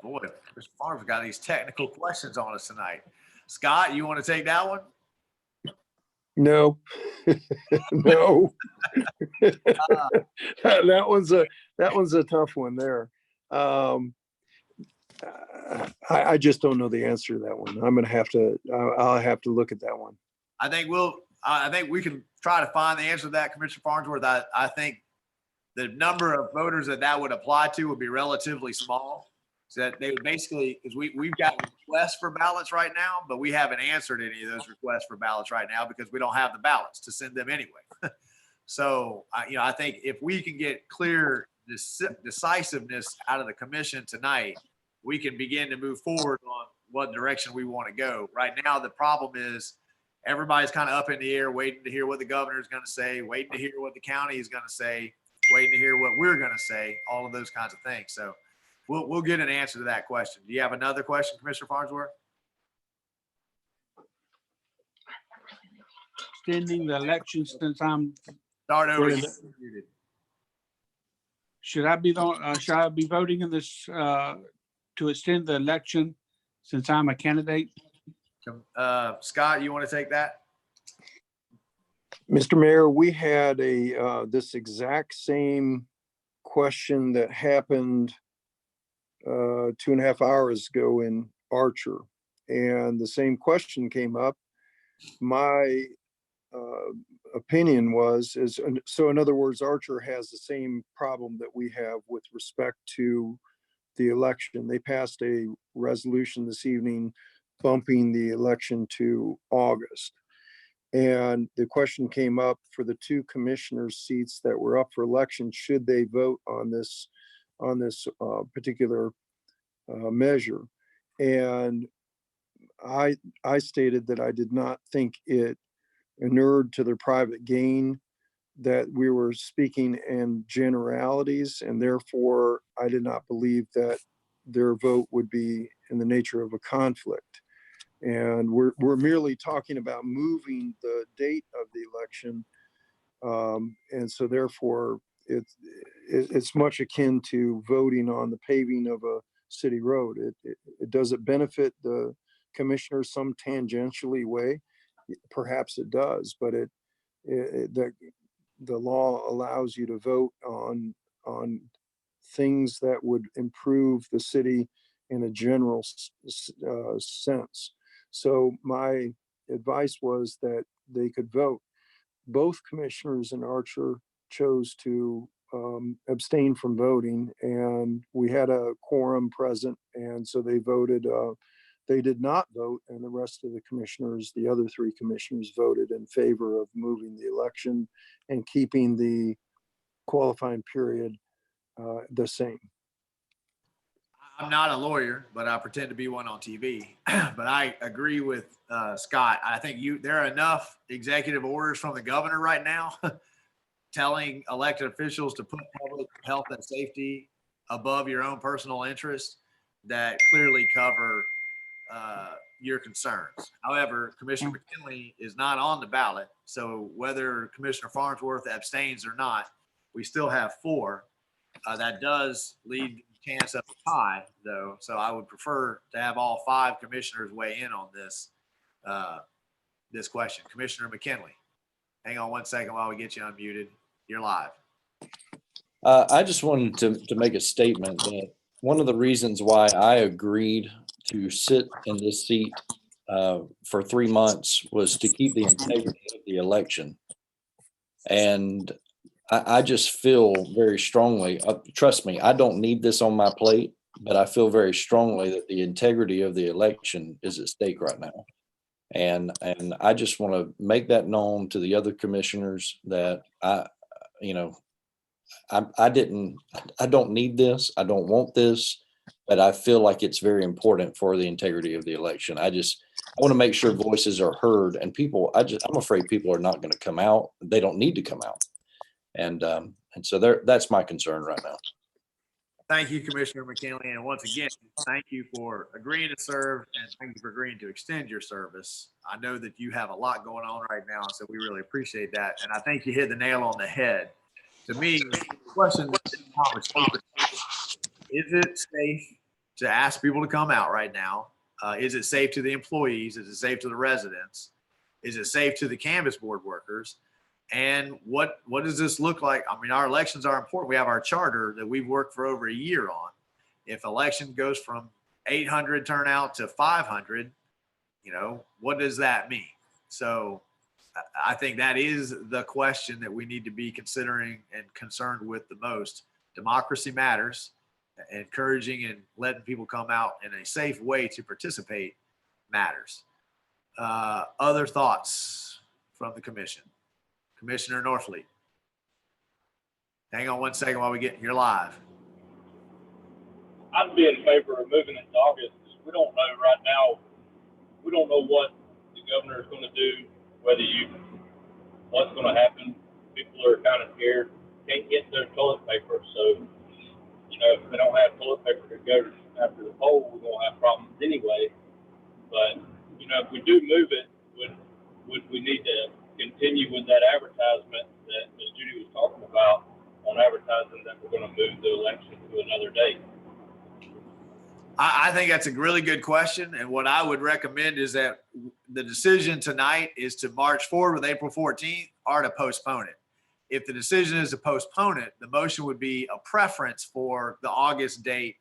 Boy, Mr. Farnsworth got these technical questions on us tonight. Scott, you want to take that one? No, no. That one's a tough one there. I just don't know the answer to that one. I'll have to look at that one. I think we can try to find the answer to that, Commissioner Farnsworth. I think the number of voters that would apply to would be relatively small. So that they would basically, because we've got requests for ballots right now, but we haven't answered any of those requests for ballots right now because we don't have the ballots to send them anyway. So, I think if we can get clear decisiveness out of the commission tonight, we can begin to move forward on what direction we want to go. Right now, the problem is everybody's kind of up in the air, waiting to hear what the governor is going to say, waiting to hear what the county is going to say, waiting to hear what we're going to say, all of those kinds of things. So we'll get an answer to that question. Do you have another question, Commissioner Farnsworth? Extending the election since I'm. Start over. Should I be voting in this to extend the election since I'm a candidate? Scott, you want to take that? Mr. Mayor, we had this exact same question that happened 2.5 hours ago in Archer, and the same question came up. My opinion so in other words, Archer has the same problem that we have with respect to the election. They passed a resolution this evening bumping the election to August. And the question came up for the two commissioners' seats that were up for election, should they vote on this particular measure? And I stated that I did not think it inured to their private gain, that we were speaking in generalities, and therefore I did not believe that their vote would be in the nature of a conflict. And we're merely talking about moving the date of the election. And so therefore it's much akin to voting on the paving of a city road. Does it benefit the commissioners some tangentially way? Perhaps it does, but the law allows you to vote on things that would improve the city in a general sense. So my advice was that they could vote. Both commissioners in Archer chose to abstain from voting, and we had a quorum present, and so they voted. They did not vote, and the rest of the commissioners, the other three commissioners, voted in favor of moving the election and keeping the qualifying period the same. I'm not a lawyer, but I pretend to be one on TV. But I agree with Scott. I think there are enough executive orders from the governor right now telling elected officials to put public health and safety above your own personal interest that clearly cover your concerns. However, Commissioner McKinley is not on the ballot. So whether Commissioner Farnsworth abstains or not, we still have 4. That does lead the chance of a tie, though. So I would prefer to have all 5 commissioners weigh in on this this question. Commissioner McKinley, hang on one second while we get you unmuted. You're live. I just wanted to make a statement that one of the reasons why I agreed to sit in this seat for 3 months was to keep the integrity of the election. And I just feel very strongly, trust me, I don't need this on my plate, but I feel very strongly that the integrity of the election is at stake right now. And I just want to make that known to the other commissioners that I don't need this. I don't want this, but I feel like it's very important for the integrity of the election. I want to make sure voices are heard, and I'm afraid people are not going to come out. They don't need to come out. And so that's my concern right now. Thank you, Commissioner McKinley. And once again, thank you for agreeing to serve, and thank you for agreeing to extend your service. I know that you have a lot going on right now, so we really appreciate that. And I think you hit the nail on the head. To me, the question is it safe to ask people to come out right now? Is it safe to the employees? Is it safe to the residents? Is it safe to the canvas board workers? And what does this look like? I mean, our elections are important. We have our charter that we've worked for over a year on. If election goes from 800 turnout to 500, what does that mean? So I think that is the question that we need to be considering and concerned with the most. Democracy matters. Encouraging and letting people come out in a safe way to participate matters. Other thoughts from the commission? Commissioner Norfleet. Hang on one second while we get here live. I'd be in favor of moving it to August. We don't know right now. We don't know what the governor is going to do, what's going to happen. People are kind of scared, can't get their toilet paper. So, if they don't have toilet paper to go after the poll, we're going to have problems anyway. But, if we do move it, would we need to continue with that advertisement that Ms. Judy was talking about on advertising that we're going to move the election to another date? I think that's a really good question. And what I would recommend is that the decision tonight is to march forward with April 14th or to postpone it. If the decision is to postpone it, the motion would be a preference for the August date.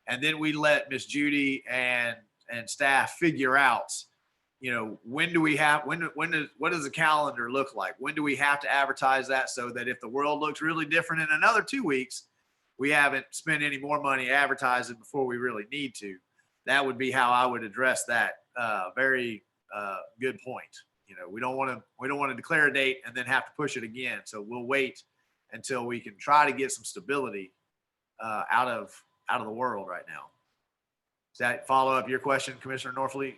And then we let Ms. Judy and staff figure out, what does the calendar look like? When do we have to advertise that so that if the world looks really different in another 2 weeks, we haven't spent any more money advertising before we really need to? That would be how I would address that. Very good point. we don't want to declare a date and then have to push it again. So we'll wait until we can try to get some stability out of the world right now. Does that follow up your question, Commissioner Norfleet?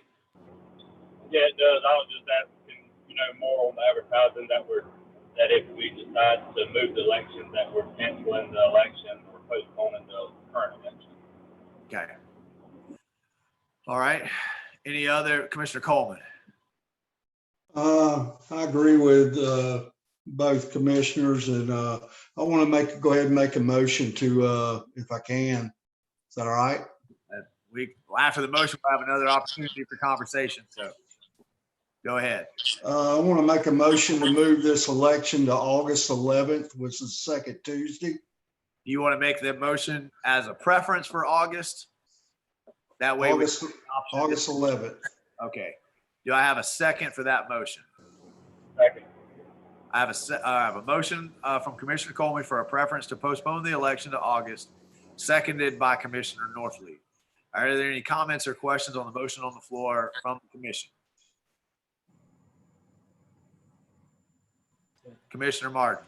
Yeah, it does. I was just asking, more on the advertising that if we decide to move the election, that we're canceling the election or postponing the current election. Okay. All right. Any other, Commissioner Coleman? I agree with both commissioners, and I want to go ahead and make a motion to, if I can. Is that all right? After the motion, we'll have another opportunity for conversation. So go ahead. I want to make a motion to move this election to August 11th, which is the second Tuesday. Do you want to make the motion as a preference for August? That way, August 11th. Okay. Do I have a second for that motion? Second. I have a motion from Commissioner Coleman for a preference to postpone the election to August, seconded by Commissioner Norfleet. Are there any comments or questions on the motion on the floor from the commission? Commissioner Martin.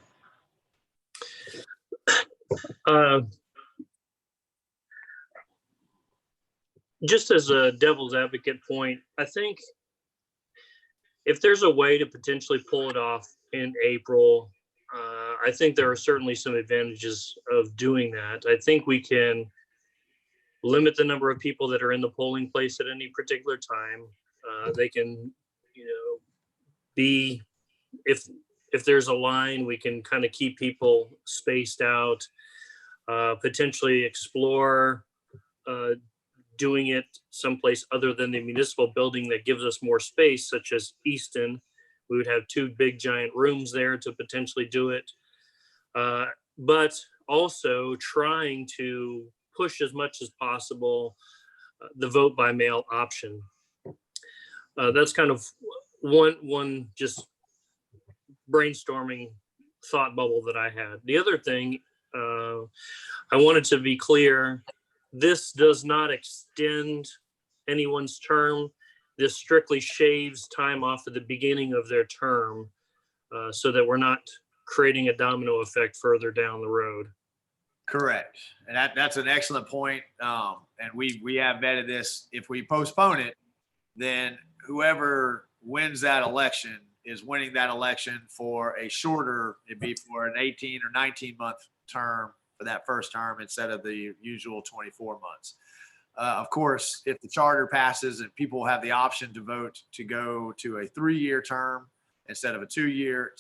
Just as a devil's advocate point, I think if there's a way to potentially pull it off in April, I think there are certainly some advantages of doing that. I think we can limit the number of people that are in the polling place at any particular time. They can, be, if there's a line, we can kind of keep people spaced out, potentially explore doing it someplace other than the municipal building that gives us more space, such as Easton. We would have 2 big giant rooms there to potentially do it. But also trying to push as much as possible the vote by mail option. That's kind of one just brainstorming thought bubble that I had. The other thing, I wanted to be clear, this does not extend anyone's term. This strictly shaves time off at the beginning of their term so that we're not creating a domino effect further down the road. Correct. And that's an excellent point. And we have vetted this. If we postpone it, then whoever wins that election is winning that election for a shorter, it'd be for an 18 or 19 month term for that first term instead of the usual 24 months. Of course, if the charter passes and people have the option to vote to go to a 3-year term instead of a 2-year.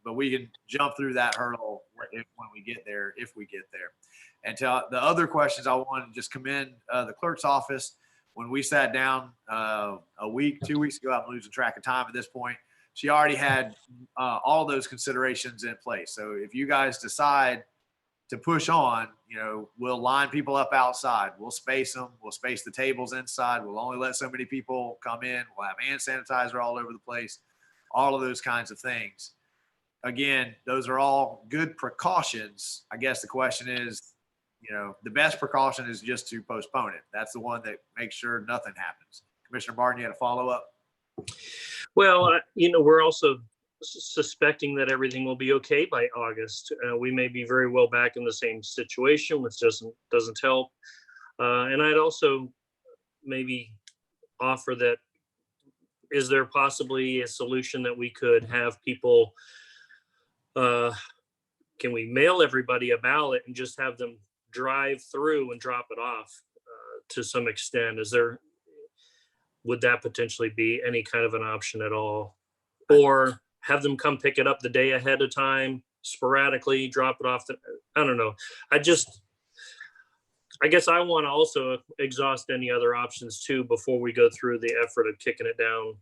But we can jump through that hurdle when we get there, if we get there. And to the other questions, I want to just commend the clerk's office. When we sat down a week, 2 weeks ago, I'm losing track of time at this point. She already had all those considerations in place. So if you guys decide to push on, we'll line people up outside. We'll space them. We'll space the tables inside. We'll only let so many people come in. We'll have hand sanitizer all over the place, all of those kinds of things. Again, those are all good precautions. I guess the question is, the best precaution is just to postpone it. That's the one that makes sure nothing happens. Commissioner Barton, you had a follow-up? Well, we're also suspecting that everything will be okay by August. We may be very well back in the same situation, which doesn't help. And I'd also maybe offer that, is there possibly a solution that we could have people, can we mail everybody a ballot and just have them drive through and drop it off to some extent? Would that potentially be any kind of an option at all? Or have them come pick it up the day ahead of time, sporadically drop it off? I don't know. I guess I want to also exhaust any other options too before we go through the effort of kicking it down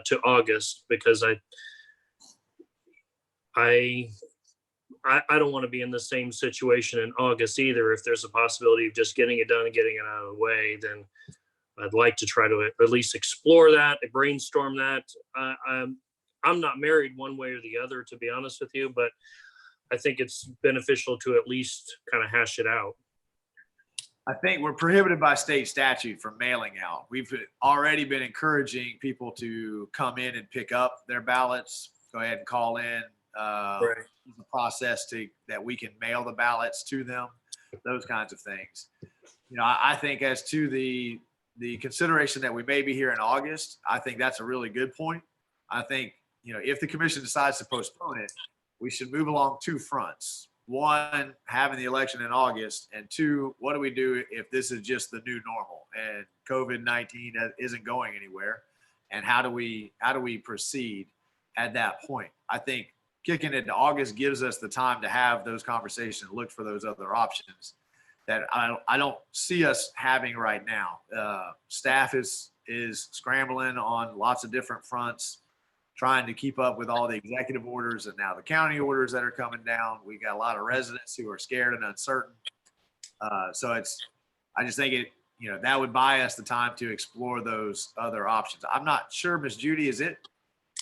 to August, because I don't want to be in the same situation in August either. If there's a possibility of just getting it done and getting it out of the way, then I'd like to try to at least explore that, brainstorm that. I'm not married one way or the other, to be honest with you, but I think it's beneficial to at least kind of hash it out. I think we're prohibited by state statute from mailing out. We've already been encouraging people to come in and pick up their ballots. Go ahead and call in. Right. The process that we can mail the ballots to them, those kinds of things. I think as to the consideration that we may be here in August, I think that's a really good point. I think, if the commission decides to postpone it, we should move along two fronts. One, having the election in August, and two, what do we do if this is just the new normal and COVID-19 isn't going anywhere? And how do we proceed at that point? I think kicking it to August gives us the time to have those conversations, look for those other options that I don't see us having right now. Staff is scrambling on lots of different fronts, trying to keep up with all the executive orders and now the county orders that are coming down. We got a lot of residents who are scared and uncertain. So I just think that would buy us the time to explore those other options. I'm not sure, Miss Judy, is it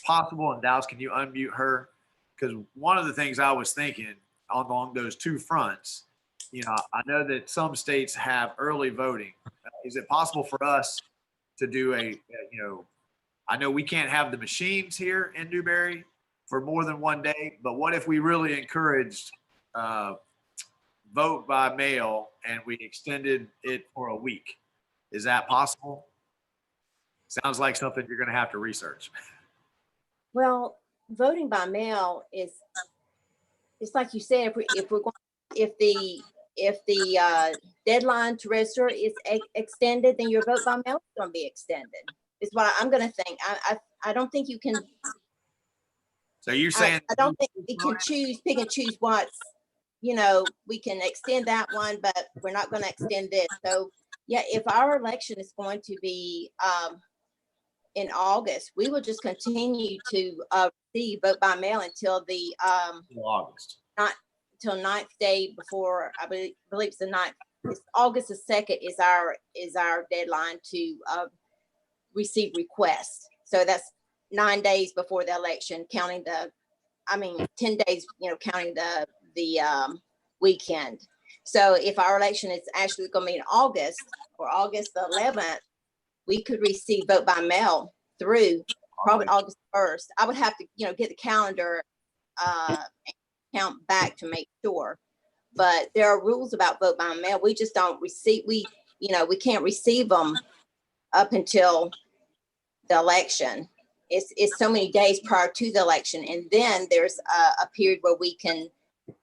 possible? And Dallas, can you unmute her? Because one of the things I was thinking along those two fronts, I know that some states have early voting. Is it possible for us to do I know we can't have the machines here in Newberry for more than one day, but what if we really encouraged vote by mail and we extended it for a week? Is that possible? Sounds like something you're going to have to research. Well, voting by mail it's like you said, if the deadline to register is extended, then your vote by mail is going to be extended. Is what I'm going to think. I don't think you can. So you're saying I don't think we can pick and choose what's, we can extend that one, but we're not going to extend this. So yeah, if our election is going to be in August, we will just continue to receive vote by mail until the August. Not till 9th day before, I believe it's the 9th. It's August the 2nd is our deadline to receive requests. So that's 9 days before the election, 10 days, counting the weekend. So if our election is actually going to be in August or August the 11th, we could receive vote by mail through probably August 1st. I would have to, get the calendar count back to make sure. But there are rules about vote by mail. We just don't receive, we can't receive them up until the election. It's so many days prior to the election. And then there's a period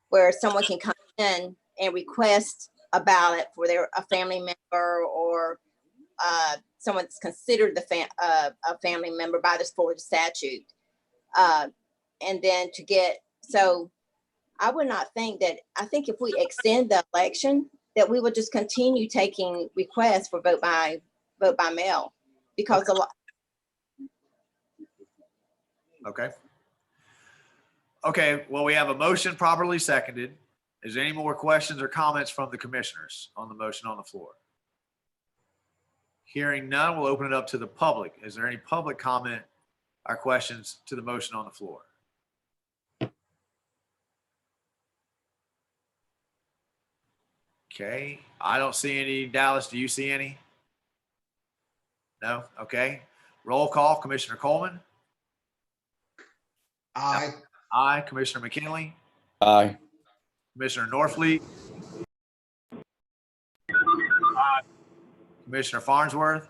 where someone can come in and request a ballot for a family member or someone that's considered a family member by the Florida statute. And then so I would not think I think if we extend the election, that we would just continue taking requests for vote by mail, because Okay. Well, we have a motion properly seconded. Is there any more questions or comments from the commissioners on the motion on the floor? Hearing none, we'll open it up to the public. Is there any public comment or questions to the motion on the floor? Okay, I don't see any. Dallas, do you see any? No? Okay. Roll call, Commissioner Coleman. Aye. Aye. Commissioner McKinley. Aye. Commissioner Norfleet. Aye. Commissioner Farnsworth.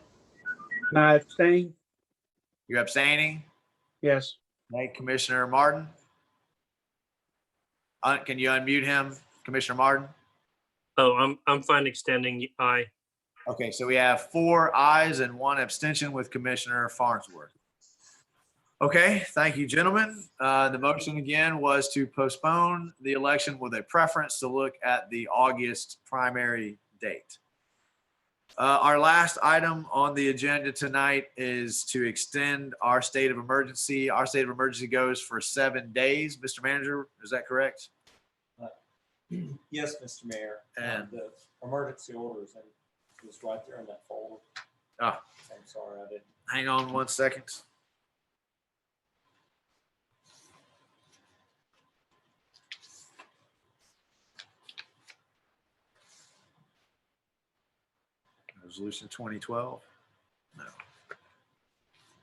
I abstain. You're abstaining? Yes. Okay. Commissioner Martin. Can you unmute him, Commissioner Martin? Oh, I'm fine extending. Aye. Okay, so we have 4 ayes and 1 abstention with Commissioner Farnsworth. Okay, thank you, gentlemen. The motion again was to postpone the election with a preference to look at the August primary date. Our last item on the agenda tonight is to extend our state of emergency. Our state of emergency goes for 7 days. Mr. Manager, is that correct? Yes, Mr. Mayor. And the emergency orders, and it's right there in that folder. Ah. I'm sorry, I didn't. Hang on 1 second. Resolution 2012? No. Are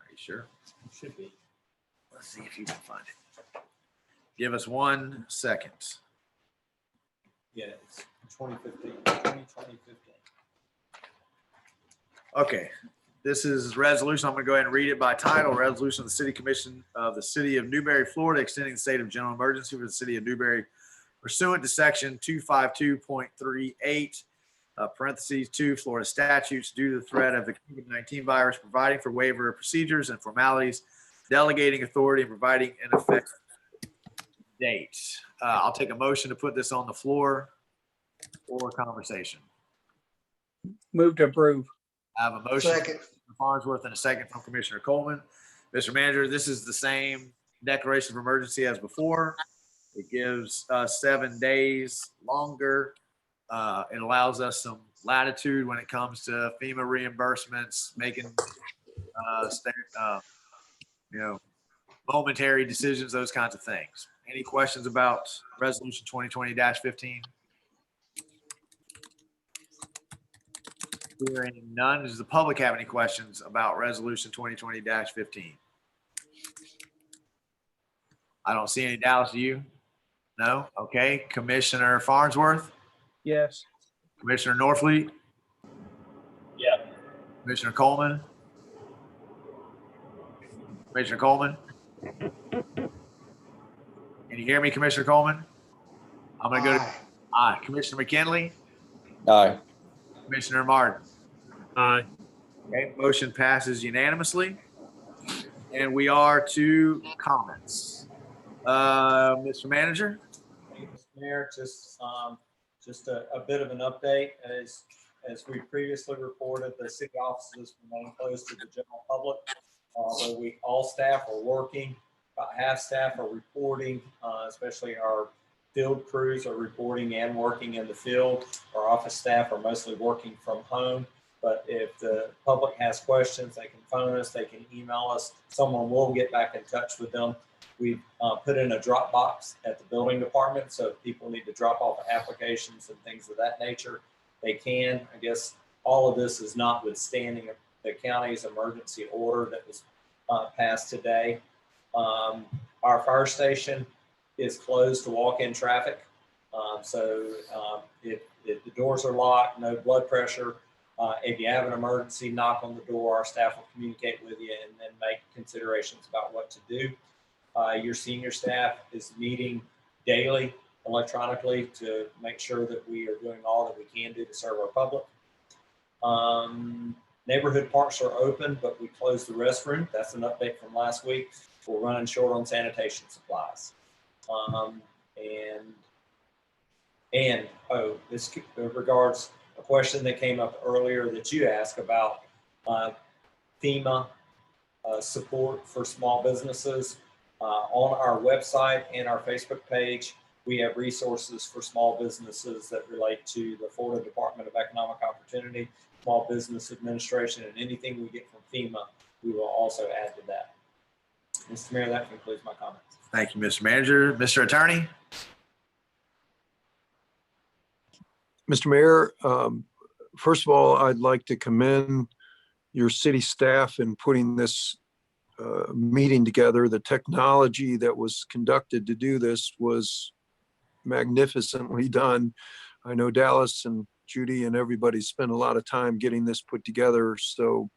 you sure? Should be. Let's see if you can find it. Give us 1 second. Yeah, it's 2015, 2015. Okay, this is resolution. I'm going to go ahead and read it by title. Resolution of the City Commission of the City of Newberry, Florida, extending the state of general emergency for the city of Newberry pursuant to section 252.38, parentheses 2, Florida statutes due to the threat of the COVID-19 virus, providing for waiver of procedures and formalities, delegating authority, and providing an effective date. I'll take a motion to put this on the floor for conversation. Move to approve. I have a motion. Second. from Farnsworth and a second from Commissioner Coleman. Mr. Manager, this is the same declaration of emergency as before. It gives us 7 days longer. It allows us some latitude when it comes to FEMA reimbursements, making, momentary decisions, those kinds of things. Any questions about Resolution 2020-15? Hearing none. Does the public have any questions about Resolution 2020-15? I don't see any. Dallas, do you? No? Okay. Commissioner Farnsworth? Yes. Commissioner Norfleet? Yes. Commissioner Coleman? Commissioner Coleman? Can you hear me, Commissioner Coleman? I'm going to go to aye. Commissioner McKinley? Aye. Commissioner Martin? Aye. Okay, motion passes unanimously. And we are to comments. Mr. Manager? Thank you, Mr. Mayor, just a bit of an update. As we previously reported, the city offices remain closed to the general public. Although all staff are working, about half staff are reporting, especially our field crews are reporting and working in the field. Our office staff are mostly working from home. But if the public has questions, they can phone us, they can email us. Someone will get back in touch with them. We've put in a drop box at the building department. So if people need to drop off applications and things of that nature, they can. I guess all of this is notwithstanding the county's emergency order that was passed today. Our fire station is closed to walk-in traffic. If the doors are locked, no blood pressure, if you have an emergency, knock on the door. Our staff will communicate with you and then make considerations about what to do. Your senior staff is meeting daily electronically to make sure that we are doing all that we can do to serve our public. Neighborhood parks are open, but we closed the restroom. That's an update from last week. We're running short on sanitation supplies. This regards a question that came up earlier that you asked about FEMA support for small businesses. On our website and our Facebook page, we have resources for small businesses that relate to the Florida Department of Economic Opportunity, Small Business Administration, and anything we get from FEMA, we will also add to that. Mr. Mayor, that concludes my comments. Thank you, Mr. Manager. Mr. Attorney? Mr. Mayor, first of all, I'd like to commend your city staff in putting this meeting together. The technology that was conducted to do this was magnificently done. I know Dallas and Judy and everybody spent a lot of time getting this put together. So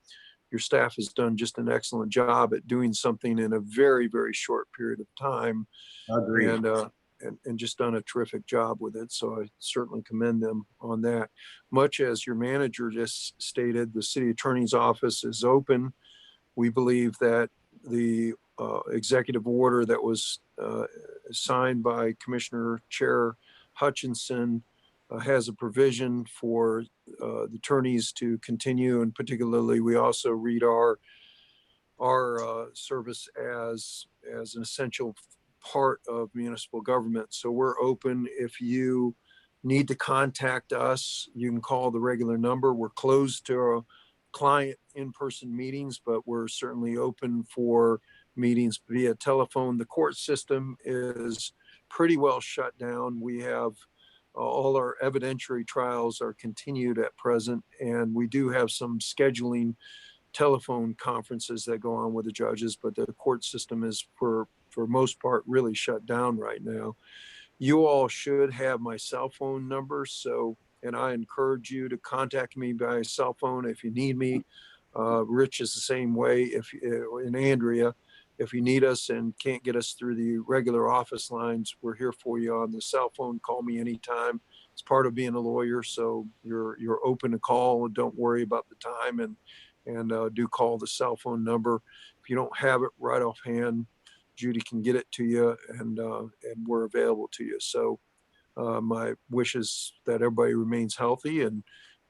your staff has done just an excellent job at doing something in a very, very short period of time. Agreed. And just done a terrific job with it. So I certainly commend them on that. Much as your manager just stated, the city attorney's office is open. We believe that the executive order that was signed by Commissioner Chair Hutchinson has a provision for the attorneys to continue, and particularly we also read our service as an essential part of municipal government. So we're open. If you need to contact us, you can call the regular number. We're closed to client in-person meetings, but we're certainly open for meetings via telephone. The court system is pretty well shut down. We have all our evidentiary trials are continued at present, and we do have some scheduling telephone conferences that go on with the judges, but the court system is for most part really shut down right now. You all should have my cell phone number, so, and I encourage you to contact me by cell phone if you need me. Rich is the same way, and Andrea, if you need us and can't get us through the regular office lines, we're here for you on the cell phone. Call me anytime. It's part of being a lawyer, so you're open to call. Don't worry about the time, and do call the cell phone number. If you don't have it right offhand, Judy can get it to you, and we're available to you. So my wish is that everybody remains healthy,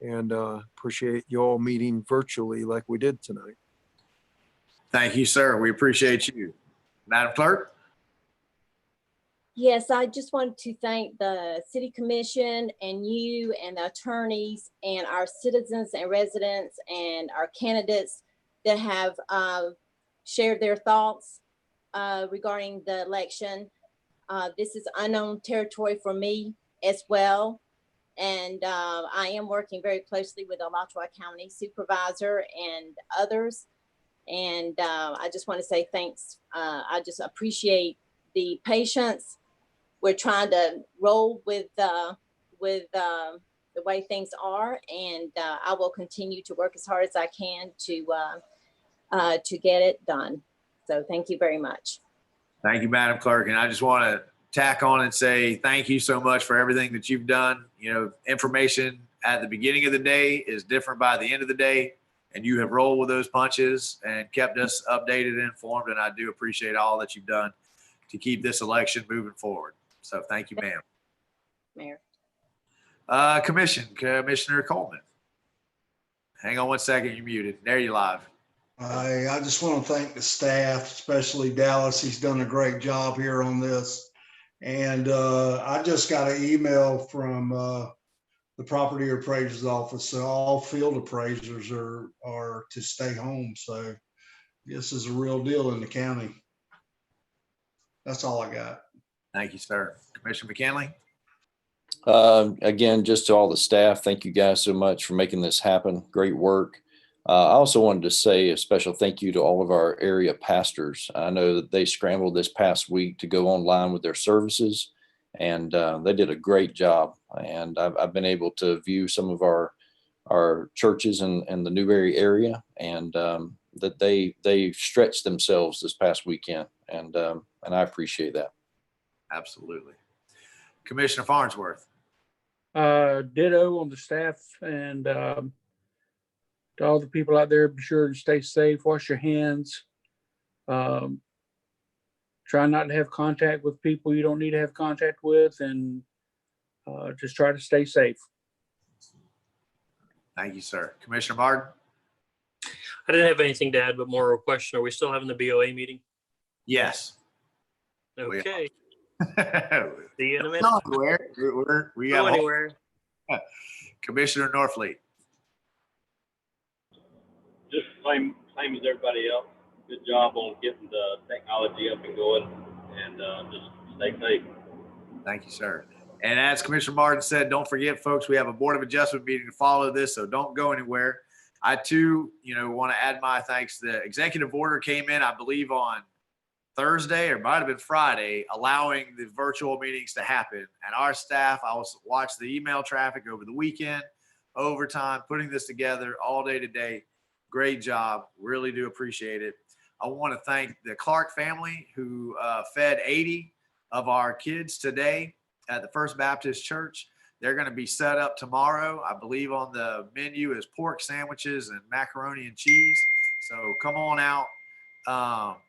and appreciate you all meeting virtually like we did tonight. Thank you, sir. We appreciate you. Madam Clerk? Yes, I just wanted to thank the city commission and you and the attorneys and our citizens and residents and our candidates that have shared their thoughts regarding the election. This is unknown territory for me as well. And I am working very closely with the Alachua County Supervisor and others. And I just want to say thanks. I just appreciate the patience. We're trying to roll with the way things are, and I will continue to work as hard as I can to get it done. So thank you very much. Thank you, Madam Clerk. And I just want to tack on and say thank you so much for everything that you've done. You know, information at the beginning of the day is different by the end of the day. And you have rolled with those punches and kept us updated and informed. And I do appreciate all that you've done to keep this election moving forward. So thank you, ma'am. Mayor. Commissioner Coleman. Hang on one second. You're muted. There you're live. I just want to thank the staff, especially Dallas. He's done a great job here on this. And I just got an email from the property appraiser's office. So all field appraisers are to stay home. So this is a real deal in the county. That's all I got. Thank you, sir. Commissioner McKinley. Again, just to all the staff, thank you guys so much for making this happen. Great work. I also wanted to say a special thank you to all of our area pastors. I know that they scrambled this past week to go online with their services, and they did a great job. And I've been able to view some of our churches in the Newberry area, and that they stretched themselves this past weekend, and I appreciate that. Absolutely. Commissioner Farnsworth. Ditto on the staff, and to all the people out there, be sure to stay safe, wash your hands. Try not to have contact with people you don't need to have contact with, and just try to stay safe. Thank you, sir. Commissioner Martin. I didn't have anything to add, but more of a question. Are we still having the BOA meeting? Yes. Okay. See you in a minute. Not anywhere. We Go got anywhere. Commissioner Norfleet. Just same as everybody else. Good job on getting the technology up and going, and just stay safe. Thank you, sir. And as Commissioner Martin said, don't forget, folks, we have a Board of Adjustment meeting to follow this, so don't go anywhere. I too, want to add my thanks. The executive order came in, I believe, on Thursday, or might have been Friday, allowing the virtual meetings to happen. And our staff, I was watched the email traffic over the weekend, overtime, putting this together all day today. Great job. Really do appreciate it. I want to thank the Clark family who fed 80 of our kids today at the First Baptist Church. They're going to be set up tomorrow. I believe on the menu is pork sandwiches and macaroni and cheese. So come on out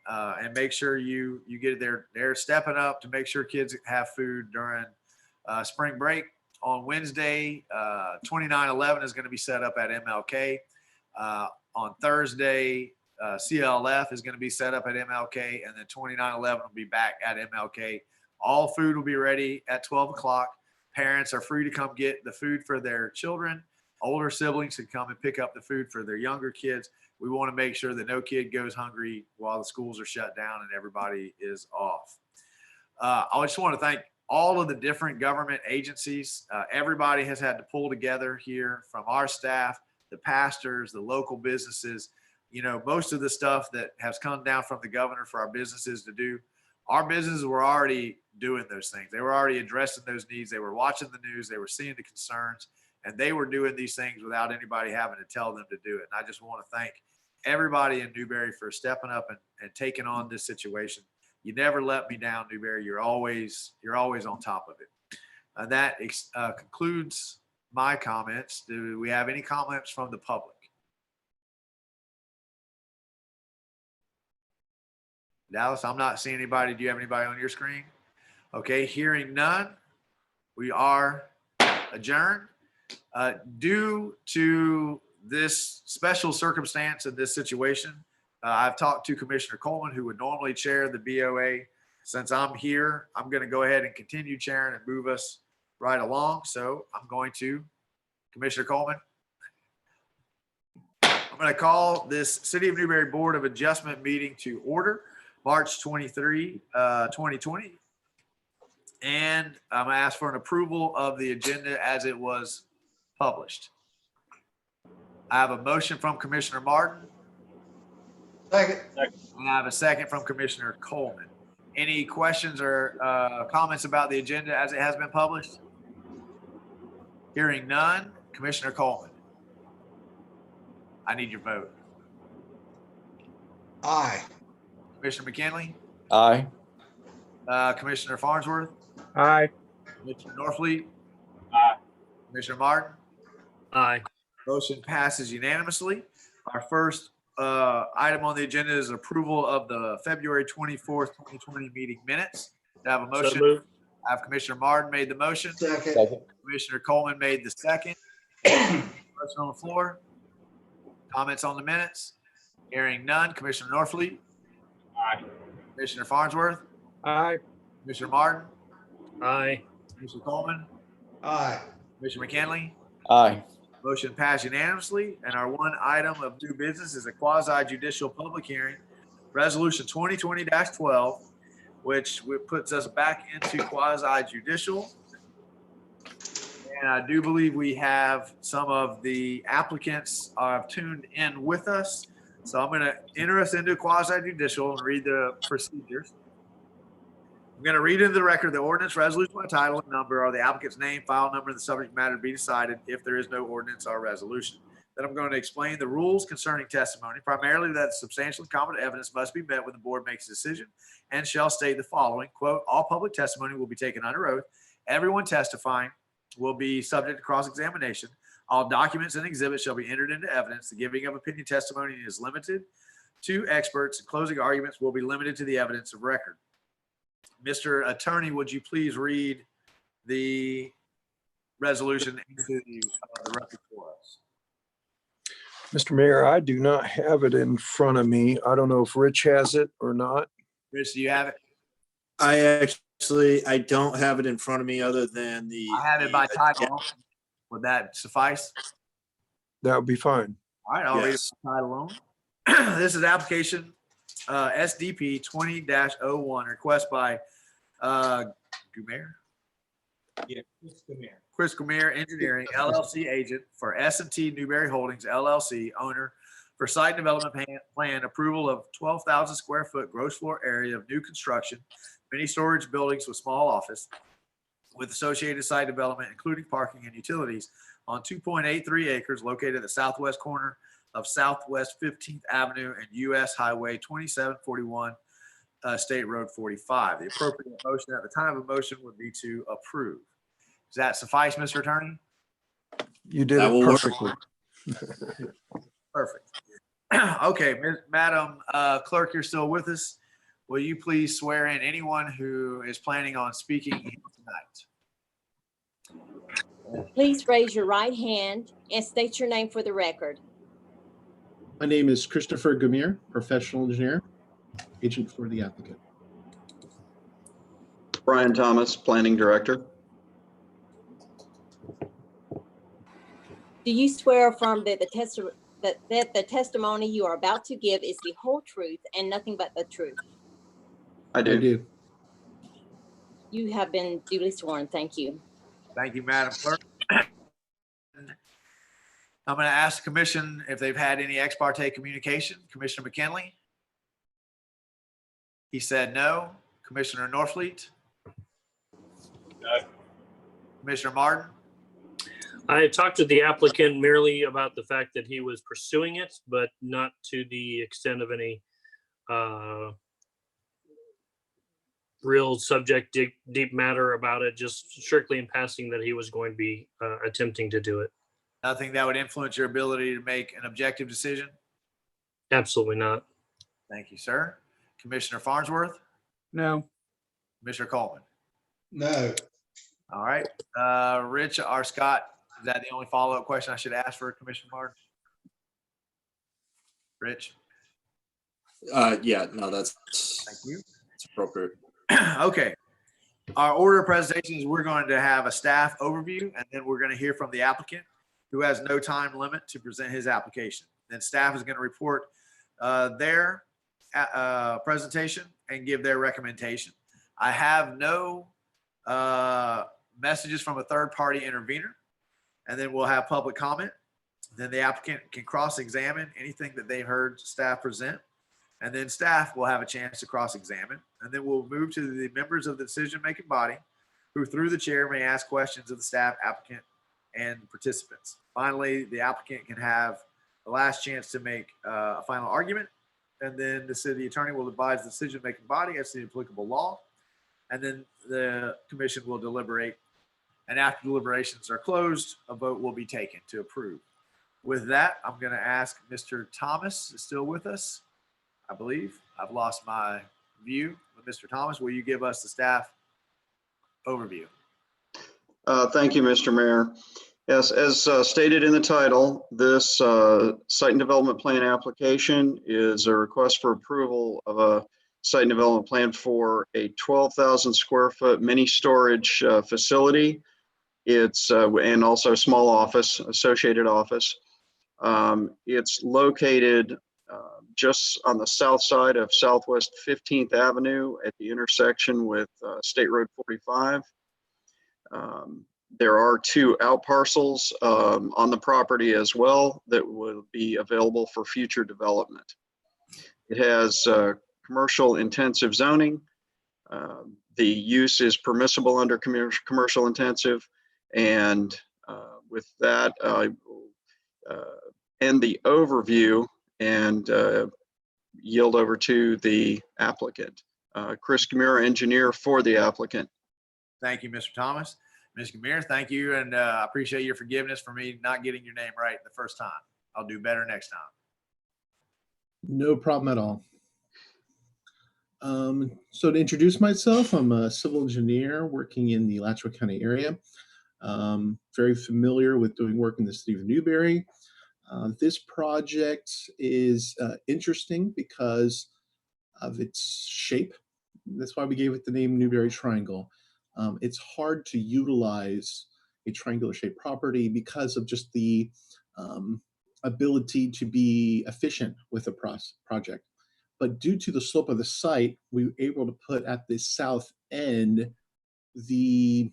and make sure you get it there. They're stepping up to make sure kids have food during spring break. On Wednesday, 2911 is going to be set up at MLK. On Thursday, CLF is going to be set up at MLK, and then 2911 will be back at MLK. All food will be ready at 12 o'clock. Parents are free to come get the food for their children. Older siblings can come and pick up the food for their younger kids. We want to make sure that no kid goes hungry while the schools are shut down and everybody is off. I just want to thank all of the different government agencies. Everybody has had to pull together here, from our staff, the pastors, the local businesses. You know, most of the stuff that has come down from the governor for our businesses to do, our businesses were already doing those things. They were already addressing those needs. They were watching the news. They were seeing the concerns, and they were doing these things without anybody having to tell them to do it. And I just want to thank everybody in Newberry for stepping up and taking on this situation. You never let me down, Newberry. You're always on top of it. That concludes my comments. Do we have any comments from the public? Dallas, I'm not seeing anybody. Do you have anybody on your screen? Okay, hearing none, we are adjourned. Due to this special circumstance and this situation, I've talked to Commissioner Coleman, who would normally chair the BOA. Since I'm here, I'm going to go ahead and continue chairing and move us right along. So I'm going to, Commissioner Coleman, I'm going to call this City of Newberry Board of Adjustment meeting to order, March 23, 2020. And I'm going to ask for an approval of the agenda as it was published. I have a motion from Commissioner Martin. Second. And I have a second from Commissioner Coleman. Any questions or comments about the agenda as it has been published? Hearing none, Commissioner Coleman. I need your vote. Aye. Commissioner McKinley, Aye. Commissioner Farnsworth, Aye. Commissioner Norfleet, Aye. Commissioner Martin. Aye. Motion passes unanimously. Our first item on the agenda is approval of the February 24th, 2020 meeting minutes. Do I have a So motion? moved. I have Commissioner Martin made the motion. Second. Commissioner Coleman made the second. Motion on the floor. Comments on the minutes? Hearing none. Commissioner Norfleet, Aye. Commissioner Farnsworth, Aye. Commissioner Martin, Aye. Commissioner Coleman, Aye. Commissioner McKinley. Aye. Motion passed unanimously. And our one item of new business is a quasi judicial public hearing, Resolution 2020-12, which puts us back into quasi judicial. And I do believe we have some of the applicants have tuned in with us. So I'm going to enter us into quasi judicial and read the procedures. I'm going to read into the record the ordinance, resolution by title and number, or the applicant's name, file number, and the subject matter to be decided if there is no ordinance or resolution. Then I'm going to explain the rules concerning testimony, primarily that substantial and competent evidence must be met when the board makes a decision, and shall state the following, quote, all public testimony will be taken under oath. Everyone testifying will be subject to cross-examination. All documents and exhibits shall be entered into evidence. The giving of opinion testimony is limited to experts. Closing arguments will be limited to the evidence of record. Mr. Attorney, would you please read the resolution into the record for us? Mr. Mayor, I do not have it in front of me. I don't know if Rich has it or not. Rich, do you have it? I don't have it in front of me other than the. I have it by title. Would that suffice? That would be fine. All right, I'll read it Yes. by title only. This is application SDP 20-01, request by Gumer. Yeah, come here. Chris Gumer Engineering LLC agent for S&T Newberry Holdings LLC owner for site development plan approval of 12,000 square foot gross floor area of new construction, many storage buildings with small office with associated site development, including parking and utilities on 2.83 acres located at the southwest corner of Southwest 15th Avenue and US Highway 2741, State Road 45. The appropriate motion at the time of motion would be to approve. Does that suffice, Mr. Attorney? You did That it will work. perfectly. Perfect. Okay, Madam Clerk, you're still with us. Will you please swear in anyone who is planning on speaking here tonight? Please raise your right hand and state your name for the record. My name is Christopher Gamir, professional engineer, agent for the applicant. Brian Thomas, planning director. Do you swear or affirm that the testimony you are about to give is the whole truth and nothing but the truth? I do. You have been duly sworn. Thank you. Thank you, Madam Clerk. I'm going to ask the commission if they've had any ex parte communication. Commissioner McKinley? He said no. Commissioner Norfleet? No. Commissioner Martin? I talked to the applicant merely about the fact that he was pursuing it, but not to the extent of any real subject, deep matter about it, just strictly in passing that he was going to be attempting to do it. Nothing that would influence your ability to make an objective decision? Absolutely not. Thank you, sir. Commissioner Farnsworth? No. Commissioner Coleman? No. All right. Rich or Scott, is that the only follow-up question I should ask for Commissioner Martin? Rich? Yeah, no, that's Thank you. it's appropriate. Okay. Our order of presentation is we're going to have a staff overview, and then we're going to hear from the applicant, who has no time limit to present his application. Then staff is going to report their presentation and give their recommendation. I have no messages from a third-party intervener, and then we'll have public comment. Then the applicant can cross-examine anything that they've heard staff present, and then staff will have a chance to cross-examine, and then we'll move to the members of the decision-making body, who through the chair may ask questions of the staff, applicant, and participants. Finally, the applicant can have the last chance to make a final argument, and then the city attorney will advise the decision-making body as to the applicable law, and then the commission will deliberate. And after deliberations are closed, a vote will be taken to approve. With that, I'm going to ask Mr. Thomas is still with us, I believe. I've lost my view. But Mr. Thomas, will you give us the staff overview? Thank you, Mr. Mayor. Yes, as stated in the title, this site and development plan application is a request for approval of a site and development plan for a 12,000 square foot mini storage facility. It's and also a small office, associated office. It's located just on the south side of Southwest 15th Avenue at the intersection with State Road 45. There are 2 out parcels on the property as well that will be available for future development. It has commercial intensive zoning. The use is permissible under commercial intensive. And with that, I will end the overview and yield over to the applicant. Chris Gamira, engineer for the applicant. Thank you, Mr. Thomas. Ms. Gamir, thank you, and I appreciate your forgiveness for me not getting your name right the first time. I'll do better next time. No problem at all. So to introduce myself, I'm a civil engineer working in the Alachua County area. Very familiar with doing work in the city of Newberry. This project is interesting because of its shape. That's why we gave it the name Newberry Triangle. It's hard to utilize a triangular shaped property because of just the ability to be efficient with a project. But due to the slope of the site, we were able to put at the south end the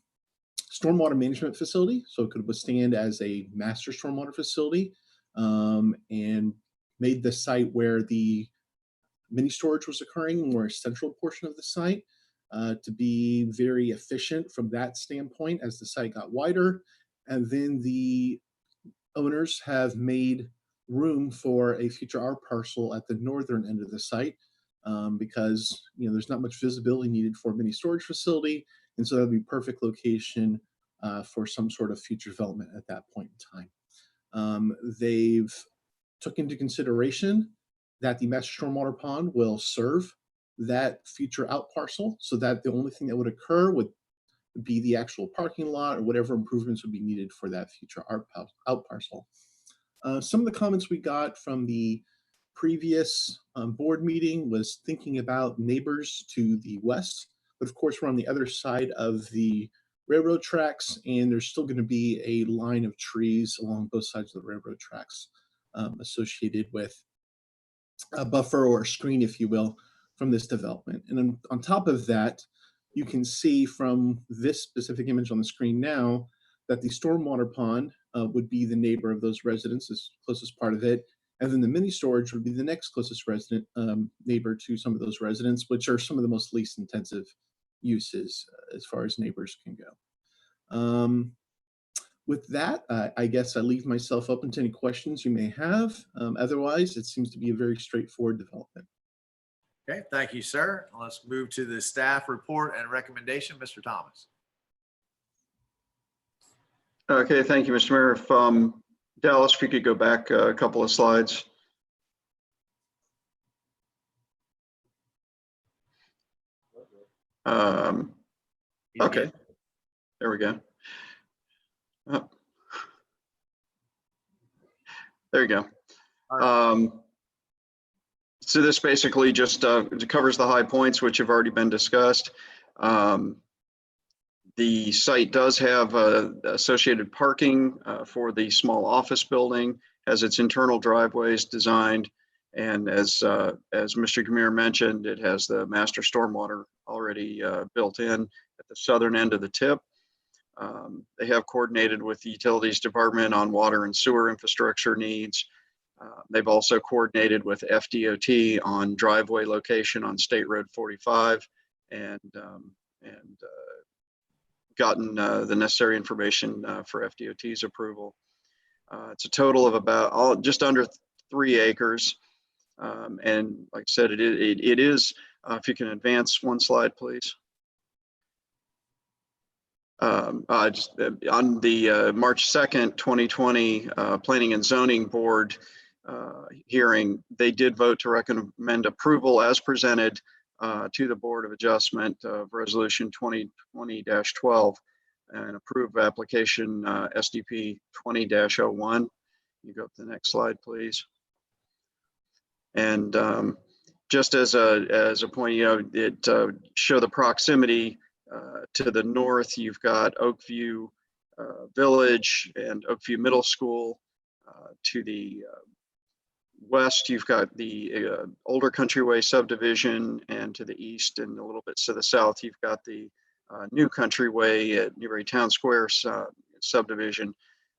stormwater management facility, so it could withstand as a master stormwater facility, and made the site where the mini storage was occurring more central portion of the site to be very efficient from that standpoint as the site got wider. And then the owners have made room for a future R parcel at the northern end of the site because there's not much visibility needed for a mini storage facility, and so that would be perfect location for some sort of future development at that point in time. They've took into consideration that the master stormwater pond will serve that future out parcel, so that the only thing that would occur would be the actual parking lot or whatever improvements would be needed for that future out parcel. Some of the comments we got from the previous board meeting was thinking about neighbors to the west, but of course we're on the other side of the railroad tracks, and there's still going to be a line of trees along both sides of the railroad tracks associated with a buffer or a screen, if you will, from this development. And then on top of that, you can see from this specific image on the screen now that the stormwater pond would be the neighbor of those residents, the closest part of it. And then the mini storage would be the next closest resident neighbor to some of those residents, which are some of the most least intensive uses as far as neighbors can go. With that, I guess I leave myself open to any questions you may have. Otherwise, it seems to be a very straightforward development. Okay, thank you, sir. Let's move to the staff report and recommendation. Mr. Thomas. Okay, thank you, Mr. Mayor. If Dallas, if you could go back a couple of slides. Okay, there we go. Oh. There you go. So this basically just covers the high points which have already been discussed. The site does have associated parking for the small office building, has its internal driveways designed, and as Mr. Gamir mentioned, it has the master stormwater already built in at the southern end of the tip. They have coordinated with the utilities department on water and sewer infrastructure needs. They've also coordinated with FDOT on driveway location on State Road 45 and gotten the necessary information for FDOT's approval. It's a total of about just under 3 acres. And like I said, it is, if you can advance one slide, please. Just on the March 2nd, 2020 Planning and Zoning Board hearing, they did vote to recommend approval as presented to the Board of Adjustment of Resolution 2020-12 and approve application SDP 20-01. You go to the next slide, please. And just as a point, it show the proximity to the north. You've got Oakview Village and Oakview Middle School. To the west, you've got the Older Countryway subdivision, and to the east and a little bit to the south, you've got the New Countryway at Newberry Town Square subdivision.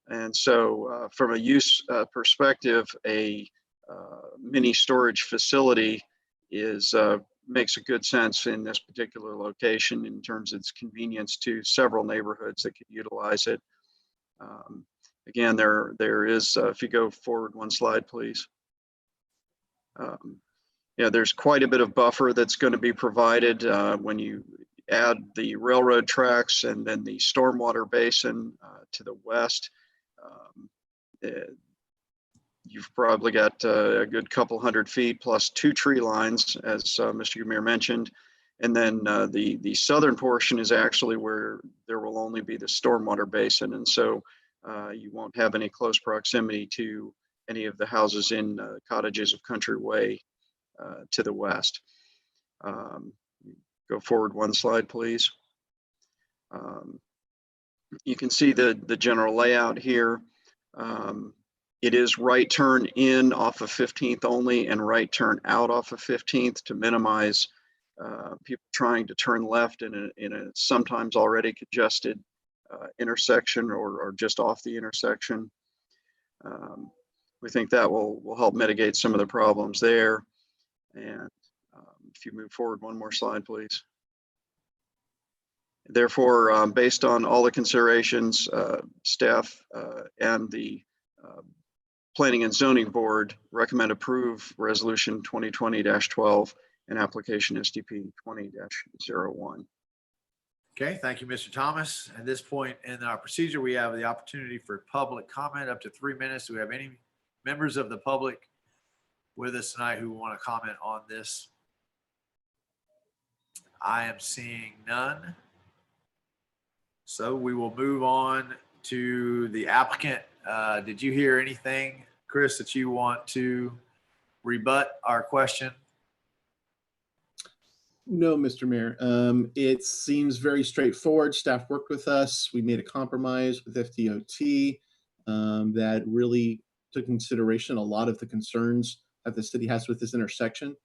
And so from a use perspective, a mini storage facility makes a good sense in this particular location in terms of its convenience to several neighborhoods that could utilize it. Again, there is, if you go forward one slide, please. Yeah, there's quite a bit of buffer that's going to be provided when you add the railroad tracks and then the stormwater basin to the west. You've probably got a good couple hundred feet plus 2 tree lines, as Mr. Gamir mentioned. And then the southern portion is actually where there will only be the stormwater basin. And so you won't have any close proximity to any of the houses in Cottages of Country Way to the west. Go forward one slide, please. You can see the general layout here. It is right turn in off of 15th only and right turn out off of 15th to minimize people trying to turn left in a sometimes already congested intersection or just off the intersection. We think that will help mitigate some of the problems there. And if you move forward one more slide, please. Therefore, based on all the considerations, staff and the Planning and Zoning Board recommend approve Resolution 2020-12 and application SDP 20-01. Okay, thank you, Mr. Thomas. At this point in our procedure, we have the opportunity for public comment up to 3 minutes. Do we have any members of the public with us tonight who want to comment on this? I am seeing none. So we will move on to the applicant. Did you hear anything, Chris, that you want to rebut our question? No, Mr. Mayor. It seems very straightforward. Staff worked with us. We made a compromise with FDOT that really took consideration a lot of the concerns that the city has with this intersection.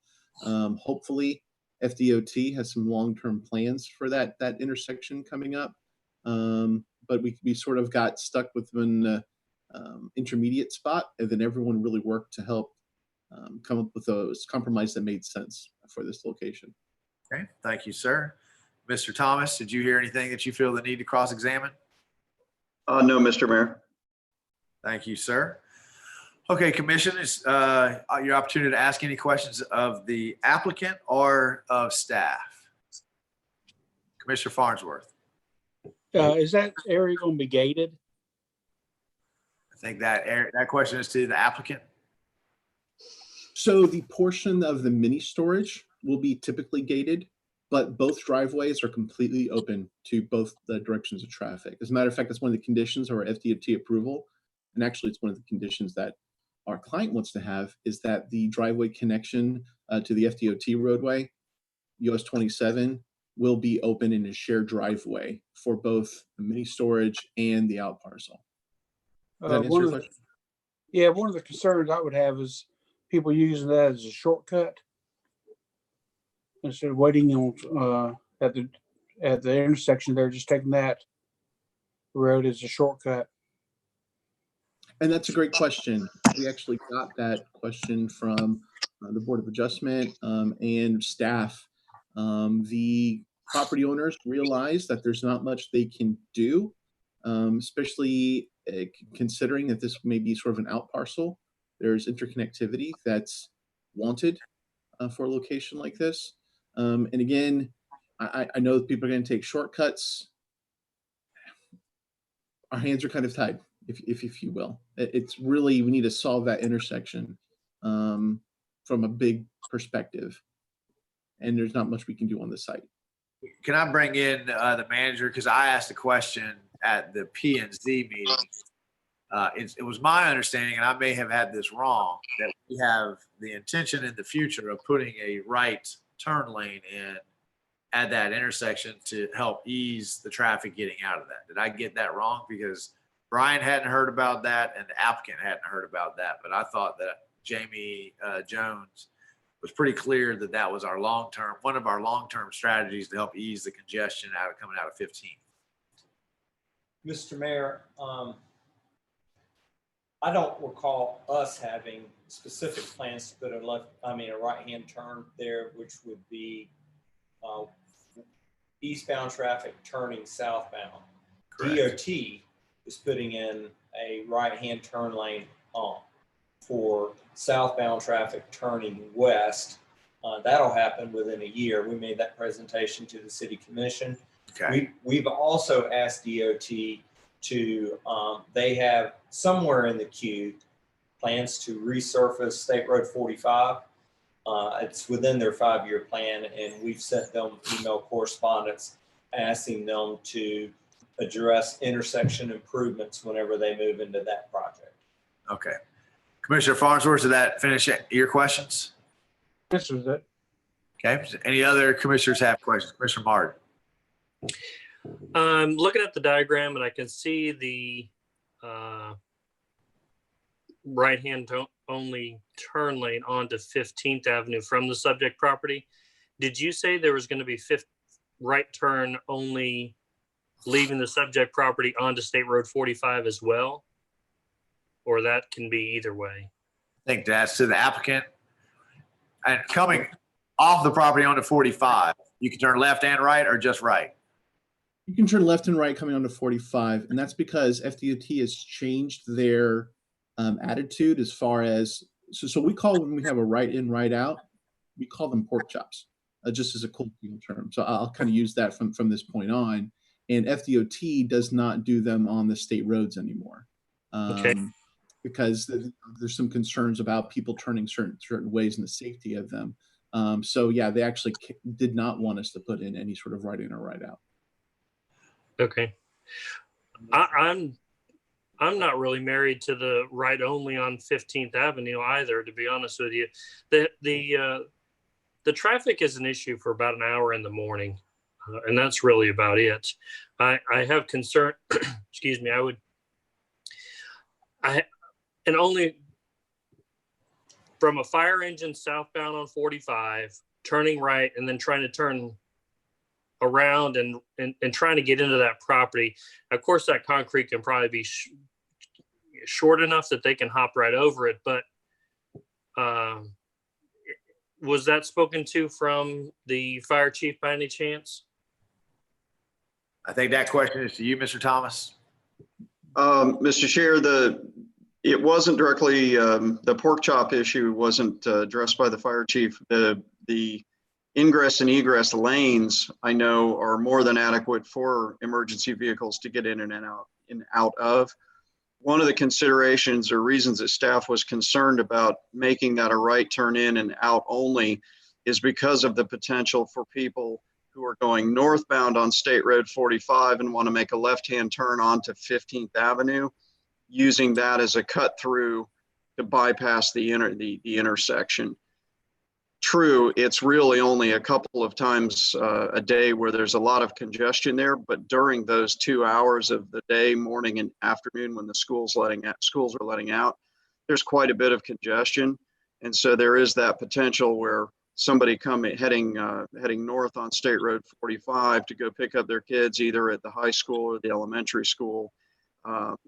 Hopefully, FDOT has some long-term plans for that intersection coming up. But we sort of got stuck with an intermediate spot, and then everyone really worked to help come up with a compromise that made sense for this location. Okay, thank you, sir. Mr. Thomas, did you hear anything that you feel the need to cross-examine? No, Mr. Mayor. Thank you, sir. Okay, commission, is your opportunity to ask any questions of the applicant or of staff. Commissioner Farnsworth. Is that area going to be gated? I think that question is to the applicant. So the portion of the mini storage will be typically gated, but both driveways are completely open to both the directions of traffic. As a matter of fact, that's one of the conditions of our FDOT approval. And actually, it's one of the conditions that our client wants to have, is that the driveway connection to the FDOT roadway, US 27, will be open in a shared driveway for both the mini storage and the out parcel. Does that answer your question? Yeah, one of the concerns I would have is people using that as a shortcut instead of waiting on at the intersection. They're just taking that road as a shortcut. And that's a great question. We actually got that question from the Board of Adjustment and staff. The property owners realize that there's not much they can do, especially considering that this may be sort of an out parcel. There's interconnectivity that's wanted for a location like this. And again, I know that people are going to take shortcuts. Our hands are kind of tied, if you will. It's really, we need to solve that intersection from a big perspective. And there's not much we can do on the site. Can I bring in the manager? Because I asked a question at the P&Z meeting. It was my understanding, and I may have had this wrong, that we have the intention in the future of putting a right turn lane in at that intersection to help ease the traffic getting out of that. Did I get that wrong? Because Brian hadn't heard about that and the applicant hadn't heard about that, but I thought that Jamie Jones was pretty clear that that was our long-term, one of our long-term strategies to help ease the congestion coming out of 15. Mr. Mayor, I don't recall us having specific plans to put a right-hand turn there, which would be eastbound traffic turning southbound. Correct. DOT is putting in a right-hand turn lane for southbound traffic turning west. That'll happen within a year. We made that presentation to the City Commission. Okay. We've also asked DOT to, they have somewhere in the queue plans to resurface State Road 45. It's within their 5-year plan, and we've sent them email correspondence asking them to address intersection improvements whenever they move into that project. Okay. Commissioner Farnsworth, did that finish your questions? This was it. Okay. Any other commissioners have questions? Commissioner Martin. I'm looking at the diagram and I can see the right-hand only turn lane onto 15th Avenue from the subject property. Did you say there was going to be right turn only leaving the subject property onto State Road 45 as well? Or that can be either way? I think that's to the applicant. And coming off the property onto 45, you can turn left and right or just right? You can turn left and right coming onto 45, and that's because FDOT has changed their attitude as far as, so we call, when we have a right in, right out, we call them pork chops, just as a cool term. So I'll kind of use that from this point on. And FDOT does not do them on the state roads anymore. Okay. Because there's some concerns about people turning certain ways and the safety of them. So yeah, they actually did not want us to put in any sort of right in or right out. Okay. I'm not really married to the right only on 15th Avenue either, to be honest with you. The traffic is an issue for about an hour in the morning, and that's really about it. I have concern, excuse me, and only from a fire engine southbound on 45 turning right and then trying to turn around and trying to get into that property. Of course, that concrete can probably be short enough that they can hop right over it, but was that spoken to from the fire chief by any chance? I think that question is to you, Mr. Thomas. Mr. Chair, it wasn't directly, the pork chop issue wasn't addressed by the fire chief. The ingress and egress lanes, I know, are more than adequate for emergency vehicles to get in and out of. One of the considerations or reasons that staff was concerned about making that a right turn in and out only is because of the potential for people who are going northbound on State Road 45 and want to make a left-hand turn onto 15th Avenue, using that as a cut through to bypass the intersection. True, it's really only a couple of times a day where there's a lot of congestion there, but during those 2 hours of the day, morning and afternoon, when the schools are letting out, there's quite a bit of congestion. And so there is that potential where somebody heading north on State Road 45 to go pick up their kids either at the high school or the elementary school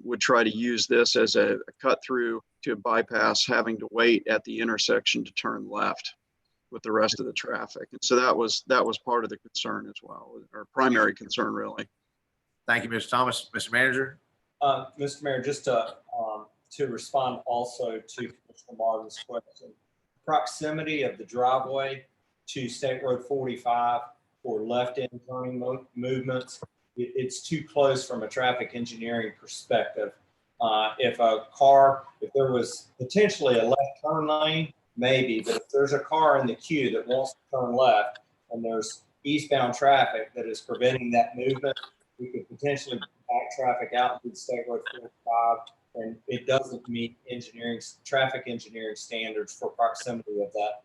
would try to use this as a cut through to bypass having to wait at the intersection to turn left with the rest of the traffic. And so that was part of the concern as well, or primary concern really. Thank you, Mr. Thomas. Mr. Manager. Mr. Mayor, just to respond also to Mr. Martin's question, proximity of the driveway to State Road 45 for left-end turning movements, it's too close from a traffic engineering perspective. If there was potentially a left turn lane, maybe, but if there's a car in the queue that wants to turn left and there's eastbound traffic that is preventing that movement, we could potentially back traffic out to State Road 45, and it doesn't meet traffic engineering standards for proximity of that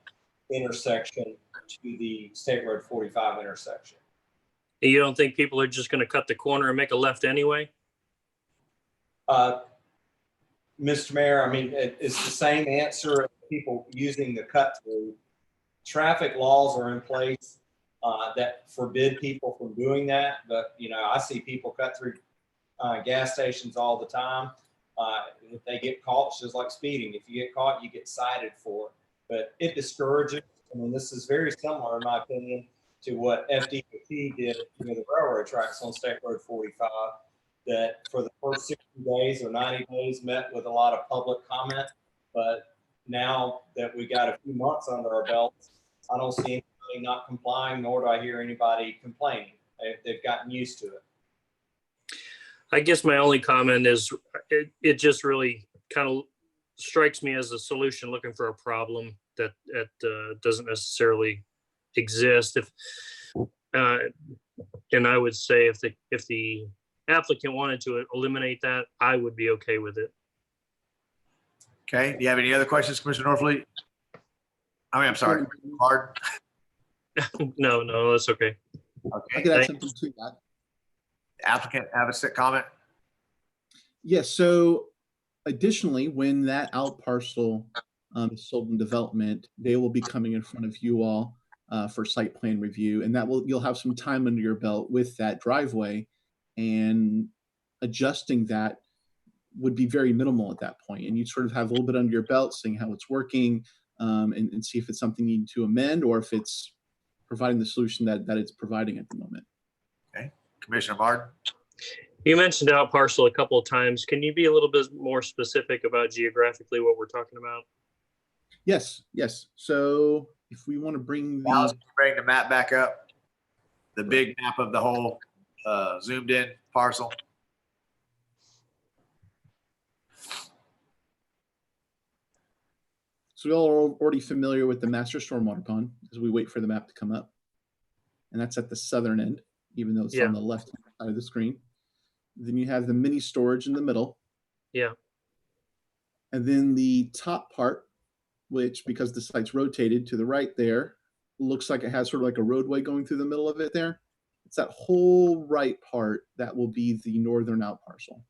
intersection to the State Road 45 intersection. You don't think people are just going to cut the corner and make a left anyway? Mr. Mayor, I mean, it's the same answer. People using the cut through. Traffic laws are in place that forbid people from doing that. But, I see people cut through gas stations all the time. If they get caught, it's just like speeding. If you get caught, you get cited for it. But it discourages. I mean, this is very similar, in my opinion, to what FDOT did the railroad tracks on State Road 45, that for the first 60 days or 90 days met with a lot of public comment. But now that we got a few months under our belts, I don't see anybody not complying, nor do I hear anybody complaining. They've gotten used to it. I guess my only comment is it just really kind of strikes me as a solution looking for a problem that doesn't necessarily exist. And I would say if the applicant wanted to eliminate that, I would be okay with it. Okay. Do you have any other questions, Commissioner Norfleet? I'm sorry, Hard. No, that's okay. Okay. I could add something to that. Applicant have a comment? Yes. So additionally, when that out parcel is sold in development, they will be coming in front of you all for site plan review, and you'll have some time under your belt with that driveway, and adjusting that would be very minimal at that point. And you'd sort of have a little bit under your belt, seeing how it's working, and see if it's something you need to amend or if it's providing the solution that it's providing at the moment. Okay. Commissioner Martin. You mentioned out parcel a couple of times. Can you be a little bit more specific about geographically what we're talking about? Yes. So if we want to bring the map back up, the big map of the whole zoomed in parcel. So we all are already familiar with the master stormwater pond as we wait for the map to come up. And that's at the southern end, even though it's on the left side of the screen. Then you have the mini storage in the middle. Yeah. And then the top part, which because the site's rotated to the right there, looks like it has sort of like a roadway going through the middle of it there. It's that whole right part that will be the northern out parcel.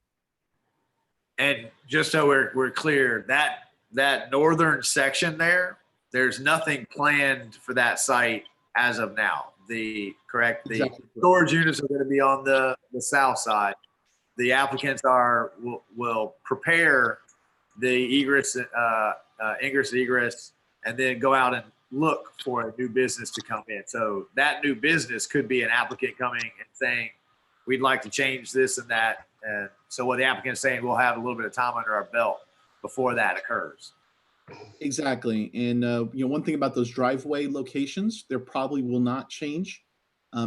And just so we're clear, that northern section there there's nothing planned for that site as of now. Correct? The Exactly. storage units are going to be on the south side. The applicants will prepare the egress, ingress, and then go out and look for a new business to come in. So that new business could be an applicant coming and saying, we'd like to change this and that. And so what the applicant is saying, we'll have a little bit of time under our belt before that occurs. Exactly. And, one thing about those driveway locations, there probably will not change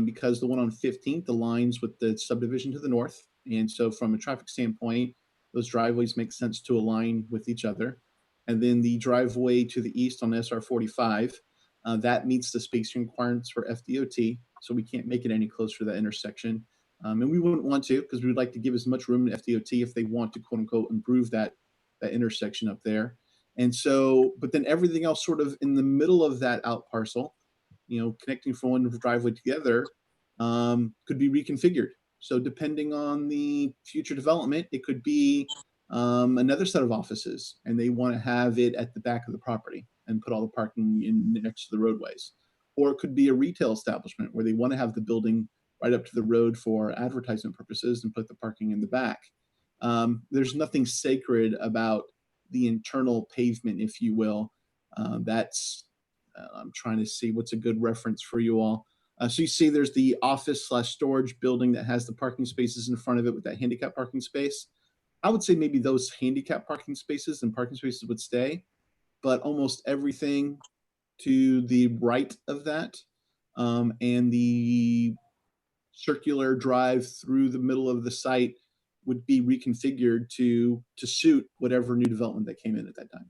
because the one on 15th aligns with the subdivision to the north. And so from a traffic standpoint, those driveways make sense to align with each other. And then the driveway to the east on SR 45, that meets the spacing requirements for FDOT. So we can't make it any closer to that intersection. And we wouldn't want to, because we would like to give as much room to FDOT if they want to quote unquote improve that intersection up there. And so, but then everything else sort of in the middle of that out parcel, connecting from one driveway together, could be reconfigured. So depending on the future development, it could be another set of offices, and they want to have it at the back of the property and put all the parking in next to the roadways. Or it could be a retail establishment where they want to have the building right up to the road for advertisement purposes and put the parking in the back. There's nothing sacred about the internal pavement, if you will. I'm trying to see what's a good reference for you all. So you see there's the office/storage building that has the parking spaces in front of it with that handicap parking space. I would say maybe those handicap parking spaces and parking spaces would stay, but almost everything to the right of that and the circular drive through the middle of the site would be reconfigured to suit whatever new development that came in at that time.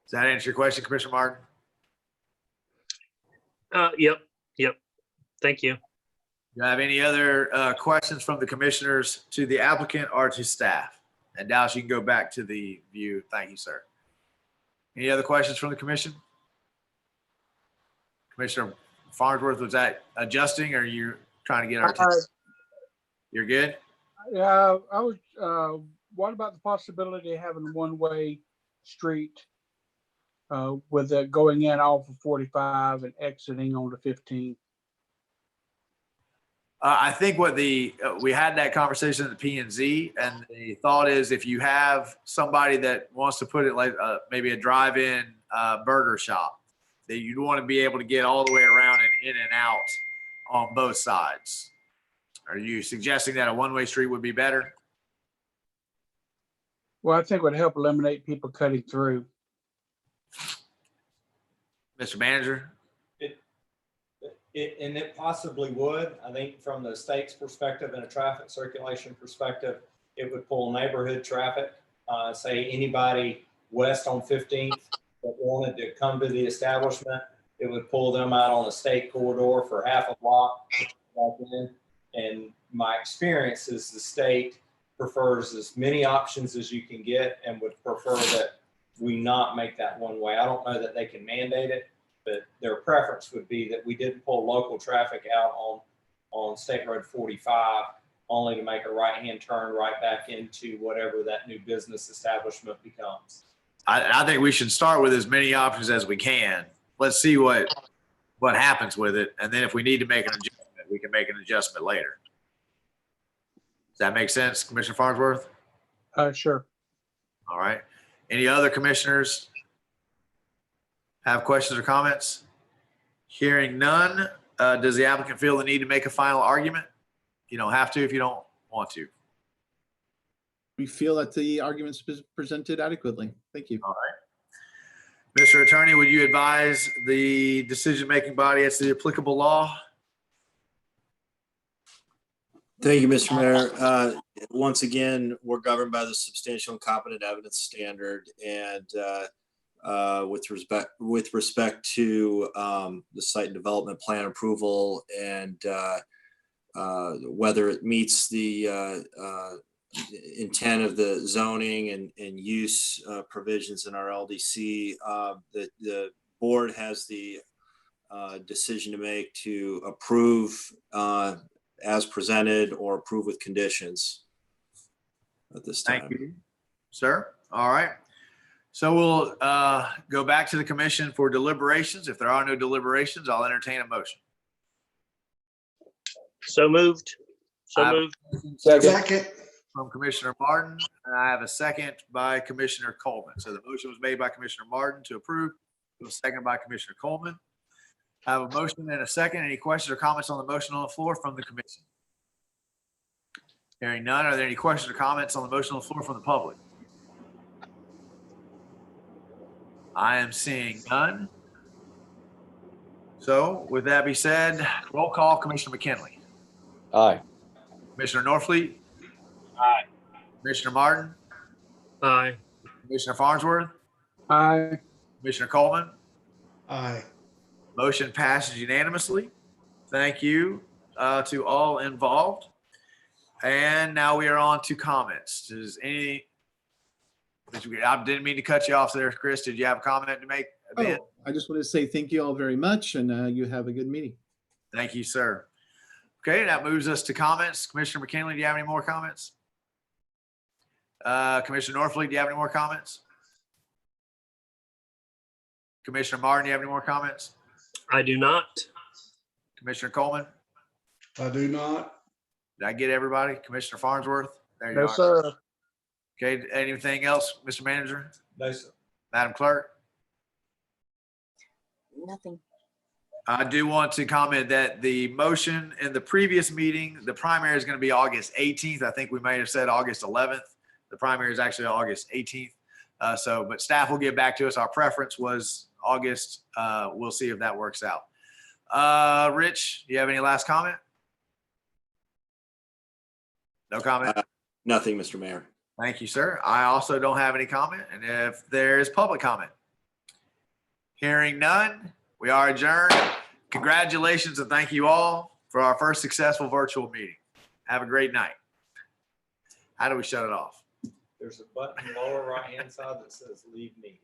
Does that answer your question, Commissioner Martin? Yep. Thank you. Do you have any other questions from the commissioners to the applicant or to staff? And Dallas, you can go back to the view. Thank you, sir. Any other questions from the commission? Commissioner Farnsworth, was that adjusting or are you trying to get our attention? You're good? Yeah, I was, what about the possibility of having a one-way street with going in off of 45 and exiting on the 15? I think we had that conversation at the P&Z, and the thought is if you have somebody that wants to put it like maybe a drive-in burger shop, that you'd want to be able to get all the way around and in and out on both sides. Are you suggesting that a one-way street would be better? Well, I think it would help eliminate people cutting through. Mr. Manager? It possibly would. I think from the state's perspective and a traffic circulation perspective, it would pull neighborhood traffic. Say anybody west on 15th that wanted to come to the establishment, it would pull them out on the state corridor for half a block back in. And my experience is the state prefers as many options as you can get and would prefer that we not make that one way. I don't know that they can mandate it, but their preference would be that we didn't pull local traffic out on State Road 45 only to make a right-hand turn right back into whatever that new business establishment becomes. I think we should start with as many options as we can. Let's see what happens with it. And then if we need to make an adjustment, we can make an adjustment later. Does that make sense, Commissioner Farnsworth? Sure. All right. Any other commissioners have questions or comments? Hearing none, does the applicant feel the need to make a final argument? You don't have to if you don't want to. We feel that the argument's presented adequately. Thank you. All right. Mr. Attorney, would you advise the decision-making body as to the applicable law? Thank you, Mr. Mayor. Once again, we're governed by the substantial and competent evidence standard, and with respect to the site development plan approval and whether it meets the intent of the zoning and use provisions in our LDC, the board has the decision to make to approve as presented or approve with conditions at this time. Thank you, sir. All right. So we'll go back to the commission for deliberations. If there are no deliberations, I'll entertain a motion. So moved. So I have moved. Second. From Commissioner Martin, and I have a second by Commissioner Coleman. So the motion was made by Commissioner Martin to approve. It was seconded by Commissioner Coleman. I have a motion and a second. Any questions or comments on the motion on the floor from the commission? Hearing none, are there any questions or comments on the motion on the floor from the public? I am seeing none. So with that being said, roll call, Commissioner McKinley, Aye. Commissioner Norfleet, Aye. Commissioner Martin, Aye. Commissioner Farnsworth, Aye. Commissioner Coleman. Aye. Motion passes unanimously. Thank you to all involved. And now we are on to comments. I didn't mean to cut you off there, Chris. Did you have a comment to make at the end? Oh, I just want to say thank you all very much, and you have a good meeting. Thank you, sir. Okay, that moves us to comments. Commissioner McKinley, do you have any more comments? Commissioner Norfleet, do you have any more comments? Commissioner Martin, do you have any more comments? I do not. Commissioner Coleman, I do not. did I get everybody? Commissioner Farnsworth? There you No, are. sir. Okay, anything else, Mr. Manager? No, sir. Madam Clerk? Nothing. I do want to comment that the motion in the previous meeting, the primary is going to be August 18th. I think we may have said August 11th. The primary is actually August 18th. But staff will get back to us. Our preference was August. We'll see if that works out. Rich, do you have any last comment? No comment? Nothing, Mr. Mayor. Thank you, sir. I also don't have any comment. And if there is public comment, hearing none, we are adjourned. Congratulations and thank you all for our first successful virtual meeting. Have a great night. How do we shut it off? There's a button lower right-hand side that says leave meeting.